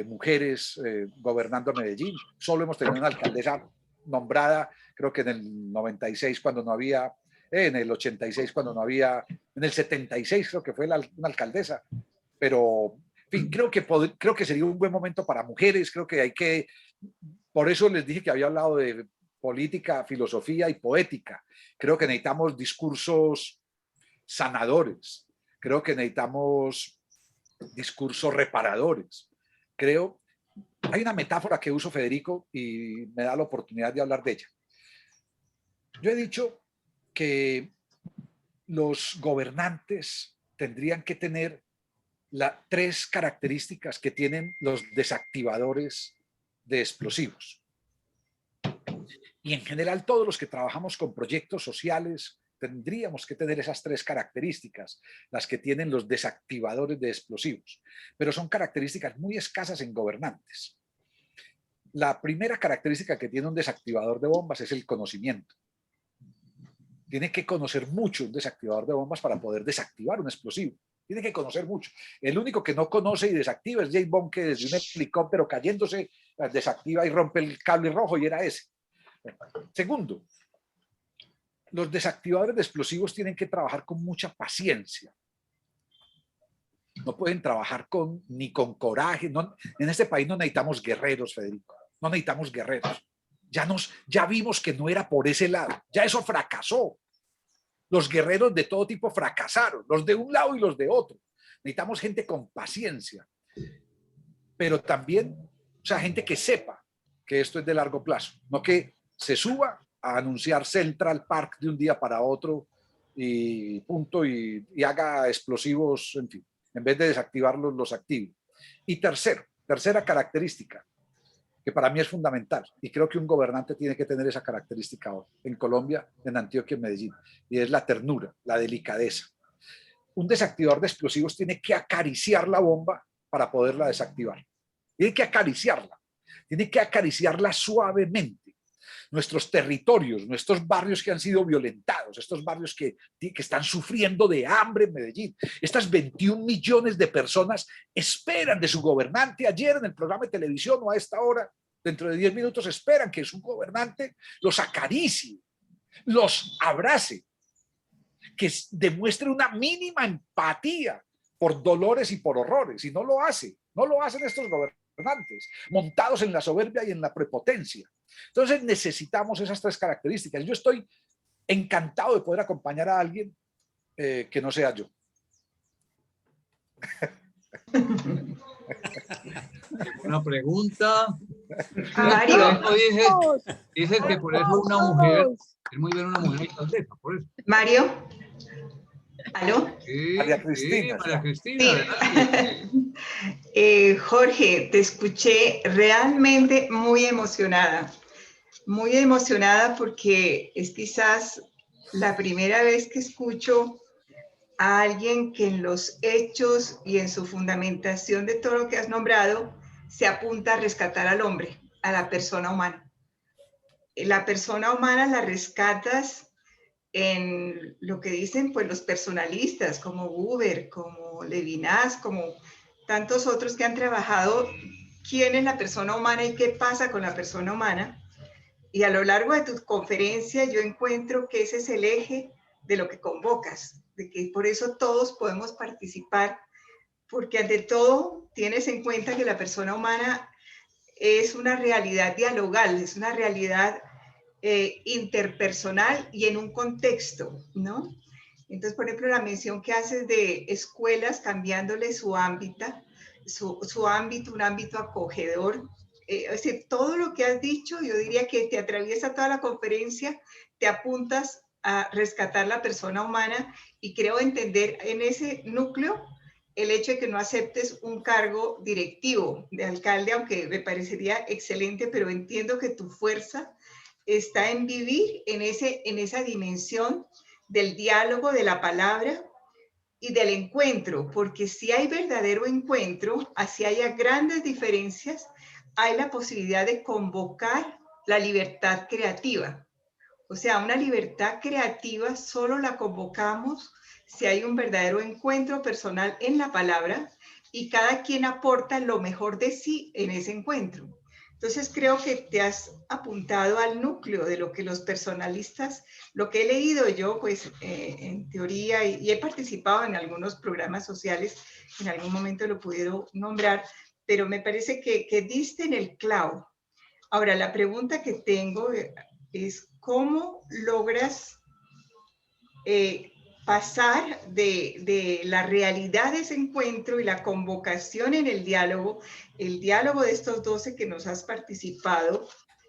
mujeres gobernando Medellín. Solo hemos tenido una alcaldesa nombrada, creo que en el 96 cuando no había, en el 86 cuando no había, en el 76 creo que fue una alcaldesa, pero en fin, creo que sería un buen momento para mujeres, creo que hay que, por eso les dije que había hablado de política, filosofía y poética. Creo que necesitamos discursos sanadores, creo que necesitamos discursos reparadores. Hay una metáfora que uso, Federico, y me da la oportunidad de hablar de ella. Yo he dicho que los gobernantes tendrían que tener tres características que tienen los desactivadores de explosivos. Y en general todos los que trabajamos con proyectos sociales tendríamos que tener esas tres características, las que tienen los desactivadores de explosivos, pero son características muy escasas en gobernantes. La primera característica que tiene un desactivador de bombas es el conocimiento. Tiene que conocer mucho un desactivador de bombas para poder desactivar un explosivo. Tiene que conocer mucho. El único que no conoce y desactiva es James Bond, que desde un helicóptero cayéndose desactiva y rompe el cable rojo, y era ese. Segundo, los desactivadores de explosivos tienen que trabajar con mucha paciencia. No pueden trabajar ni con coraje. No, en este país no necesitamos guerreros, Federico. No necesitamos guerreros. Ya vimos que no era por ese lado. Ya eso fracasó. Los guerreros de todo tipo fracasaron, los de un lado y los de otro. Necesitamos gente con paciencia, pero también, gente que sepa que esto es de largo plazo, no que se suba a anunciar Central Park de un día para otro y punto, y haga explosivos, en fin, en vez de desactivarlos, los active. Y tercera característica, que para mí es fundamental, y creo que un gobernante tiene que tener esa característica ahora, en Colombia, en Antioquia, en Medellín, y es la ternura, la delicadeza. Un desactivador de explosivos tiene que acariciar la bomba para poderla desactivar. Tiene que acariciarla suavemente. Nuestros territorios, nuestros barrios que han sido violentados, estos barrios que están sufriendo de hambre en Medellín, estas 21 millones de personas esperan de su gobernante. Ayer en el programa de televisión o a esta hora, dentro de 10 minutos, esperan que su gobernante los acaricie, los abrace, que demuestre una mínima empatía por dolores y por horrores, y no lo hacen estos gobernantes, montados en la soberbia y en la prepotencia. Entonces necesitamos esas tres características. Yo estoy encantado de poder acompañar a alguien que no sea yo. Una pregunta. Mario. Dices que por eso una mujer, es muy bien una mujer alcaldesa, por eso. Mario. ¿Aló? Sí, María Cristina. Sí, María Cristina. Sí. Jorge, te escuché realmente muy emocionada porque es quizás la primera vez que escucho a alguien que en los hechos y en su fundamentación de todo lo que has nombrado se apunta a rescatar al hombre, a la persona humana. La persona humana la rescatas en lo que dicen pues los personalistas como Buber, como Levinas, como tantos otros que han trabajado quién es la persona humana y qué pasa con la persona humana. Y a lo largo de tu conferencia yo encuentro que ese es el eje de lo que convocas, de que por eso todos podemos participar, porque ante todo tienes en cuenta que la persona humana es una realidad dialogal, es una realidad interpersonal y en un contexto, ¿no? Entonces, por ejemplo, la mención que haces de escuelas cambiándole su ámbito, un ámbito acogedor, es decir, todo lo que has dicho, yo diría que te atraviesa toda la conferencia, te apuntas a rescatar la persona humana y creo entender en ese núcleo el hecho de que no aceptes un cargo directivo de alcalde, aunque me parecería excelente, pero entiendo que tu fuerza está en vivir en esa dimensión del diálogo, de la palabra y del encuentro, porque si hay verdadero encuentro, así haya grandes diferencias, hay la posibilidad de convocar la libertad creativa. O sea, una libertad creativa solo la convocamos si hay un verdadero encuentro personal en la palabra y cada quien aporta lo mejor de sí en ese encuentro. Entonces creo que te has apuntado al núcleo de lo que los personalistas, lo que he leído yo pues en teoría y he participado en algunos programas sociales, en algún momento lo pudieron nombrar, pero me parece que diste en el clavo. Ahora, la pregunta que tengo es ¿cómo logras pasar de la realidad de ese encuentro y la convocación en el diálogo de estos 12 que nos has participado,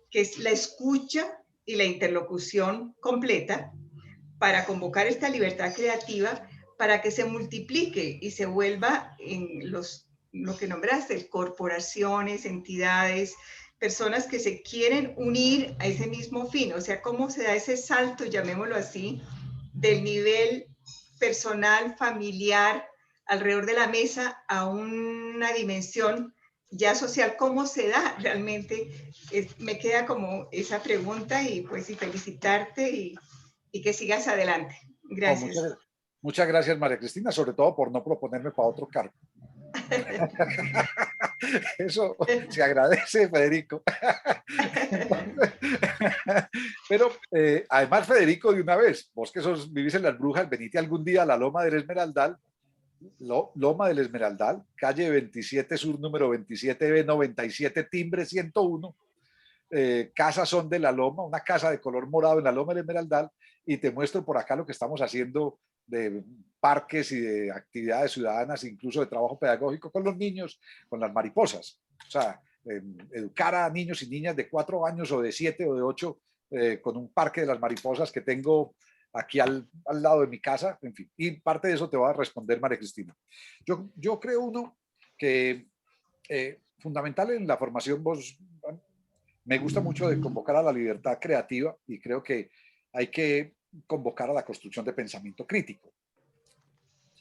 que es la escucha y la interlocución completa, para convocar esta libertad creativa, para que se multiplique y se vuelva en lo que nombraste, corporaciones, entidades, personas que se quieren unir a ese mismo fin? O sea, ¿cómo se da ese salto, llamémoslo así, del nivel personal, familiar, alrededor de la mesa a una dimensión ya social? ¿Cómo se da realmente? Me queda como esa pregunta y pues y felicitarte y que sigas adelante. Gracias. Oh, muchas gracias, María Cristina, sobre todo por no proponerme para otro cargo. Eso se agradece, Federico. Pero además, Federico, de una vez, vos que vivís en Las Brujas, venite algún día a la Loma del Esmeraldal, Loma del Esmeraldal, calle 27 Sur, número 27B, 97, timbre 101. Casas son de la Loma, una casa de color morado en la Loma del Esmeraldal, y te muestro por acá lo que estamos haciendo de parques y de actividades ciudadanas, incluso de trabajo pedagógico con los niños, con las mariposas. O sea, educar a niños y niñas de 4 años o de 7 o de 8 con un parque de las mariposas que tengo aquí al lado de mi casa, en fin. Y parte de eso te va a responder María Cristina. Yo creo, uno, que fundamental en la formación, me gusta mucho de convocar a la libertad creativa y creo que hay que convocar a la construcción de pensamiento crítico.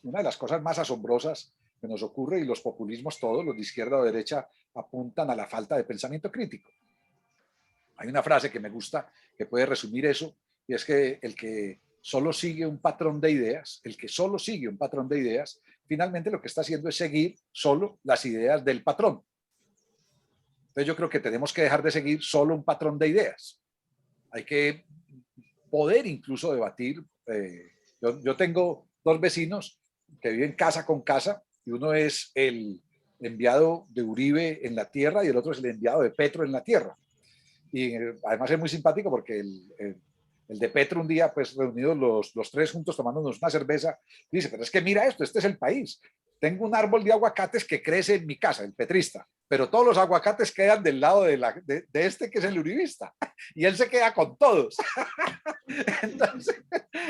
Una de las cosas más asombrosas que nos ocurre, y los populismos todos, los de izquierda o derecha, apuntan a la falta de pensamiento crítico. Hay una frase que me gusta que puede resumir eso, y es que el que solo sigue un patrón de ideas, finalmente lo que está haciendo es seguir solo las ideas del patrón. Entonces yo creo que tenemos que dejar de seguir solo un patrón de ideas. Hay que poder incluso debatir. Yo tengo 2 vecinos que viven casa con casa, y uno es el enviado de Uribe en la tierra y el otro es el enviado de Petro en la tierra. Y además es muy simpático porque el de Petro un día, pues reunidos los 3 juntos tomándonos una cerveza, dice, pero es que mira esto, este es el país. Tengo un árbol de aguacates que crece en mi casa, el petrista, pero todos los aguacates quedan del lado de este que es el uribista, y él se queda con todos. Entonces,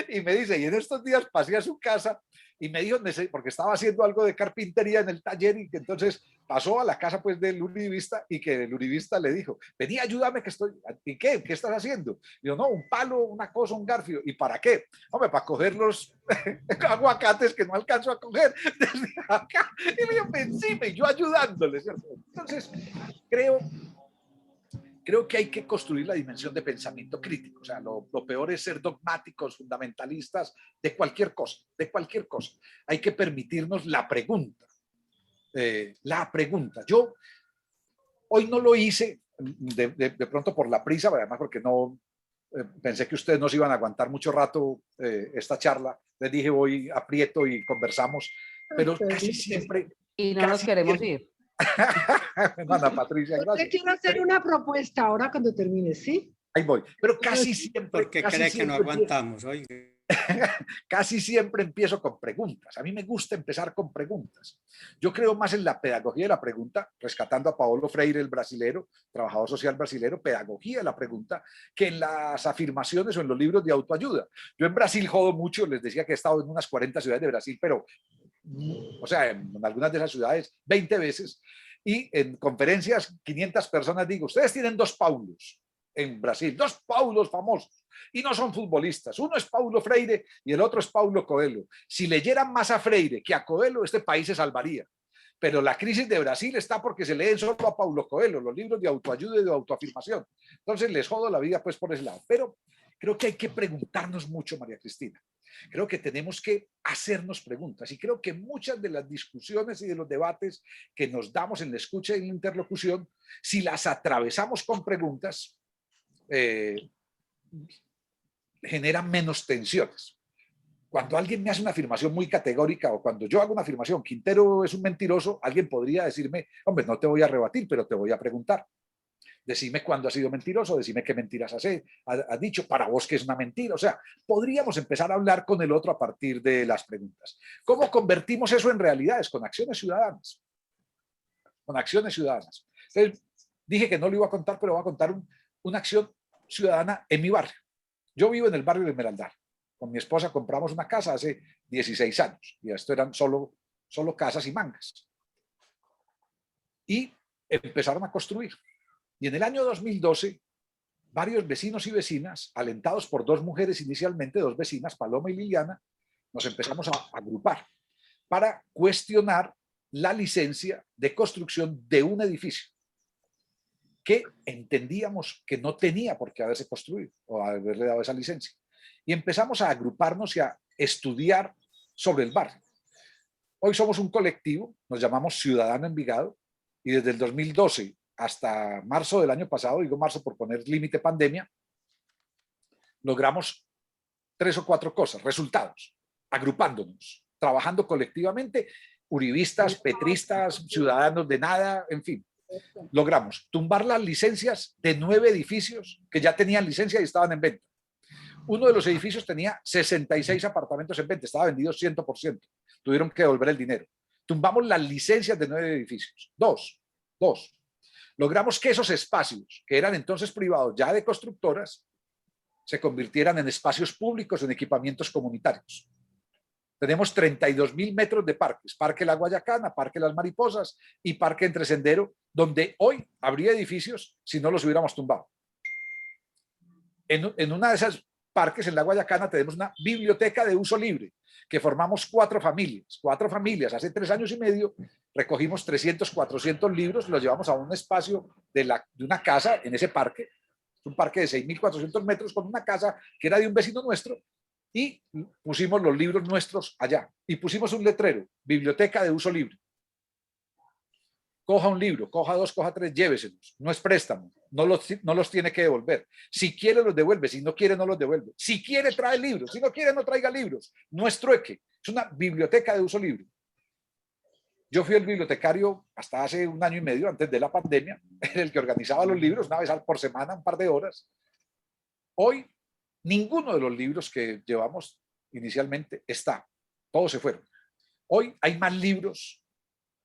y me dice, y en estos días pasé a su casa y me dijo, porque estaba haciendo algo de carpintería en el taller, y que entonces pasó a la casa pues del uribista, y que el uribista le dijo, vení, ayúdame que estoy. ¿Y qué? ¿Qué estás haciendo? Y yo, no, un palo, una cosa, un garfio. ¿Y para qué? Hombre, para coger los aguacates que no alcanzo a coger desde acá. Y me dijo, encima, y yo ayudándole, ¿cierto? Entonces, creo que hay que construir la dimensión de pensamiento crítico. O sea, lo peor es ser dogmáticos, fundamentalistas de cualquier cosa, Hay que permitirnos la pregunta. Yo hoy no lo hice de pronto por la prisa, además porque no pensé que ustedes no se iban a aguantar mucho rato esta charla. Les dije, voy aprieto y conversamos, pero casi siempre... Y no nos queremos ir. Hermana Patricia, gracias. Yo quiero hacer una propuesta ahora cuando termine, ¿sí? Ahí voy, pero casi siempre... Porque cree que no aguantamos, oiga. Casi siempre empiezo con preguntas. A mí me gusta empezar con preguntas. Yo creo más en la pedagogía de la pregunta, rescatando a Paulo Freire, el brasilero, trabajador social brasilero, pedagogía de la pregunta, que en las afirmaciones o en los libros de autoayuda. Yo en Brasil jodo mucho, les decía que he estado en unas 40 ciudades de Brasil, pero o sea, en algunas de esas ciudades 20 veces, y en conferencias 500 personas digo, ustedes tienen 2 Paulos en Brasil, 2 Paulos famosos, y no son futbolistas. Uno es Paulo Freire y el otro es Paulo Coelho. Si leyeran más a Freire que a Coelho, este país se salvaría. Pero la crisis de Brasil está porque se leen solo a Paulo Coelho, los libros de autoayuda y de autoafirmación. Entonces les jodo la vida pues por ese lado. Pero creo que hay que preguntarnos mucho, María Cristina. Creo que tenemos que hacernos preguntas y creo que muchas de las discusiones y de los debates que nos damos en la escucha y en la interlocución, si las atravesamos con preguntas, generan menos tensiones. Cuando alguien me hace una afirmación muy categórica o cuando yo hago una afirmación, Quintero es un mentiroso, alguien podría decirme, hombre, no te voy a rebatir, pero te voy a preguntar. Decime cuándo ha sido mentiroso, decime qué mentiras has dicho, para vos que es una mentira. O sea, podríamos empezar a hablar con el otro a partir de las preguntas. ¿Cómo convertimos eso en realidades? Con acciones ciudadanas. Con acciones ciudadanas. Entonces, dije que no lo iba a contar, pero voy a contar una acción ciudadana en mi barrio. Yo vivo en el barrio de Esmeraldal. Con mi esposa compramos una casa hace 16 años y esto eran solo casas y mangas. Y empezaron a construir. Y en el año 2012, varios vecinos y vecinas, alentados por 2 mujeres inicialmente, 2 vecinas, Paloma y Liliana, nos empezamos a agrupar para cuestionar la licencia de construcción de un edificio que entendíamos que no tenía por qué haberse construido o haberle dado esa licencia. Y empezamos a agruparnos y a estudiar sobre el barrio. Hoy somos un colectivo, nos llamamos Ciudadano Envigado, y desde el 2012 hasta marzo del año pasado, digo marzo por poner límite pandemia, logramos 3 o 4 cosas, resultados, agrupándonos, trabajando colectivamente, uribistas, petristas, ciudadanos de nada, en fin. Logramos tumbar las licencias de 9 edificios que ya tenían licencia y estaban en venta. Uno de los edificios tenía 66 apartamentos en venta, estaba vendido 100%. Tuvieron que devolver el dinero. Tumbamos las licencias de 9 edificios. Dos. Logramos que esos espacios, que eran entonces privados ya de constructoras, se convirtieran en espacios públicos, en equipamientos comunitarios. Tenemos 32.000 metros de parques, Parque La Guayacana, Parque Las Mariposas y Parque Entre Sendero, donde hoy habría edificios si no los hubiéramos tumbado. En una de esas parques, en La Guayacana, tenemos una biblioteca de uso libre, que formamos 4 familias. Hace 3 años y medio recogimos 300, 400 libros, los llevamos a un espacio de una casa en ese parque, un parque de 6.400 metros con una casa que era de un vecino nuestro, y pusimos los libros nuestros allá. Y pusimos un letrero, biblioteca de uso libre. Coja un libro, coja 2, coja 3, lléveselos. No es préstamo, no los tiene que devolver. Si quiere los devuelve, si no quiere no los devuelve. Si quiere trae libros, si no quiere no traiga libros. No es trueque, es una biblioteca de uso libre. Yo fui el bibliotecario hasta hace 1 año y medio, antes de la pandemia, el que organizaba los libros una vez por semana, un par de horas. Hoy, ninguno de los libros que llevamos inicialmente está. Todos se fueron. Hoy hay más libros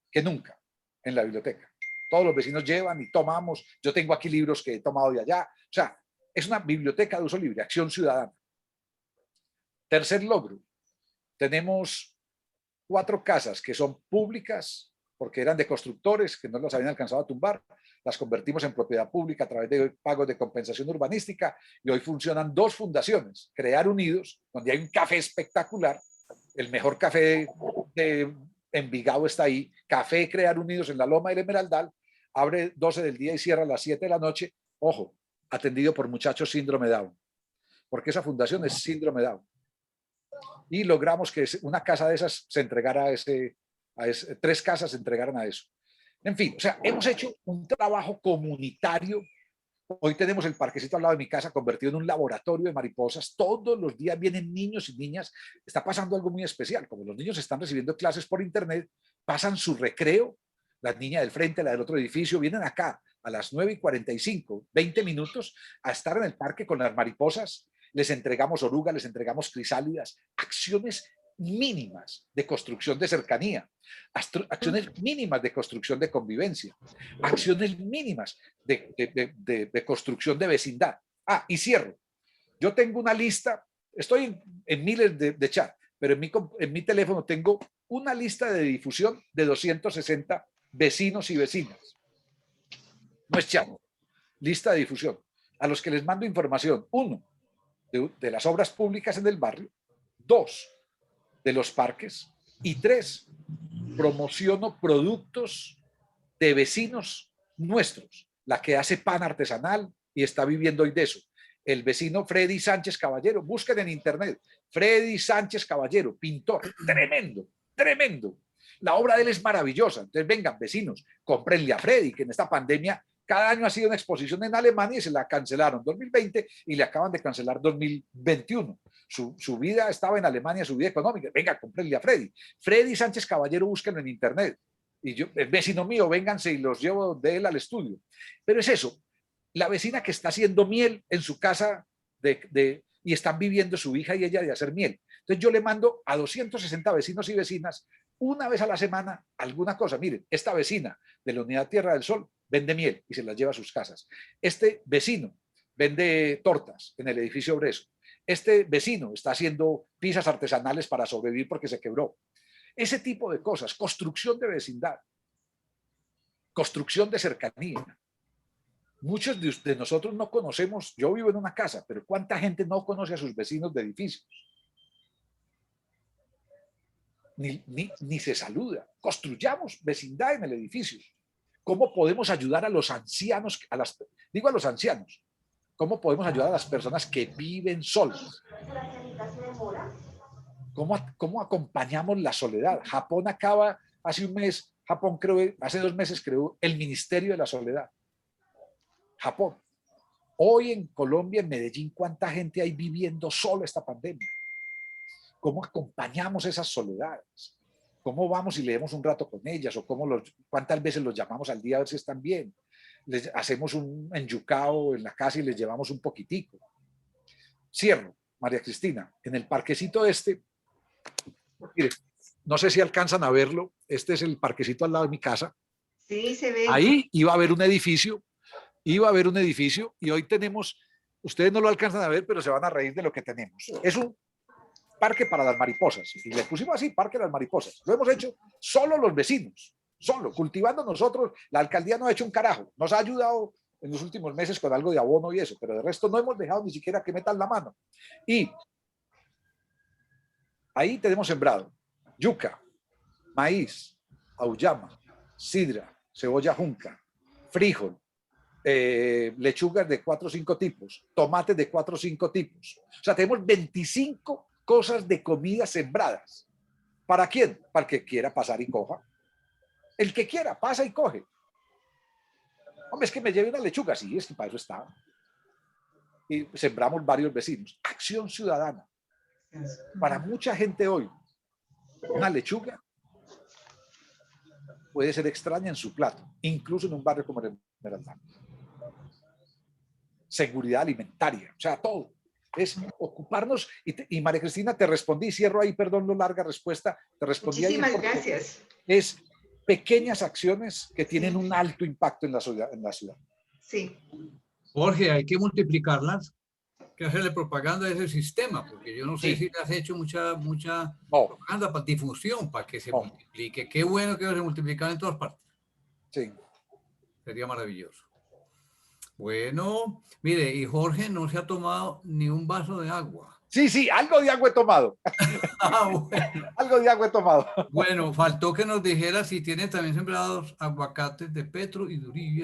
que nunca en la biblioteca. Todos los vecinos llevan y tomamos. Yo tengo aquí libros que he tomado de allá. O sea, es una biblioteca de uso libre, acción ciudadana. Tercer logro. Tenemos 4 casas que son públicas porque eran de constructores que no las habían alcanzado a tumbar. Las convertimos en propiedad pública a través de pagos de compensación urbanística y hoy funcionan 2 fundaciones. Crear Unidos, donde hay un café espectacular, el mejor café de Envigado está ahí, Café Crear Unidos en la Loma del Esmeraldal, abre 12 del día y cierra a las 7 de la noche, ojo, atendido por muchachos síndrome Down, porque esa fundación es síndrome Down. Y logramos que una casa de esas se entregara a 3 casas se entregaran a eso. En fin, o sea, hemos hecho un trabajo comunitario. Hoy tenemos el parquecito al lado de mi casa convertido en un laboratorio de mariposas. Todos los días vienen niños y niñas. Está pasando algo muy especial. Como los niños están recibiendo clases por internet, pasan su recreo. La niña del frente, la del otro edificio, vienen acá a las 9:45, 20 minutos, a estar en el parque con las mariposas. Les entregamos orugas, les entregamos crisálidas. Acciones mínimas de construcción de cercanía, acciones mínimas de construcción de convivencia, acciones mínimas de construcción de vecindad. Y cierro. Yo tengo una lista, estoy en miles de chat, pero en mi teléfono tengo una lista de difusión de 260 vecinos y vecinas. No es chato. Lista de difusión. A los que les mando información. 1, de las obras públicas en el barrio. 2, de los parques. Y 3, promociono productos de vecinos nuestros. La que hace pan artesanal y está viviendo hoy de eso. El vecino Freddy Sánchez Caballero. Busquen en internet. Freddy Sánchez Caballero, pintor. Tremendo, tremendo. La obra de él es maravillosa. Entonces, vengan, vecinos, cómprenle a Freddy, que en esta pandemia cada año ha sido una exposición en Alemania y se la cancelaron 2020 y le acaban de cancelar 2021. Su vida estaba en Alemania, su vida económica. Venga, cómprenle a Freddy. Freddy Sánchez Caballero, búsquenlo en internet. Y yo, el vecino mío, vénganse y los llevo de él al estudio. Pero es eso, la vecina que está haciendo miel en su casa y están viviendo su hija y ella de hacer miel. Entonces yo le mando a 260 vecinos y vecinas una vez a la semana alguna cosa. Miren, esta vecina de la Unidad Tierra del Sol vende miel y se las lleva a sus casas. Este vecino vende tortas en el edificio Breso. Este vecino está haciendo pizzas artesanales para sobrevivir porque se quebró. Ese tipo de cosas, construcción de vecindad, construcción de cercanía. Muchos de nosotros no conocemos, yo vivo en una casa, pero ¿cuánta gente no conoce a sus vecinos de edificios? Ni se saluda. Construyamos vecindad en el edificio. ¿Cómo podemos ayudar a los ancianos? Digo a los ancianos. ¿Cómo podemos ayudar a las personas que viven solas? ¿Cómo acompañamos la soledad? Japón acaba, hace un mes, hace 2 meses creó el Ministerio de la Soledad. Japón. Hoy en Colombia, en Medellín, ¿cuánta gente hay viviendo sola esta pandemia? ¿Cómo acompañamos esas soledades? ¿Cómo vamos y leemos un rato con ellas? ¿O cuántas veces los llamamos al día a ver si están bien? Les hacemos un enyucao en la casa y les llevamos un poquitico. Cierro, María Cristina, en el parquecito mire, no sé si alcanzan a verlo, este es el parquecito al lado de mi casa. Sí, se ve. Ahí iba a haber un edificio y hoy tenemos, ustedes no lo alcanzan a ver, pero se van a reír de lo que tenemos. Es un parque para las mariposas y le pusimos así, Parque de las Mariposas. Lo hemos hecho solo los vecinos, solo, cultivando nosotros. La alcaldía no ha hecho un carajo, nos ha ayudado en los últimos meses con algo de abono y eso, pero de resto no hemos dejado ni siquiera que metan la mano. Y ahí tenemos sembrado yuca, maíz, auyama, sidra, cebolla junca, frijol, lechugas de 4 o 5 tipos, tomates de 4 o 5 tipos. O sea, tenemos 25 cosas de comida sembradas. ¿Para quién? Para el que quiera pasar y coja. El que quiera, pasa y coge. Hombre, es que me lleve una lechuga. Sí, es que para eso está. Y sembramos varios vecinos. Acción ciudadana. Para mucha gente hoy, una lechuga puede ser extraña en su plato, incluso en un barrio como el Esmeralda. Seguridad alimentaria, o sea, todo. Es ocuparnos, y María Cristina, te respondí, cierro ahí, perdón la larga respuesta, te respondí. Muchísimas gracias. Es pequeñas acciones que tienen un alto impacto en la ciudad. Sí. Jorge, hay que multiplicarlas, que hacerle propaganda a ese sistema, porque yo no sé si le has hecho mucha propaganda para difusión, para que se multiplique. Qué bueno que se multiplicara en todas partes. Sí. Sería maravilloso. Bueno, mire, y Jorge no se ha tomado ni un vaso de agua. Sí, algo de agua he tomado. Bueno. Algo de agua he tomado. Bueno, faltó que nos dijera si tiene también sembrados aguacates de Petro y de Uribe.